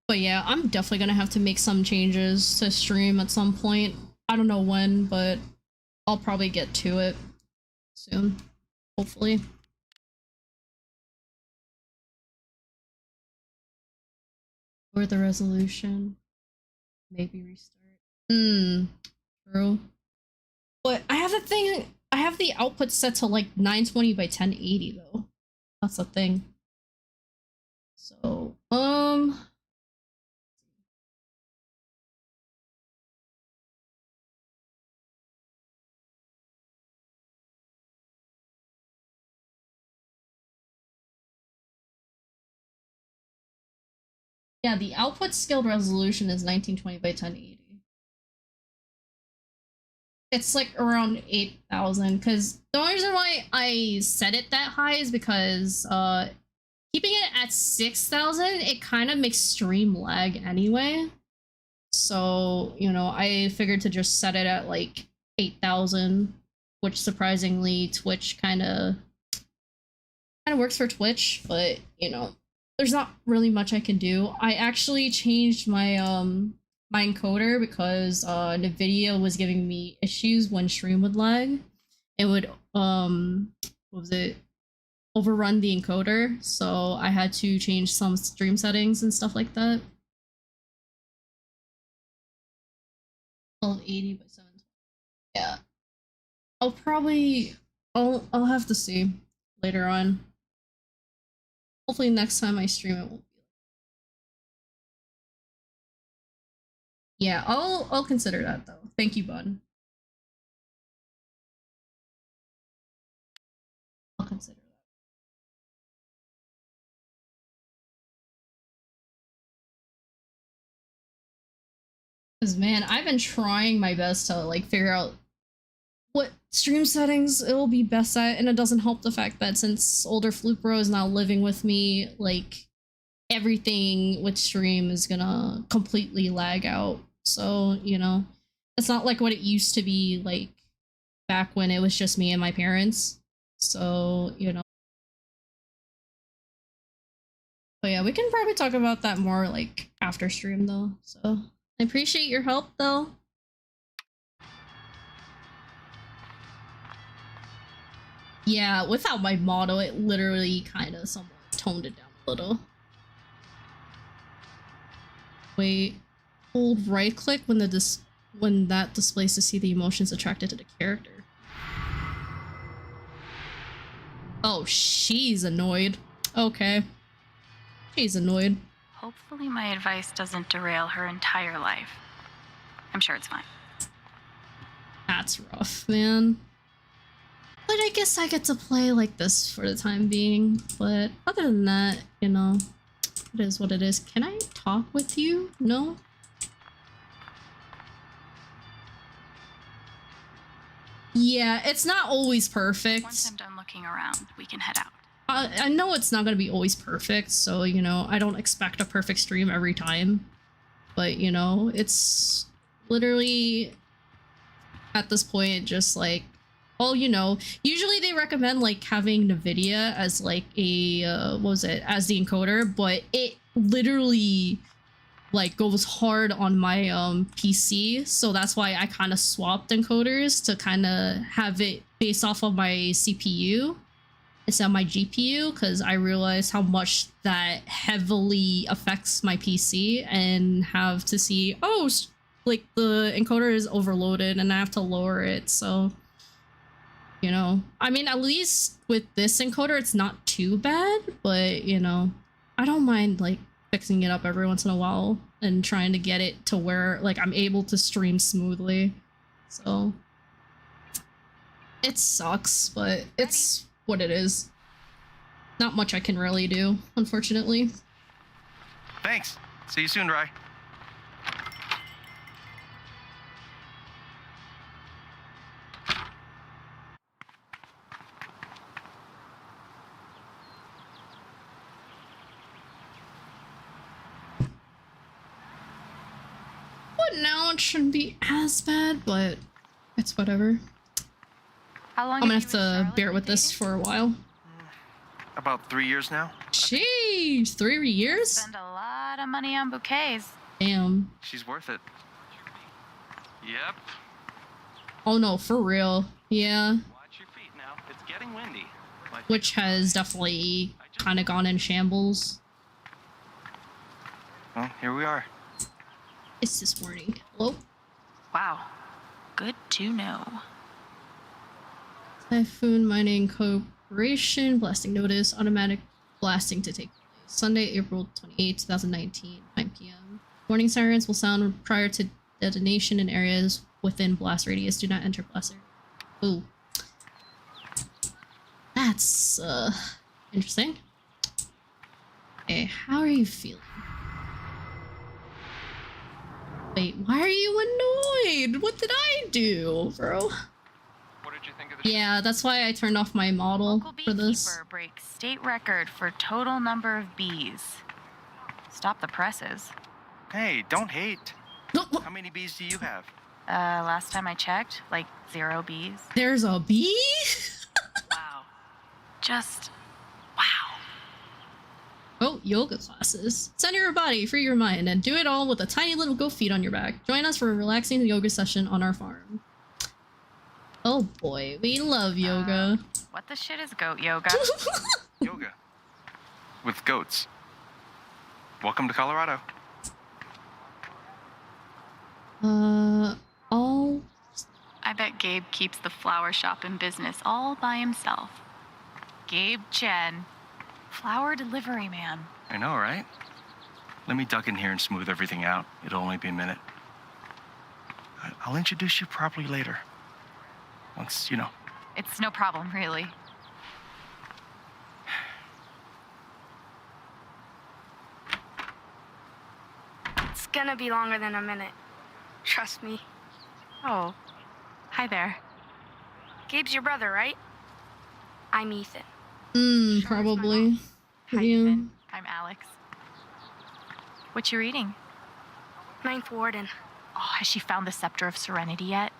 But yeah, I'm definitely gonna have to make some changes to stream at some point. I don't know when, but I'll probably get to it soon. Hopefully. Or the resolution. Maybe restart. True. But I have the thing, I have the output set to like 920 by 1080 though. That's the thing. So, yeah, the output scaled resolution is 1920 by 1080. It's like around 8,000 because the only reason why I set it that high is because keeping it at 6,000 it kind of makes stream lag anyway. So, you know, I figured to just set it at like 8,000, which surprisingly Twitch kind of works for Twitch, but you know, there's not really much I can do. I actually changed my my encoder because Nvidia was giving me issues when stream would lag. It would what was it? Overrun the encoder, so I had to change some stream settings and stuff like that. 1280 by 720. Yeah. I'll have to see later on. Hopefully next time I stream it won't be. Yeah, I'll consider that though. Thank you, bud. I'll consider that. Cause man, I've been trying my best to like figure out what stream settings it'll be best at, and it doesn't help the fact that since older Flute Bro is now living with me, like everything with stream is gonna completely lag out. So, you know, it's not like what it used to be like back when it was just me and my parents. So, you know. But yeah, we can probably talk about that more like after stream though. So I appreciate your help though. Yeah, without my model, it literally kind of somewhat toned it down a little. Wait, hold right click when when that displays to see the emotions attracted to the character. Oh, she's annoyed. Okay. She's annoyed. Hopefully my advice doesn't derail her entire life. I'm sure it's fine. That's rough, man. But I guess I get to play like this for the time being. But other than that, you know, it is what it is. Can I talk with you? No? Yeah, it's not always perfect. Once I'm done looking around, we can head out. I know it's not going to be always perfect, so, you know, I don't expect a perfect stream every time. But, you know, it's literally at this point just like, well, you know, usually they recommend like having NVIDIA as like a, what was it, as the encoder, but it literally like goes hard on my PC, so that's why I kind of swapped encoders to kind of have it based off of my CPU instead of my GPU, because I realized how much that heavily affects my PC and have to see, oh, like the encoder is overloaded and I have to lower it. So, you know, I mean, at least with this encoder, it's not too bad, but you know, I don't mind like fixing it up every once in a while and trying to get it to where like I'm able to stream smoothly. So it sucks, but it's what it is. Not much I can really do, unfortunately. Thanks. See you soon, Rye. But now it shouldn't be as bad, but it's whatever. How long I'm gonna have have you and to Charlotte bear been with this dating? for a while. About 3 years now. Jeez, 3 years? Spend a lot of money on bouquets. Damn. She's worth it. Yep. Oh no, for real. Yeah. Watch your feet now. It's getting windy. Which has definitely kind of gone in shambles. Well, here we are. It's this morning. Hello? Wow. Good to know. Typhoon Mining Corporation. Blasting notice. Automatic blasting to take place. Sunday, April 28, 2019, 9 p.m. Warning sirens will sound prior to detonation in areas within blast radius. Do not enter blast area. Ooh. That's, interesting. Okay, how are you feeling? Wait, why are you annoyed? What did I do, bro? What did you think of the Yeah, that's why I turned off my model Local for this. beekeeper breaks state record for total number of bees. Stop the presses. Hey, don't hate. No, How many bees do you have? Last time I checked, like 0 bees. there's a bee? Wow. Just, wow. Oh, yoga classes. Center your body, free your mind, and do it all with a tiny little goat feet on your back. Join us for a relaxing yoga session on our farm. Oh boy, we love yoga. What the shit is goat yoga? Yoga. With goats. Welcome to Colorado. All... I bet Gabe keeps the flower shop in business all by himself. Gabe Chen. Flower delivery man. I know, right? Let me duck in here and smooth everything out. It'll only be a minute. I'll introduce you properly later. Once, you know. It's no problem, really. It's gonna be longer than a minute. Trust me. Oh, hi there. Gabe's your brother, right? I'm Ethan. probably. Hi, Yeah. Ethan. I'm Alex. What you reading? Ninth Warden. Oh, has she found the Scepter of Serenity yet?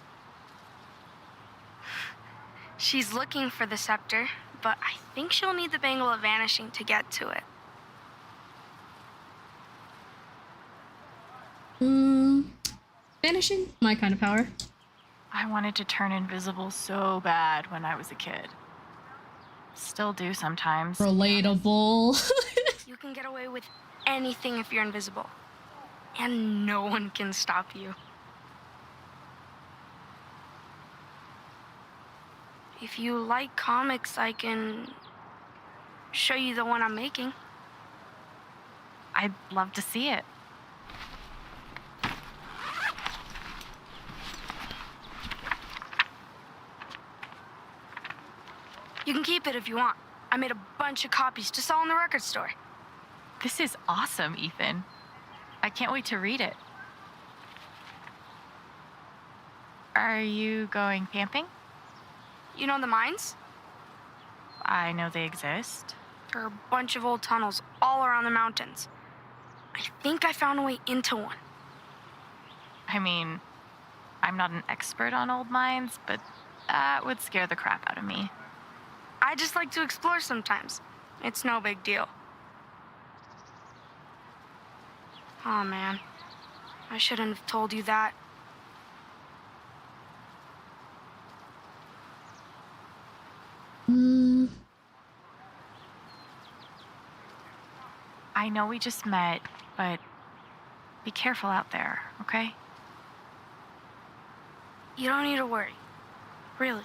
She's looking for the scepter, but I think she'll need the Bangle of Vanishing to get to it. Vanishing? My kind of power. I wanted to turn invisible so bad when I was a kid. Still do sometimes. Relatable. You can get away with anything if you're invisible. And no one can stop you. If you like comics, I can show you the one I'm making. I'd love to see it. You can keep it if you want. I made a bunch of copies to sell in the record store. This is awesome, Ethan. I can't wait to read it. Are you going camping? You know the mines? I know they exist. There are a bunch of old tunnels all around the mountains. I think I found a way into one. I mean, I'm not an expert on old mines, but that would scare the crap out of me. I just like to explore sometimes. It's no big deal. Oh man, I shouldn't have told you that. I know we just met, but be careful out there, okay? You don't need to worry. Really.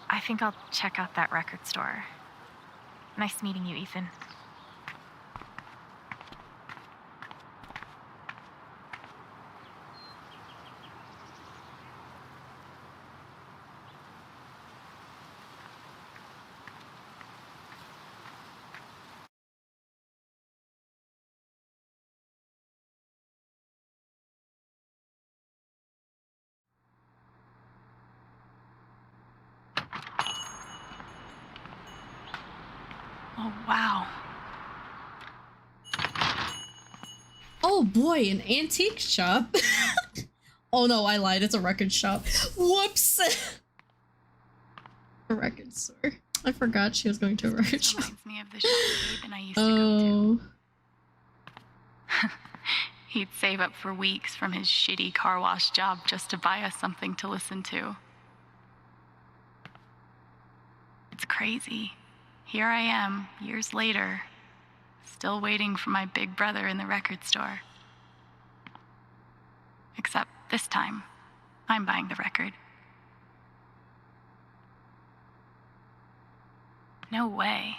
I think I'll check out that record store. Nice meeting you, Ethan. Oh, wow. Oh boy, an antique shop. Oh no, I lied. It's a record shop. Whoops. A record store. I forgot she was going to a record shop. Reminds me of the shop Gabe and I used to go to. He'd save up for weeks from his shitty car wash job just to buy us something to listen to. It's crazy. Here I am, years later, still waiting for my big brother in the record store. Except this time, I'm buying the record. No way.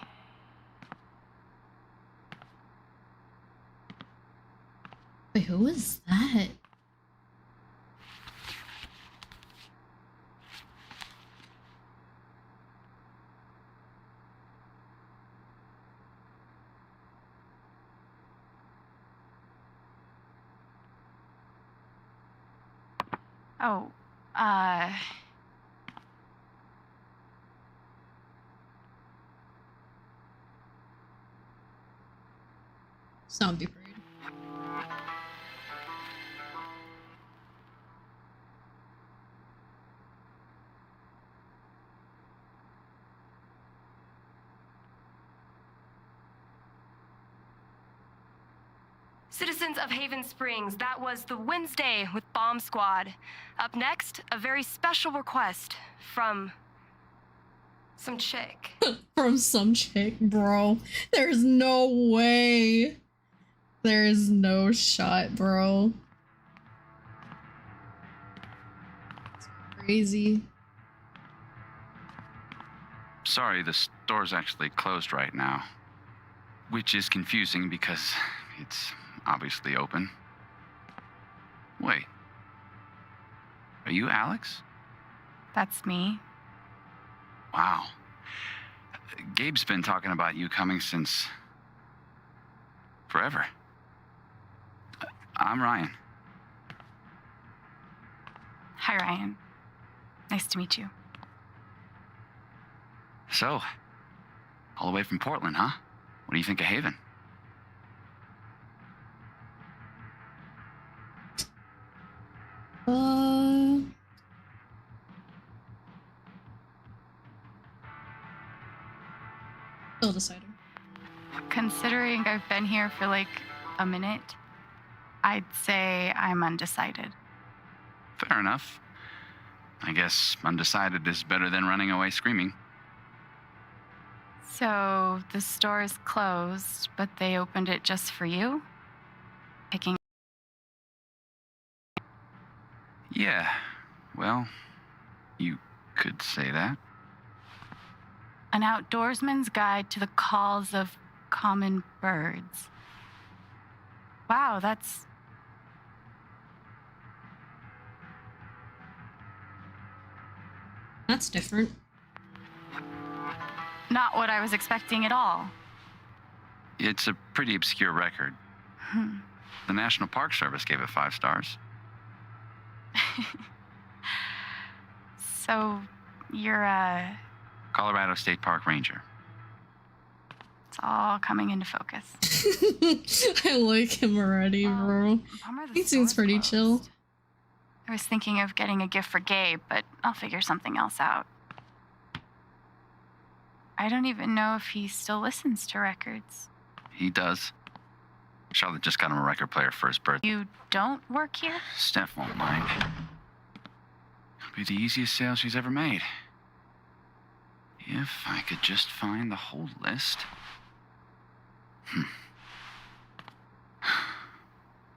Wait, who is that? Oh, Zombie parade. Citizens of Haven Springs, that was the Wednesday with Bomb Squad. Up next, a very special request from some chick. From some chick, bro. There's no way. There is no shot, bro. It's crazy. Sorry, the store's actually closed right now. Which is confusing because it's obviously open. Wait. Are you Alex? that's me. Wow. Gabe's been talking about you coming since forever. I'm Ryan. Hi, Ryan. Nice to meet you. So, all the way from Portland, huh? What do you think of Haven? Still deciding. Considering I've been here for like a minute, I'd say I'm undecided. Fair enough. I guess undecided is better than running away screaming. So the store is closed, but they opened it just for you? Picking. Yeah, well, you could say that. An outdoorsman's guide to the calls of common birds. Wow, that's... That's different. not what I was expecting at all. It's a pretty obscure record. The National Park Service gave it 5 stars. So, you're Colorado State Park Ranger. it's all coming into focus. I like him already, bro. Bummer the He seems store's pretty chill. closed. I was thinking of getting a gift for Gabe, but I'll figure something else out. I don't even know if he still listens to records. He does. Charlotte just got him a record player for his birthday. You don't work here? Steph won't mind. It'll be the easiest sale she's ever made. If I could just find the whole list.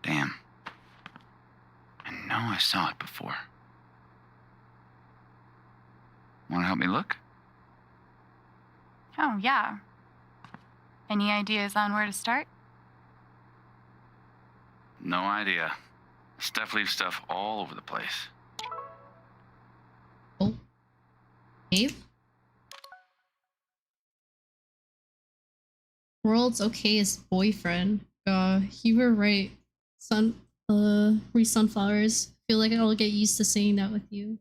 Damn. I know I saw it before. Want to help me look? Oh, yeah. Any ideas on where to start? No idea. Steph leaves stuff all over the place. Oh. Abe? World's okayest boyfriend. You were right. Re sunflowers. Feel like I'll get used to saying that with you.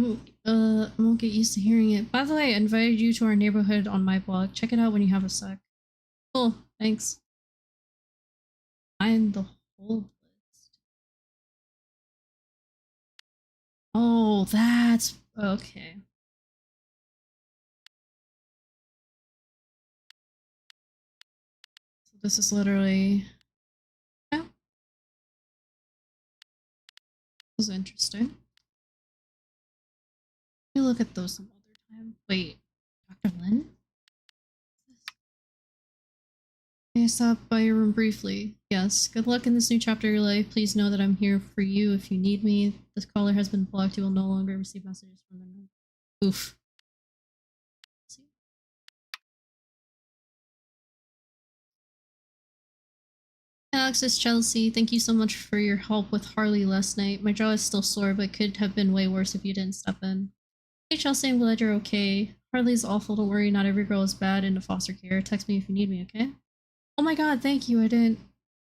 I won't get used to hearing it. By the way, I invited you to our neighborhood on my blog. Check it out when you have a sec. Cool, thanks. Find the whole list. Oh, that's okay. So this is literally. Yeah. This is interesting. Let me look at those some other time. Wait, Dr. Lin? May I stop by your room briefly? Yes. Good luck in this new chapter of your life. Please know that I'm here for you if you need me. This caller has been blocked. You will no longer receive messages from them. Oof. Alex, it's Chelsea. Thank you so much for your help with Harley last night. My jaw is still sore, but could have been way worse if you didn't step in. Hey Chelsea, I'm glad you're okay. Harley's awful, don't worry, not every girl is bad into foster care. Text me if you need me, okay? Oh my god, thank you. I didn't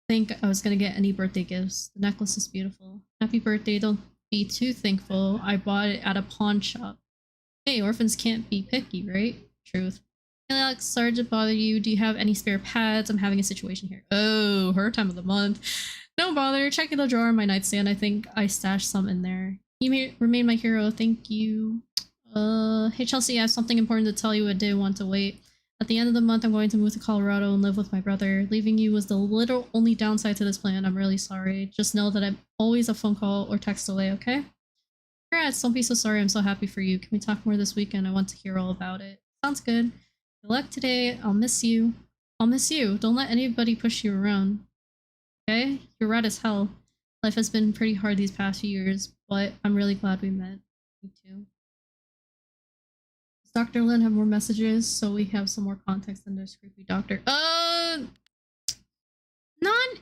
think I was gonna get any birthday gifts. The necklace is beautiful. Happy birthday, don't be too thankful. I bought it at a pawn shop. Hey, orphans can't be picky, right? Truth. Hey Alex, sorry to bother you. Do you have any spare pads? I'm having a situation here. Oh, her time of the month. Don't bother. Checking the drawer on my nightstand. I think I stashed some in there. You may remain my hero. Thank you. Hey Chelsea, I have something important to tell you. I didn't want to wait. At the end of the month, I'm going to move to Colorado and live with my brother. Leaving you was the literal only downside to this plan. I'm really sorry. Just know that I'm always a phone call or text away, okay? Congrats, don't be so sorry. I'm so happy for you. Can we talk more this weekend? I want to hear all about it. Sounds good. Good luck today. I'll miss you. I'll miss you. Don't let anybody push you around. Okay? You're red as hell. Life has been pretty hard these past few years, but I'm really glad we met. Me too. Does Dr. Lin have more messages so we have some more context than this creepy doctor? Not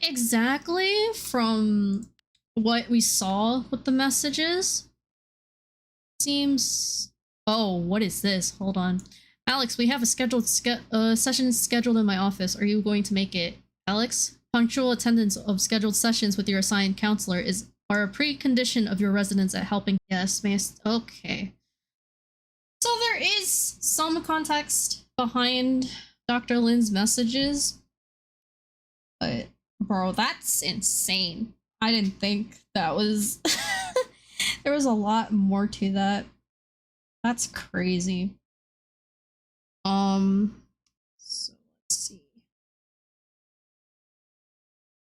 exactly from what we saw with the messages. Seems... Oh, what is this? Hold on. Alex, we have a scheduled session scheduled in my office. Are you going to make it? Alex, punctual attendance of scheduled sessions with your assigned counselor are a precondition of your residence at helping. Yes, okay. So there is some context behind Dr. Lin's messages, but bro, that's insane. I didn't think that was... There was a lot more to that. That's crazy. So let's see.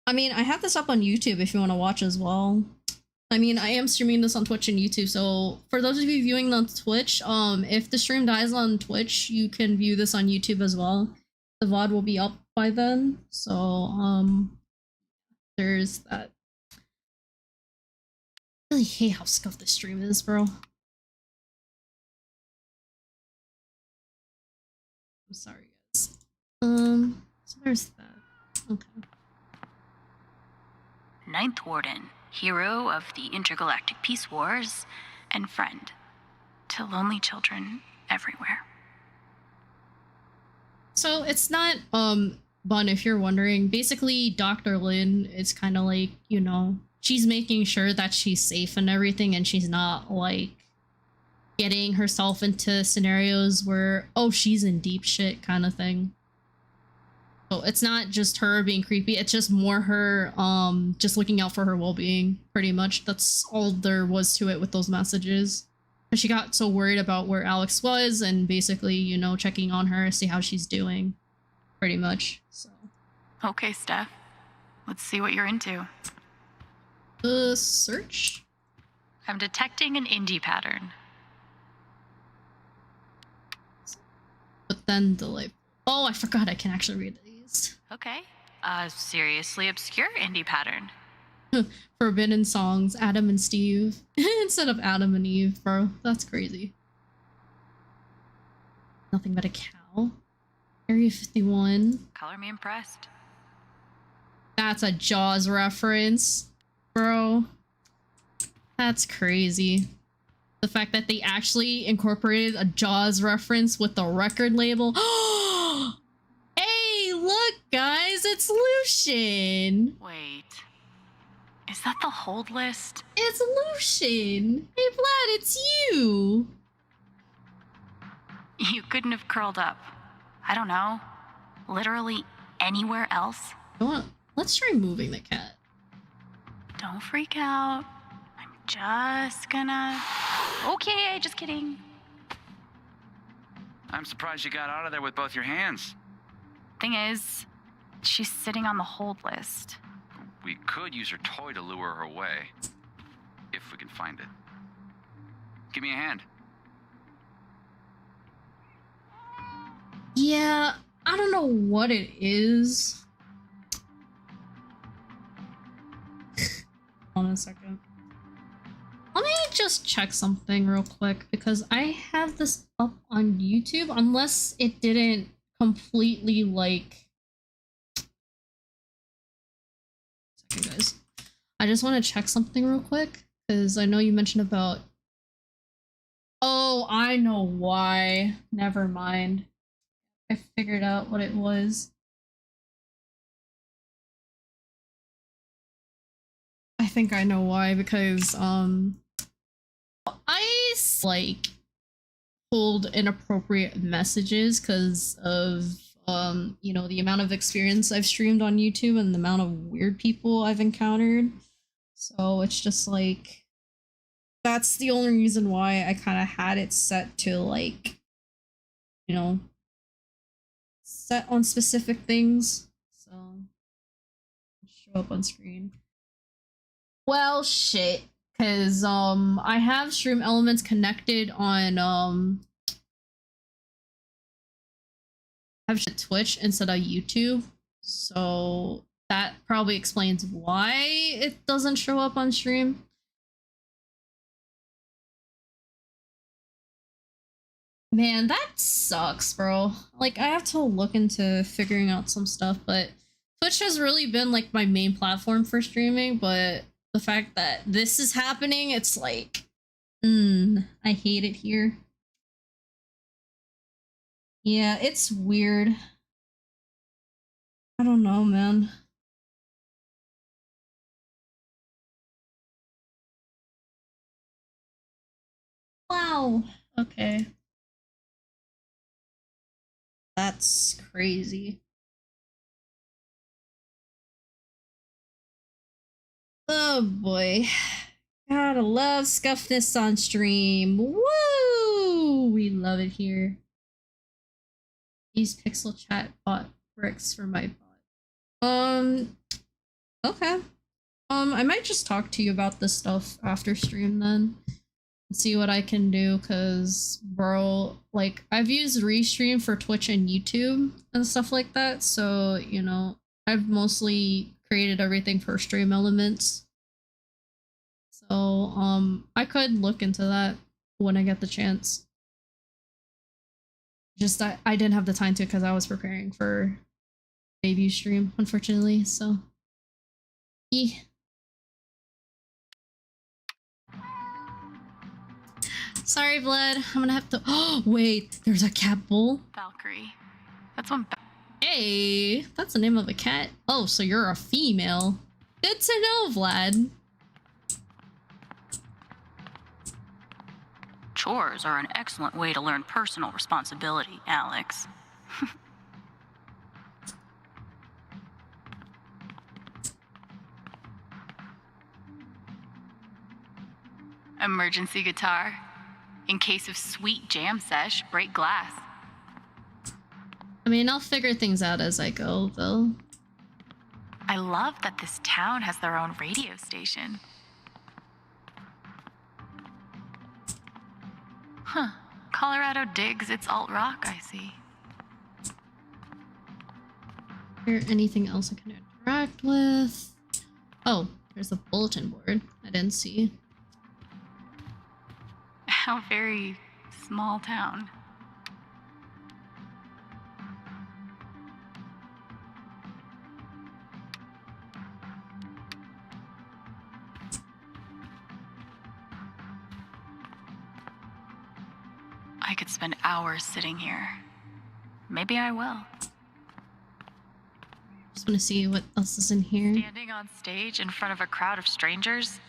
I mean, I have this up on YouTube if you want to watch as well. I mean, I am streaming this on Twitch and YouTube, so for those of you viewing on Twitch, if the stream dies on Twitch, you can view this on YouTube as well. The VOD will be up by then, so there's that. I really hate how scuffed the stream is, bro. I'm sorry, guys. So there's that. Okay. Ninth Warden, hero of the intergalactic peace wars, and friend to lonely children everywhere. So it's not, Bun, if you're wondering, basically Dr. Lin is kind of like, you know, she's making sure that she's safe and everything, and she's not, like, getting herself into scenarios where, oh, she's in deep shit kind of thing. So it's not just her being creepy, it's just more her, just looking out for her well-being, pretty much. That's all there was to it with those messages. And she got so worried about where Alex was and basically, you know, checking on her, see how she's doing, pretty much, so. Okay, Steph. Let's see what you're into. Search? I'm detecting an indie pattern. But then delay. Oh, I forgot I can actually read these. Okay. A seriously obscure indie pattern. Forbidden songs, Adam and Steve. Instead of Adam and Eve, bro. That's crazy. Nothing but a cow. Area 51. Color me impressed. That's a Jaws reference. Bro. That's crazy. The fact that they actually incorporated a Jaws reference with the record label. Hey, look, guys, it's Lucian. Wait. Is that the hold list? It's Lucian. Hey, Vlad, it's you. You couldn't have curled up. I don't know. Literally anywhere else. You know what? Let's try moving the cat. Don't freak out. I'm just gonna... Okay, just kidding. I'm surprised you got out of there with both your hands. Thing is, she's sitting on the hold list. We could use her toy to lure her away. If we can find it. Give me a hand. Yeah, I don't know what it is. Hold on a second. Let me just check something real quick because I have this up on YouTube unless it didn't completely like Hey guys, I just want to check something real quick because I know you mentioned about. Oh, I know why. Never mind. I figured out what it was. I think I know why, because I like pulled inappropriate messages because of you know, the amount of experience I've streamed on YouTube and the amount of weird people I've encountered. So it's just like that's the only reason why I kind of had it set to like, you know, set on specific things. So show up on screen. Well, shit, because I have stream elements connected on I have Twitch instead of YouTube, so that probably explains why it doesn't show up on stream. Man, that sucks, bro. Like, I have to look into figuring out some stuff, but Twitch has really been like my main platform for streaming, but the fact that this is happening, it's like, I hate it here. Yeah, it's weird. I don't know, man. Wow. Okay. That's crazy. Oh boy. Gotta love Scuffness on stream. Woo! We love it here. Use Pixel Chat bot bricks for my bot. Okay. I might just talk to you about this stuff after stream then. See what I can do, cause bro, like I've used Restream for Twitch and YouTube and stuff like that, so you know, I've mostly created everything for stream elements. So I could look into that when I get the chance. Just I didn't have the time to because I was preparing for debut stream, unfortunately, so yeah. Sorry, Vlad. I'm gonna have to. Oh, wait. There's a cat bull. Valkyrie. That's one. Hey, that's the name of a cat. Oh, so you're a female. Good to know, Vlad. Chores are an excellent way to learn personal responsibility, Alex. Emergency guitar. In case of sweet jam sesh, break glass. I mean, I'll figure things out as I go, though. I love that this town has their own radio station. Huh. Colorado digs its alt-rock, I see. Is there anything else I can interact with? Oh, there's a bulletin board I didn't see. How very small town. I could spend hours sitting here. Maybe I will. Just want to see what else is in here. Standing on stage in front of a crowd of strangers?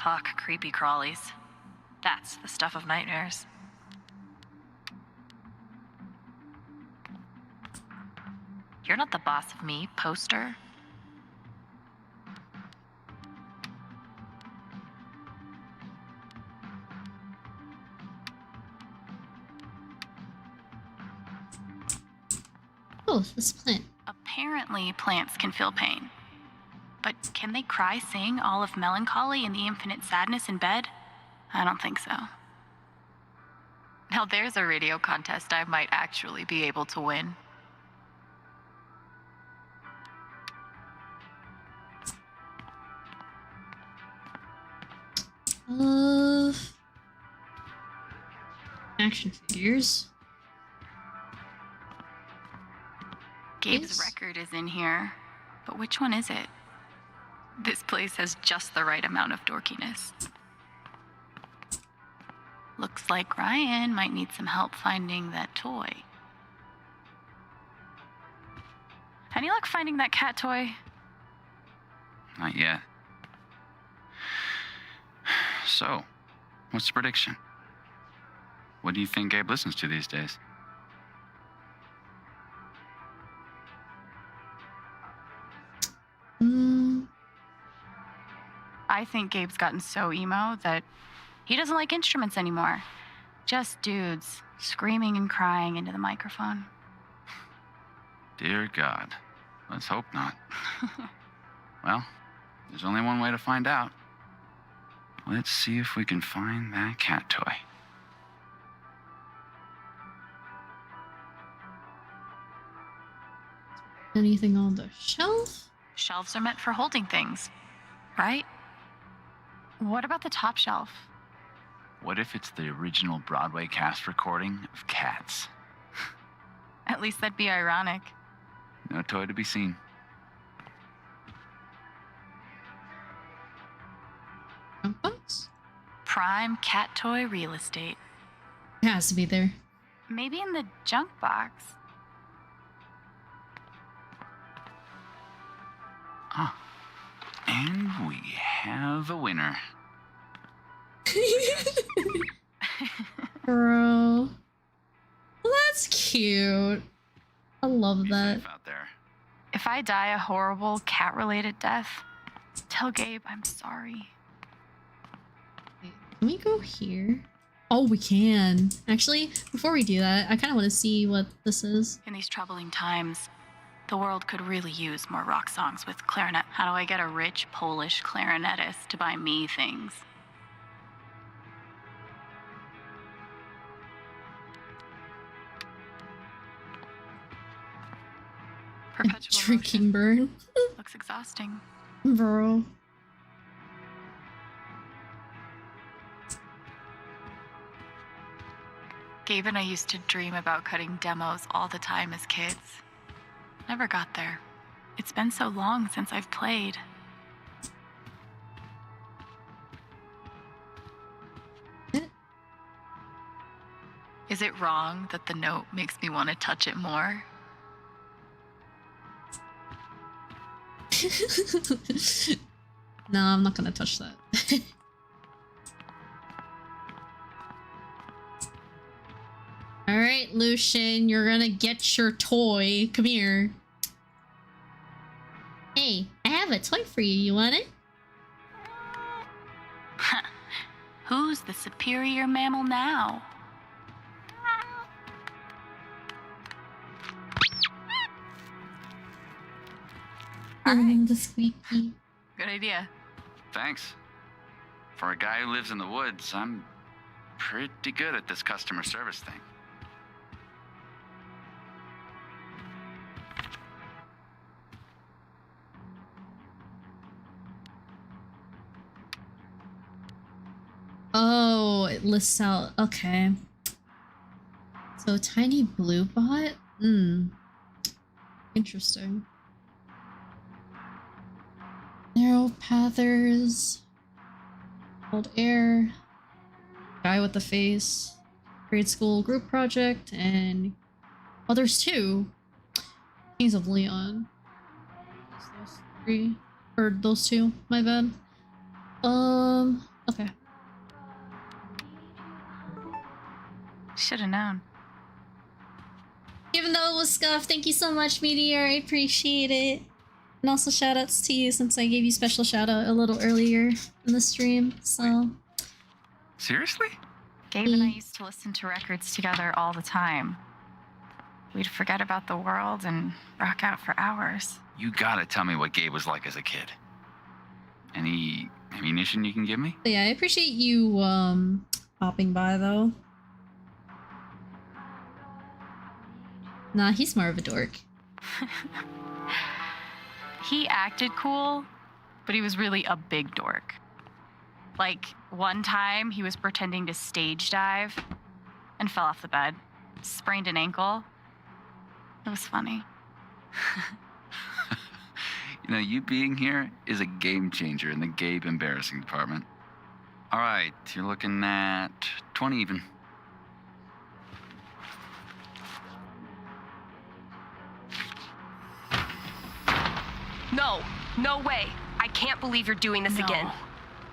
Fuck creepy crawlies. That's the stuff of nightmares. You're not the boss of me, poster. Oh, this plant. Apparently, plants can feel pain. But can they cry, sing all of melancholy and the infinite sadness in bed? I don't think so. Now there's a radio contest I might actually be able to win. Action figures. Gabe's record is in here, but which one is it? This place has just the right amount of dorkiness. Looks like Ryan might need some help finding that toy. Any luck finding that cat toy? Not yet. So, what's the prediction? What do you think Gabe listens to these days? I think Gabe's gotten so emo that he doesn't like instruments anymore. Just dudes screaming and crying into the microphone. Dear God, let's hope not. Well, there's only one way to find out. Let's see if we can find that cat toy. Anything on the shelf? Shelves are meant for holding things, right? What about the top shelf? What if it's the original Broadway cast recording of Cats? At least that'd be ironic. No toy to be seen. Junk box? Prime cat toy real estate. It has to be there. Maybe in the junk box. Ah, and we have a winner. Bro. Well, that's cute. I love Be that. safe out there. If I die a horrible cat-related death, tell Gabe I'm sorry. Can we go here? Oh, we can. Actually, before we do that, I kind of want to see what this is. In these troubling times, the world could really use more rock songs with clarinet. How do I get a rich Polish clarinetist to buy me things? Perpetual Drinking burn. motion. Looks exhausting. Bro. Gabe and I used to dream about cutting demos all the time as kids. Never got there. It's been so long since I've played. Is it wrong that the note makes me want to touch it more? No, I'm not gonna touch that. Alright, Lucian, you're gonna get your toy. Come here. Hey, I have a toy for you. You want it? Who's the superior mammal now? The squeaky. Good idea. Thanks. For a guy who lives in the woods, I'm pretty good at this customer service thing. Oh, it lists out. Okay. So tiny blue bot? Interesting. Narrow pathers. Cold air. Guy with the face. Grade school group project. And oh, there's two. Kings of Leon. Those three. Or those two. My bad. Okay. Should have known. Even though it was scuffed, thank you so much, Meteor. I appreciate it. And also shoutouts to you since I gave you special shoutout a little earlier in the stream. So Seriously? Gabe and I used to listen to records together all the time. We'd forget about the world and rock out for hours. You gotta tell me what Gabe was like as a kid. Any ammunition you can give me? but yeah, I appreciate you popping by though. Nah, he's more of a dork. He acted cool, but he was really a big dork. Like, one time he was pretending to stage dive and fell off the bed, sprained an ankle. It was funny. You know, you being here is a game changer in the Gabe embarrassing department. All right, you're looking at 20 even. No, no way. I can't believe you're doing this again.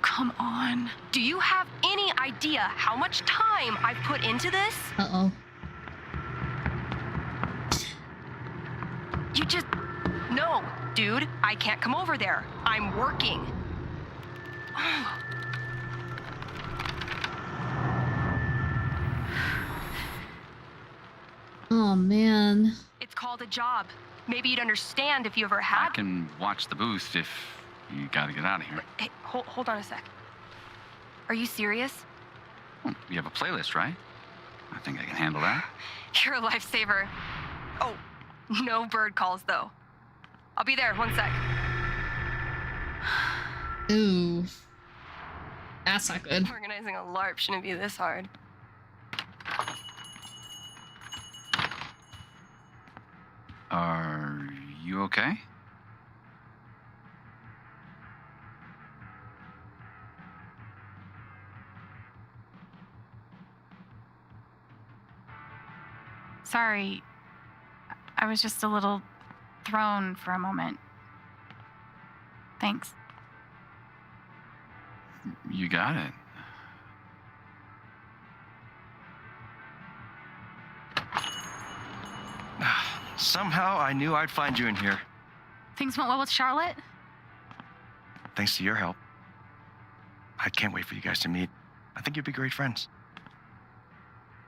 Come on. Do you have any idea how much time I've put into this? Uh-oh. You just... No, dude, I can't come over there. I'm working. Oh, man. It's called a job. Maybe you'd understand if you ever I had... can watch the booth if you gotta get out of here. Hey, hold on a sec. Are you serious? Well, you have a playlist, right? I think I can handle that. You're a lifesaver. Oh, no bird calls, though. I'll be there, 1 sec. Ooh. That's not good. Organizing a LARP shouldn't be this hard. Are you okay? Sorry. I was just a little thrown for a moment. Thanks. You got it. Somehow I knew I'd find you in here. Things went well with Charlotte? Thanks to your help. I can't wait for you guys to meet. I think you'd be great friends.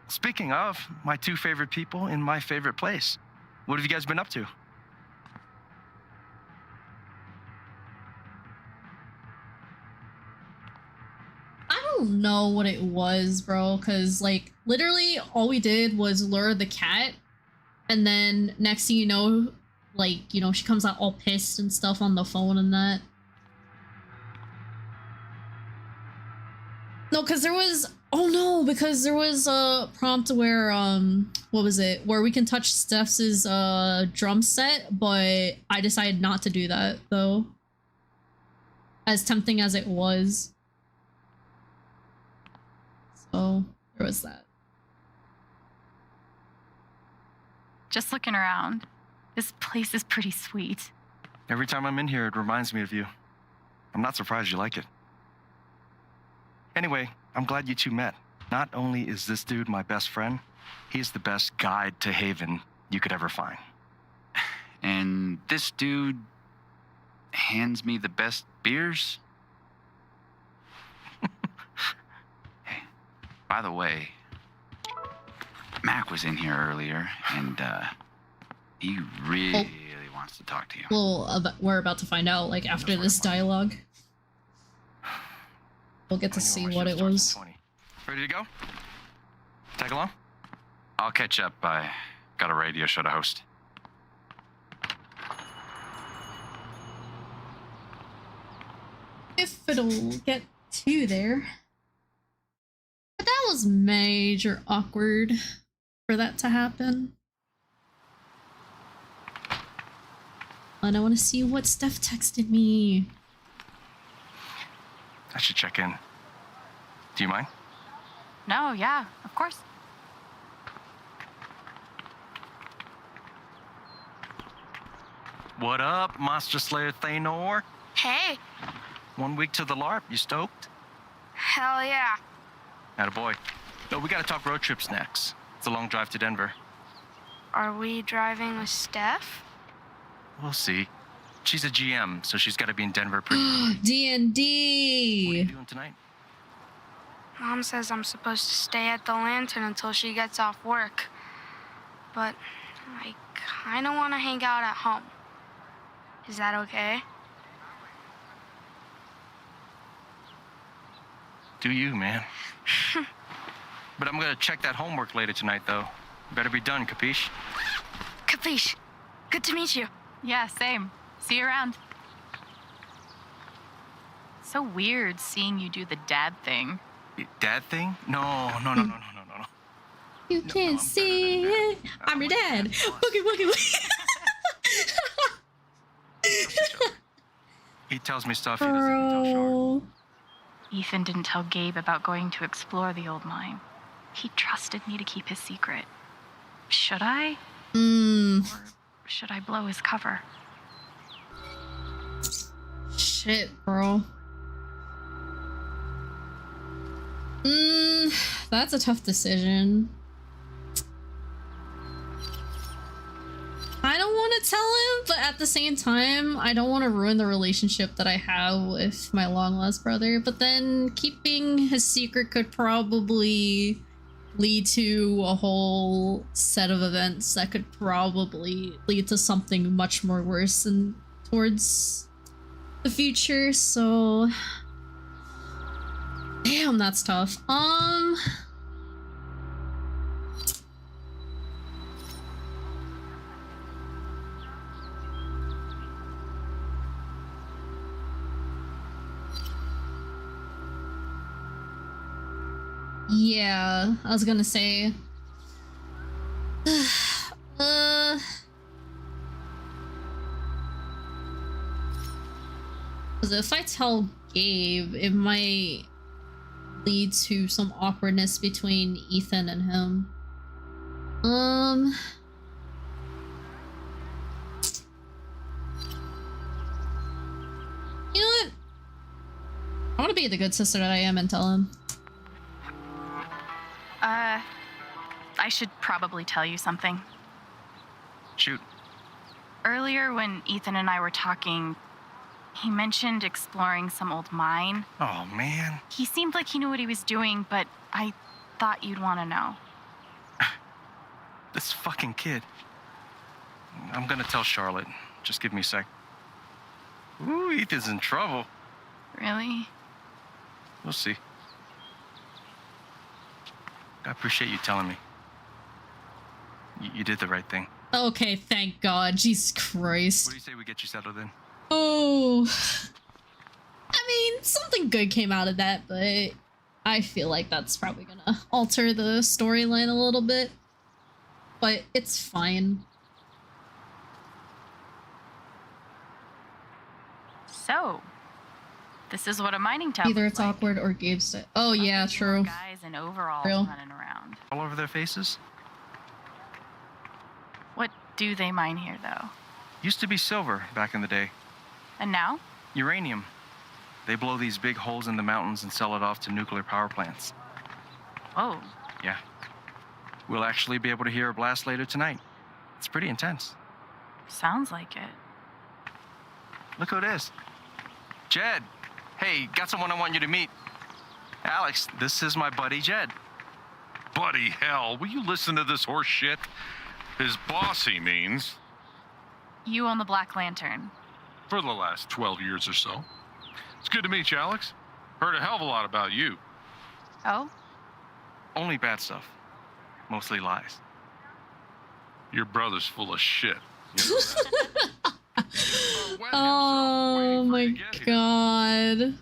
Speaking of, my two favorite people in my favorite place. What have you guys been up to? I don't know what it was, bro, because, like, literally all we did was lure the cat, and then next thing you know, like, you know, she comes out all pissed and stuff on the phone and that. No, because there was... Oh no, because there was a prompt where, what was it? Where we can touch Steph's drum set, but I decided not to do that, though. As tempting as it was. So, there was that. Just looking around. This place is pretty sweet. Every time I'm in here, it reminds me of you. I'm not surprised you like it. Anyway, I'm glad you two met. Not only is this dude my best friend, he's the best guide to Haven you could ever find. And this dude hands me the best beers? Hey, by the way, Mac was in here earlier, and he really wants to talk to you. Well, we're about to find out, like, after this dialogue. We'll get to see what it was. Ready to go? Tag along? I'll catch up. I got a radio show to host. If it'll get to there. But that was major awkward for that to happen. And I want to see what Steph texted me. I should check in. Do you mind? No, yeah, of course. What up, Monster Slayer Thanor? Hey, 1 week to the LARP. You stoked? hell yeah. Attaboy. No, we gotta talk road trips next. It's a long drive to Denver. Are we driving with Steph? We'll see. She's a GM, so she's gotta be in Denver pretty quickly. What are D&D. you doing tonight? Mom says I'm supposed to stay at the Lantern until she gets off work. But I kinda wanna hang out at home. Is that okay? Do you, man? But I'm gonna check that homework later tonight, though. Better be done, capiche? Capiche. Good to meet you. Yeah, same. See you around. So weird seeing you do the dad thing. Dad thing? No. You No, can't I'm see better than it. I'm your dad. Boogie, boogie, boogie. He tells me stuff he doesn't even tell Charlotte. Bro. Ethan didn't tell Gabe about going to explore the old mine. He trusted me to keep his secret. Should I? Hmm. Or should I blow his cover? Shit, bro. That's a tough decision. I don't want to tell him, but at the same time, I don't want to ruin the relationship that I have with my long-lost brother. But then keeping his secret could probably lead to a whole set of events that could probably lead to something much more worse and towards the future. So, damn, that's tough. Yeah, I was gonna say. Because if I tell Gabe, it might lead to some awkwardness between Ethan and him. You know what? I want to be the good sister that I am and tell him. I should probably tell you something. Shoot. Earlier, when Ethan and I were talking, he mentioned exploring some old mine. Oh, man. He seemed like he knew what he was doing, but I thought you'd want to know. This fucking kid. I'm gonna tell Charlotte. Just give me a sec. Ooh, Ethan's in trouble. Really? We'll see. I appreciate you telling me. You did the right thing. Okay, thank God. Jesus What Christ. do you say we get you settled in? Oh. I mean, something good came out of that, but I feel like that's probably gonna alter the storyline a little bit. But it's fine. So, this is what a mining town Either looks it's like. awkward or Gabe's. Oh, yeah, Bunch of little true. Guys in overalls Real. running around. All over their faces? What do they mine here, though? Used to be silver back in the day. And now? Uranium. They blow these big holes in the mountains and sell it off to nuclear power plants. Whoa. Yeah. We'll actually be able to hear a blast later tonight. It's pretty intense. Sounds like it. Look who it is. Jed. Hey, got someone I want you to meet. Alex, this is my buddy Jed. Buddy hell, will you listen to this horse shit? His boss, he means. You own the Black Lantern. For the last 12 years or so. It's good to meet you, Alex. Heard a hell of a lot about you. Oh? Only bad stuff. Mostly lies. Your brother's full of shit. You know that? Oh my God.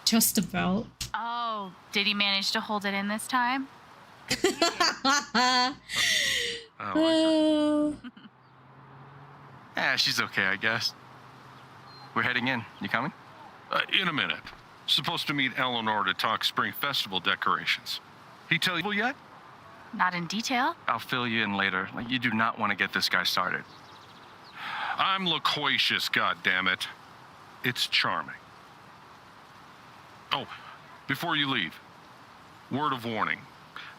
Just about. Oh, did he manage to hold it in this time? Oh. Yeah, she's okay, I guess. We're heading in. You coming? In a minute. Supposed to meet Eleanor to talk Spring Festival decorations. He tell you yet? Not in detail. I'll fill you in later. Like, you do not want to get this guy started. I'm loquacious, goddammit. It's charming. Oh, before you leave, word of warning.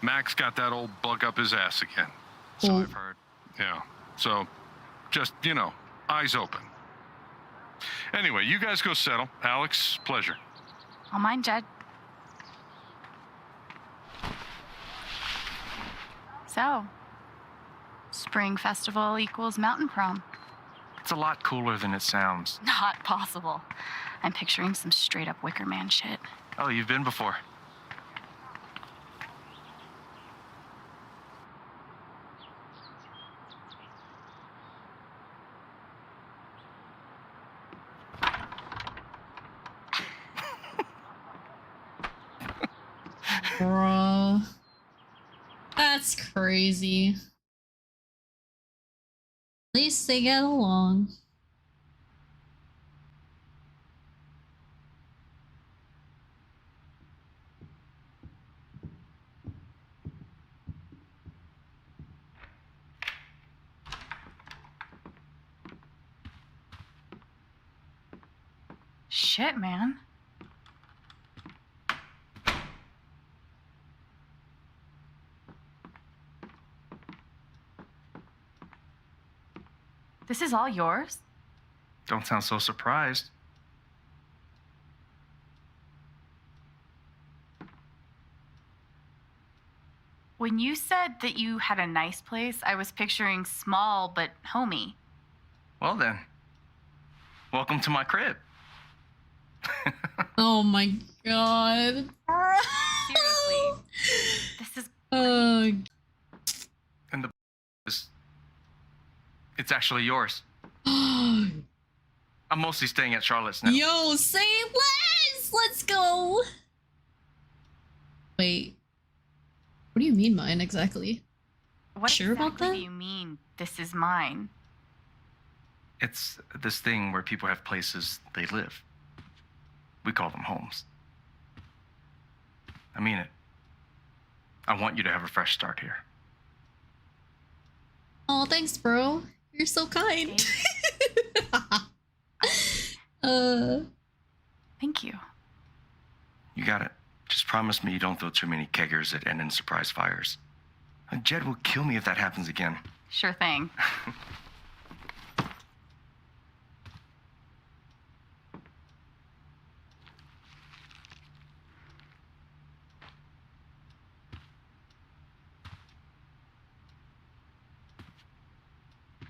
Max got that old bug up his ass again. So Oh. I've heard. Yeah, so just, eyes open. Anyway, you guys go settle. Alex, pleasure. I'll mind Jed. So, Spring Festival equals Mountain Prom. It's a lot cooler than it sounds. Not possible. I'm picturing some straight up Wicker Man shit. Oh, you've been before. Bro. That's crazy. At least they get along. Shit, man. This is all yours? Don't sound so surprised. When you said that you had a nice place, I was picturing small but homey. Well then, welcome to my crib. Oh my god. Seriously. This is Ugh. And it's actually yours. I'm mostly staying at Charlotte's now. Yo, say less! Let's go! Wait. What do you mean mine exactly? What Sure about exactly that? do you mean, this is mine? It's this thing where people have places they live. We call them homes. I mean it. I want you to have a fresh start here. Oh, thanks, bro. You're so kind. Thank you. You got it. Just promise me you don't throw too many keggers that end in surprise fires. Jed will kill me if that happens again. Sure thing.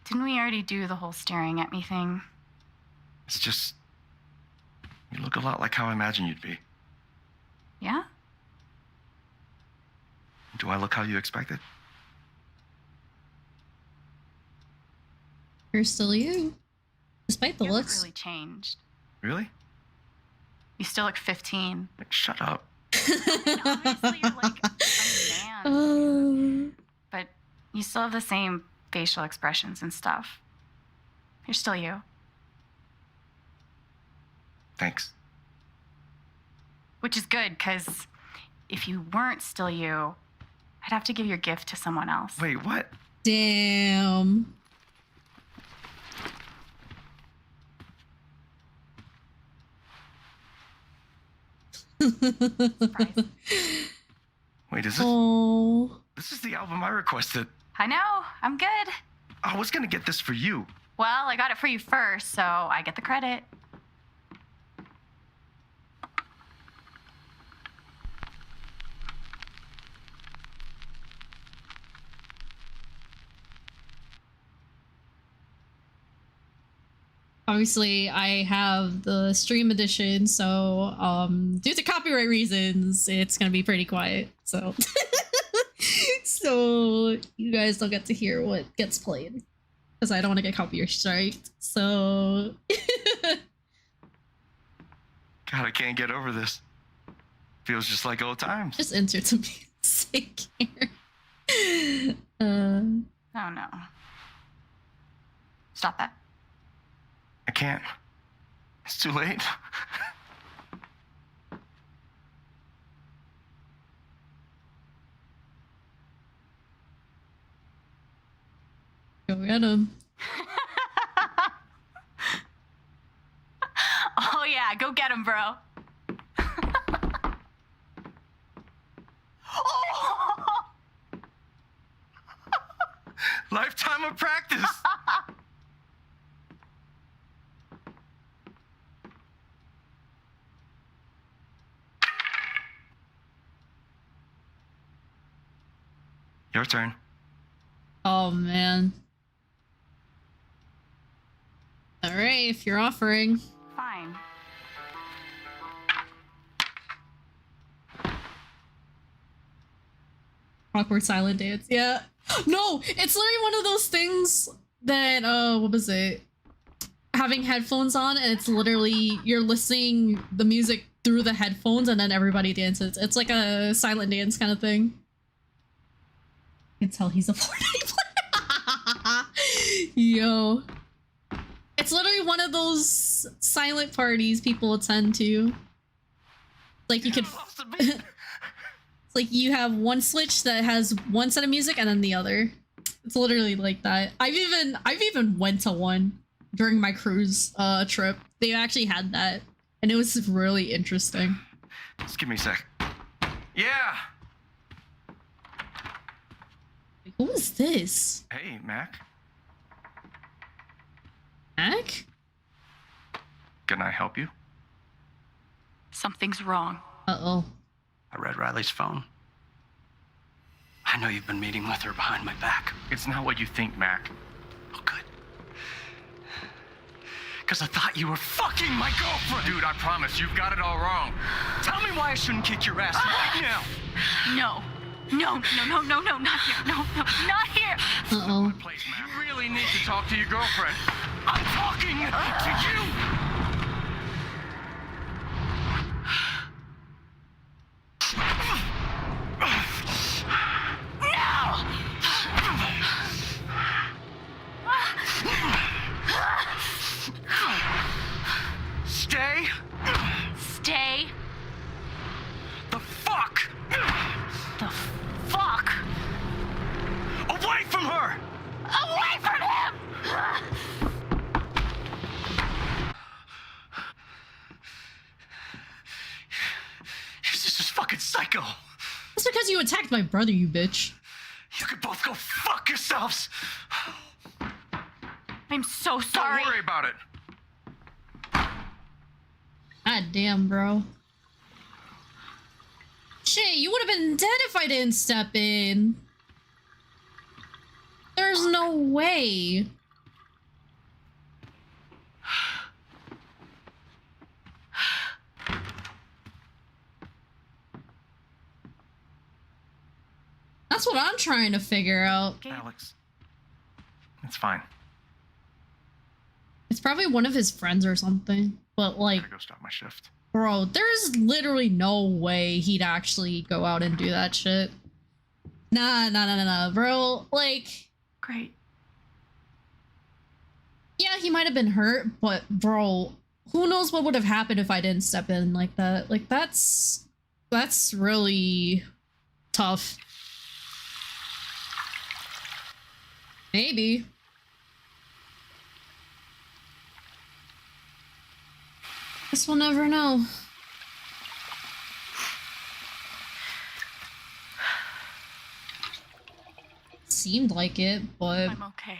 Didn't we already do the whole staring at me thing? It's just... you look a lot like how I imagined you'd be. Yeah? Do I look how you expected? You're still you. Despite the You haven't looks. really changed. Really? You still look 15. Like, shut up. Obviously, you're like a man. But you still have the same facial expressions and stuff. You're still you. Thanks. Which is good, because if you weren't still you, I'd have to give your gift to someone else. Wait, what? Damn. Wait, is this... Oh. This is the album I requested. I know. I'm good. I was gonna get this for you. Well, I got it for you first, so I get the credit. Obviously, I have the stream edition, so due to copyright reasons, it's gonna be pretty quiet. So, so you guys don't get to hear what gets played because I don't want to get copyright striked. So, God, I can't get over this. Feels just like old times. just enter some music here. Oh no. Stop that. I can't. It's too late. Go get him. Oh yeah, go get him, bro. Lifetime of practice. Your turn. Oh man. All right, if you're offering. Fine. Awkward silent dance. Yeah. No, it's literally one of those things that what was it? Having headphones on and it's literally you're listening the music through the headphones and then everybody dances. It's like a silent dance kind of thing. I can tell he's a Fortnite player. Yo. It's literally one of those silent parties people attend to. Like you could... It's like you have one Switch that has one set of music and then the other. It's literally like that. I've even went to one during my cruise trip. They actually had that. And it was really interesting. Just give me a sec. Yeah! Who is this? Hey, Mac. Mac? Can I help you? Something's wrong. Uh-oh. I read Riley's phone. I know you've been meeting with her behind my back. It's not what you think, Mac. Oh, good. Because I thought you were fucking my girlfriend. Dude, I promise, you've got it all wrong. Tell me why I shouldn't kick your ass right now. No. No, not here. No, not here. Uh-oh. You really need to talk to your girlfriend. I'm talking to you. Stay. Stay. The fuck. The fuck. Away from her. Away from him! This is fucking psycho. That's because you attacked my brother, you bitch. You could both go fuck yourselves. I'm so sorry. Don't worry about it. God damn, bro. Shit, you would have been dead if I didn't step in. There's no way. That's what I'm trying to figure out. Alex, it's fine. It's probably one of his friends or something. But I like, gotta go start my shift. bro, there's literally no way he'd actually go out and do that shit. Nah, bro. Like, Great. yeah, he might have been hurt, but bro, who knows what would have happened if I didn't step in like that? Like, that's really tough. Maybe. Guess we'll never know. Seemed like it, but I'm okay.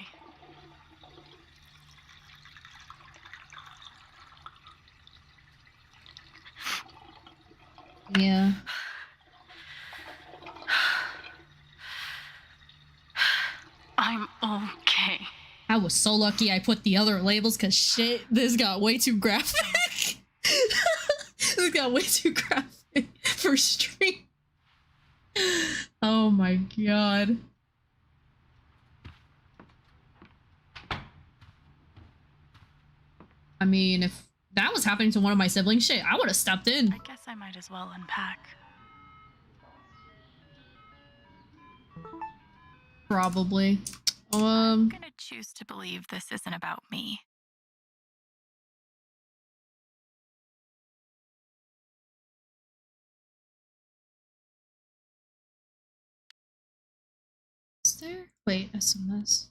yeah. I'm okay. I was so lucky I put the other labels because shit, this got way too graphic. This got way too graphic for stream. Oh my god. I mean, if that was happening to one of my siblings, shit, I would have stepped in. I guess I might as well unpack. Probably. I'm gonna choose to believe this isn't about me. Is there? Wait, SMS.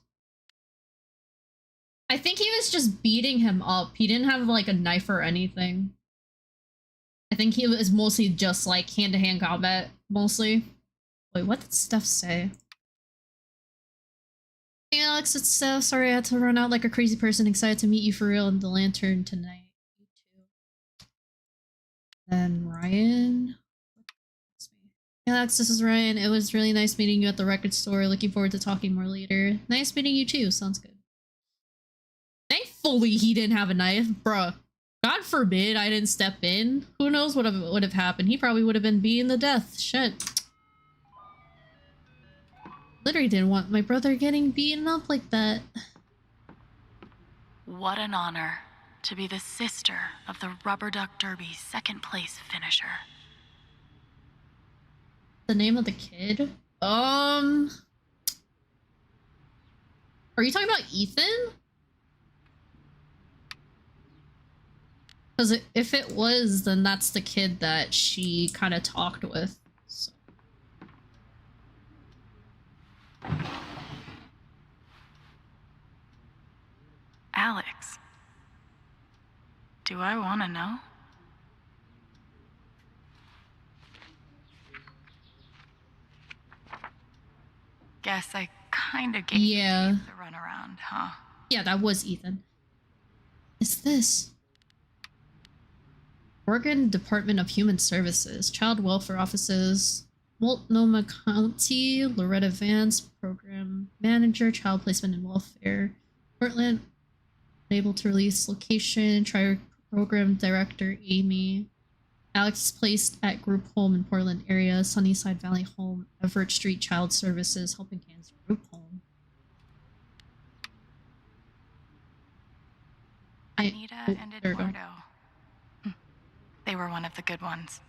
I think he was just beating him up. He didn't have like a knife or anything. I think he was mostly just like hand-to-hand combat, mostly. Wait, what did Steph say? Hey Alex, it's Steph. Sorry I had to run out like a crazy person. Excited to meet you for real in the Lantern tonight. You too. Then Ryan. Hey Alex, this is Ryan. It was really nice meeting you at the record store. Looking forward to talking more later. Nice meeting you too. Sounds good. Thankfully he didn't have a knife, bruh. God forbid I didn't step in. Who knows what would have happened? He probably would have been beaten to death. Shit. Literally didn't want my brother getting beaten up like that. What an honor to be the sister of the Rubber Duck Derby second place finisher. The name of the kid? Are Are you talking about Ethan? Because if it was, then that's the kid that she kind of talked with. So. Alex. Do I want to know? Guess I kind of gave you the runaround, huh? Yeah, that was Ethan. Is this? Oregon Department of Human Services, Child Welfare Offices, Multnomah County, Loretta Vance, Program Manager, Child Placement and Welfare, Portland, unable to release location, try Program Director Amy. Alex is placed at Group Home in Portland area, Sunnyside Valley Home, Everett Street Child Services, Helping Hands Group Home. Anita and Eduardo. They were one of the good ones.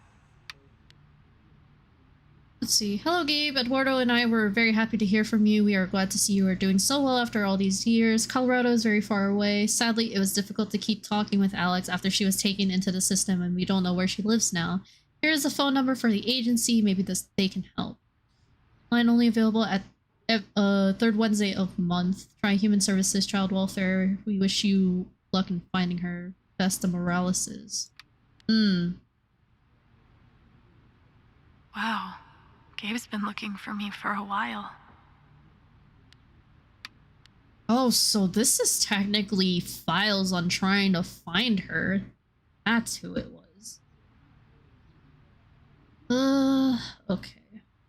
Let's see. Hello, Gabe. Eduardo and I were very happy to hear from you. We are glad to see you are doing so well after all these years. Colorado is very far away. Sadly, it was difficult to keep talking with Alex after she was taken into the system and we don't know where she lives now. Here is a phone number for the agency. Maybe they can help. Line only available at third Wednesday of month. Try Human Services, Child Welfare. We wish you luck in finding her. Best of Moraleses. Wow. Gabe's been looking for me for a while. Oh, so this is technically files on trying to find her. That's who it was. Okay.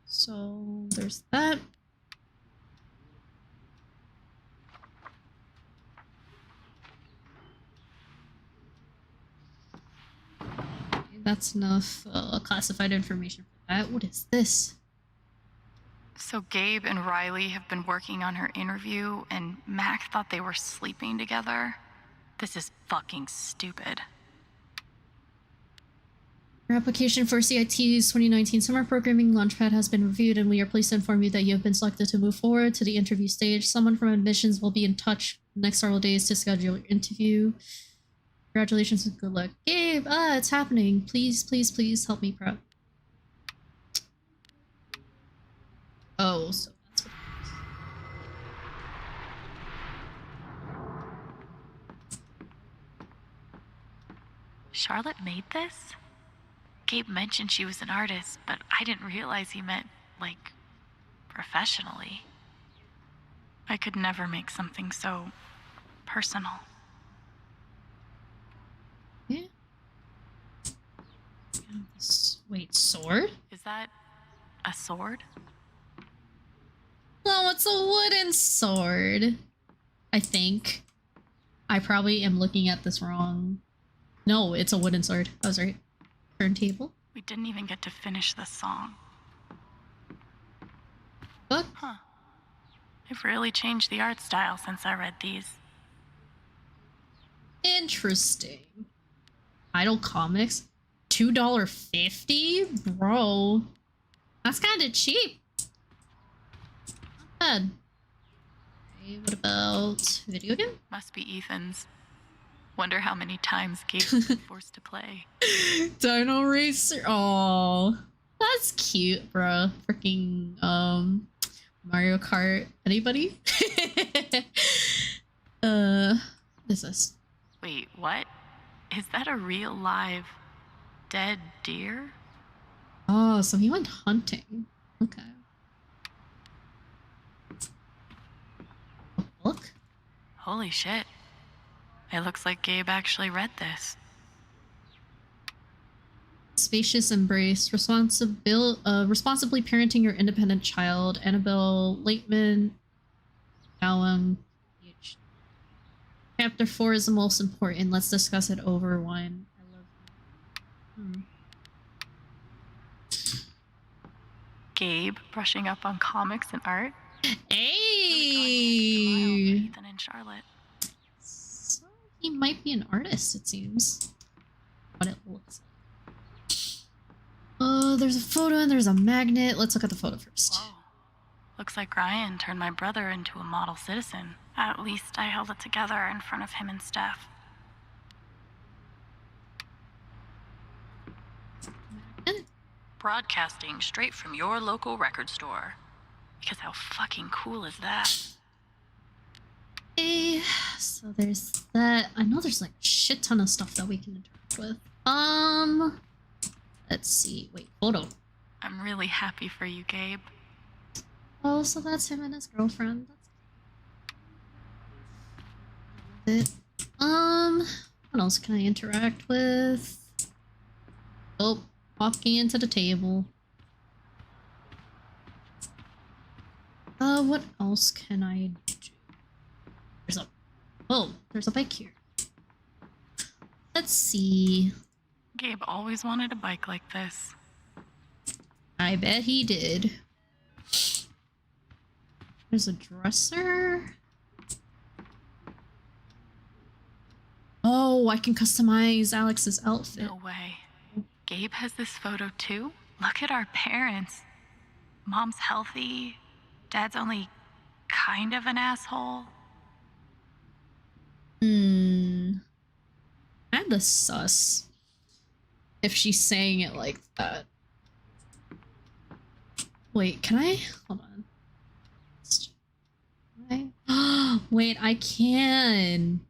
So there's that. That's enough classified information for that. What is this? So Gabe and Riley have been working on her interview, and Mac thought they were sleeping together. This is fucking stupid. Your application for CIT's 2019 summer programming launchpad has been reviewed, and we are pleased to inform you that you have been selected to move forward to the interview stage. Someone from admissions will be in touch the next several days to schedule your interview. Congratulations and good luck. Gabe, it's happening. Please, please, please help me prep. Oh, so that's what it is. Charlotte made this? Gabe mentioned she was an artist, but I didn't realize he meant, like, professionally. I could never make something so personal. Yeah. Wait, sword? Is that a sword? No, it's a wooden sword. I think. I probably am looking at this wrong. No, it's a wooden sword. I was right. Turntable? We didn't even get to finish the song. What? Huh. I've really changed the art style since I read these. Interesting. Idle Comics? $2.50? Bro. That's kind of cheap. Not bad. Okay, what about video game? Must be Ethan's. Wonder how many times Gabe's been forced to play. Dino Racer. Oh, that's cute, bro. Freaking Mario Kart. Anybody? What is this? Wait, what? Is that a real live dead deer? Oh, so he went hunting. Okay. A book? Holy shit. It looks like Gabe actually read this. Spacious Embrace. Responsibly parenting your independent child. Annabelle Laitman. Allen. Chapter 4 is the most important. Let's discuss it over wine. I love you. Gabe brushing up on comics and art. Hey! Ethan and Charlotte. So he might be an artist, it seems. What it looks like. There's a photo and there's a magnet. Let's look at the photo first. Whoa. Looks like Ryan turned my brother into a model citizen. At least I held it together in front of him and Steph. Broadcasting straight from your local record store. Because how fucking cool is that? Okay, so there's that. I know there's like a shit ton of stuff that we can interact with. Let's see. Wait, photo. I'm really happy for you, Gabe. Oh, so that's him and his girlfriend. That's it. What else can I interact with? Oh, walking into the table. What else can I do? There's a bike here. Let's see. Gabe always wanted a bike like this. I bet he did. There's a dresser. Oh, I can customize Alex's outfit. No way. Gabe has this photo too? Look at our parents. Mom's healthy. Dad's only kind of an asshole. Kinda sus. If she's saying it like that. Wait, can I? Hold on. Wait, I can.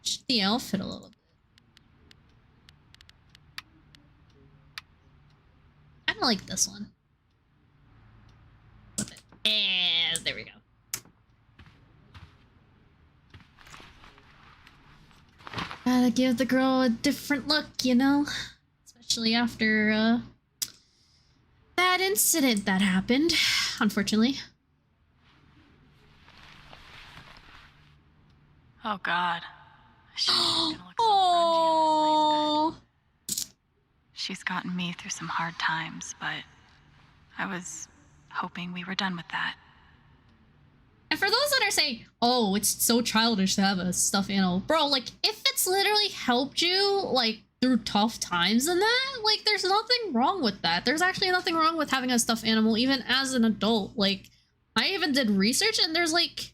Change the outfit a little bit. I don't like this one. Flip it. And there we go. Gotta give the girl a different look, you know? Especially after, that incident that happened, unfortunately. Oh God. She's gonna look so grungy on this nice bed. She's gotten me through some hard times, but I was hoping we were done with that. And for those that are saying, oh, it's so childish to have a stuffed animal. Bro, like, if it's literally helped you, like, through tough times and that, like, there's nothing wrong with that. There's actually nothing wrong with having a stuffed animal, even as an adult. Like, I even did research, and there's, like,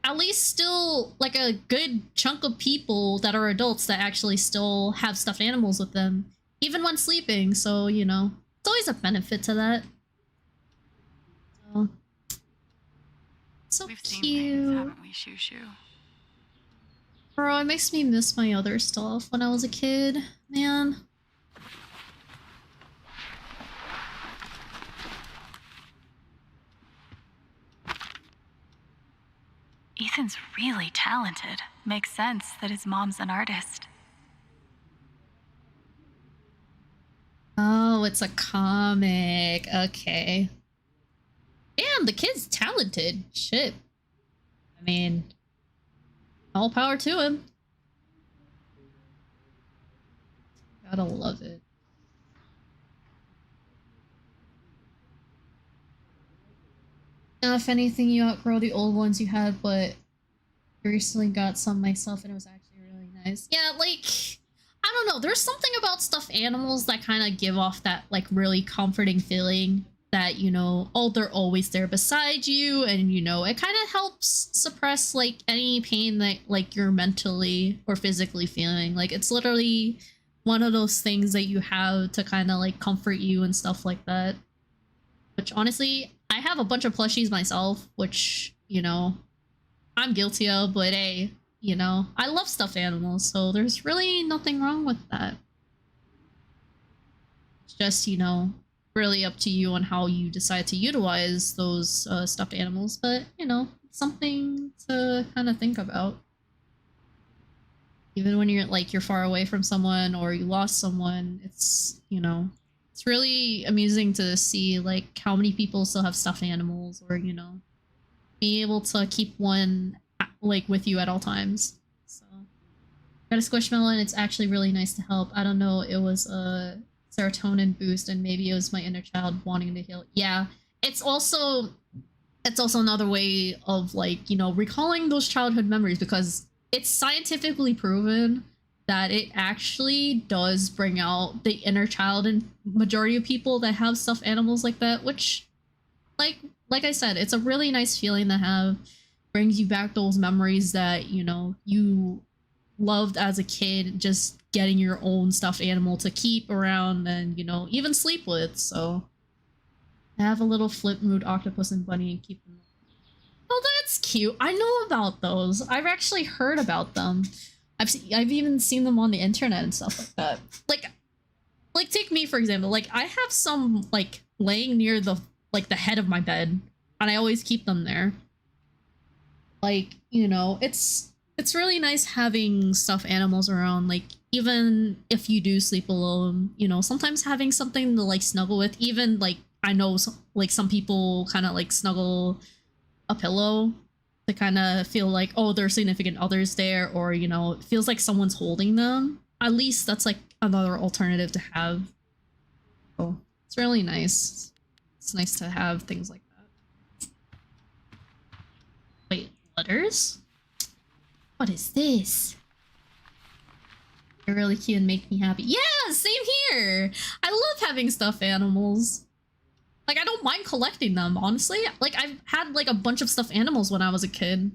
at least still, like, a good chunk of people that are adults that actually still have stuffed animals with them, even when sleeping. So, you know, it's always a benefit to that. So... So We've cute. seen things, haven't we, Shoo Shoo? Bro, it makes me miss my other stuff when I was a kid, man. Ethan's really talented. Makes sense that his mom's an artist. Oh, it's a comic. Okay. Damn, the kid's talented. Shit. I mean, all power to him. Gotta love it. Now, if anything, you outgrow the old ones you had, but I recently got some myself and it was actually really nice. Yeah, like, I don't know. There's something about stuffed animals that kind of give off that, like, really comforting feeling. That, you know, oh, they're always there beside you, and, you know, it kind of helps suppress, like, any pain that, like, you're mentally or physically feeling. Like, it's literally one of those things that you have to kind of, like, comfort you and stuff like that. Which, honestly, I have a bunch of plushies myself, which, you know, I'm guilty of, but hey, you know, I love stuffed animals, so there's really nothing wrong with that. It's just, you know, really up to you on how you decide to utilize those stuffed animals, but you know, something to kind of think about. Even when you're like you're far away from someone or you lost someone, it's, you know, it's really amusing to see like how many people still have stuffed animals, or, you know, being able to keep one like with you at all times. So got a Squishmallow, it's actually really nice to help. I don't know, it was a serotonin boost, and maybe it was my inner child wanting to heal. Yeah, it's also another way of, like, you know, recalling those childhood memories, because it's scientifically proven that it actually does bring out the inner child in majority of people that have stuffed animals like that, which, like I said, it's a really nice feeling to have. Brings you back those memories that, you know, you loved as a kid, just getting your own stuffed animal to keep around and, you know, even sleep with. So I have a little flip mood octopus and bunny and keep them. Oh, that's cute. I know about those. I've actually heard about them. I've even seen them on the internet and stuff like that. Like take me for example. Like I have some like laying near the head of my bed, and I always keep them there. Like, you know, it's really nice having stuffed animals around. Like even if you do sleep alone, you know, sometimes having something to like snuggle with. Even like I know like some people kind of like snuggle a pillow to kind of feel like, oh, their significant other's there, or, you know, it feels like someone's holding them. At least that's like another alternative to have. Oh, it's really nice. It's nice to have things like that. Wait, letters? What is this? They're really cute and make me happy. Yeah, same here. I love having stuffed animals. Like, I don't mind collecting them, honestly. Like, I've had, like, a bunch of stuffed animals when I was a kid.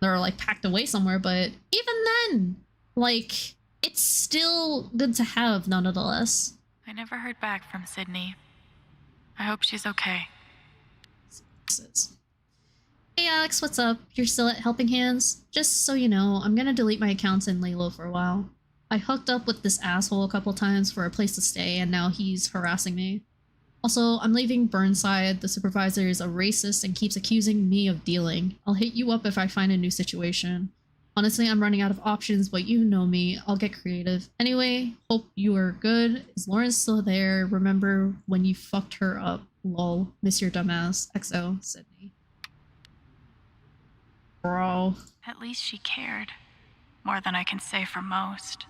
They're, like, packed away somewhere, but even then, like, it's still good to have, nonetheless. I never heard back from Sydney. I hope she's okay. Hey, Alex, what's up? You're still at Helping Hands? Just so you know, I'm gonna delete my accounts and lay low for a while. I hooked up with this asshole a couple times for a place to stay, and now he's harassing me. Also, I'm leaving Burnside. The supervisor is a racist and keeps accusing me of dealing. I'll hit you up if I find a new situation. Honestly, I'm running out of options, but you know me. I'll get creative. Anyway, hope you are good. Is Lauren still there? Remember when you fucked her up? Lol. Miss your dumbass. XO, Sydney. Bro. At least she cared. More than I can say for most.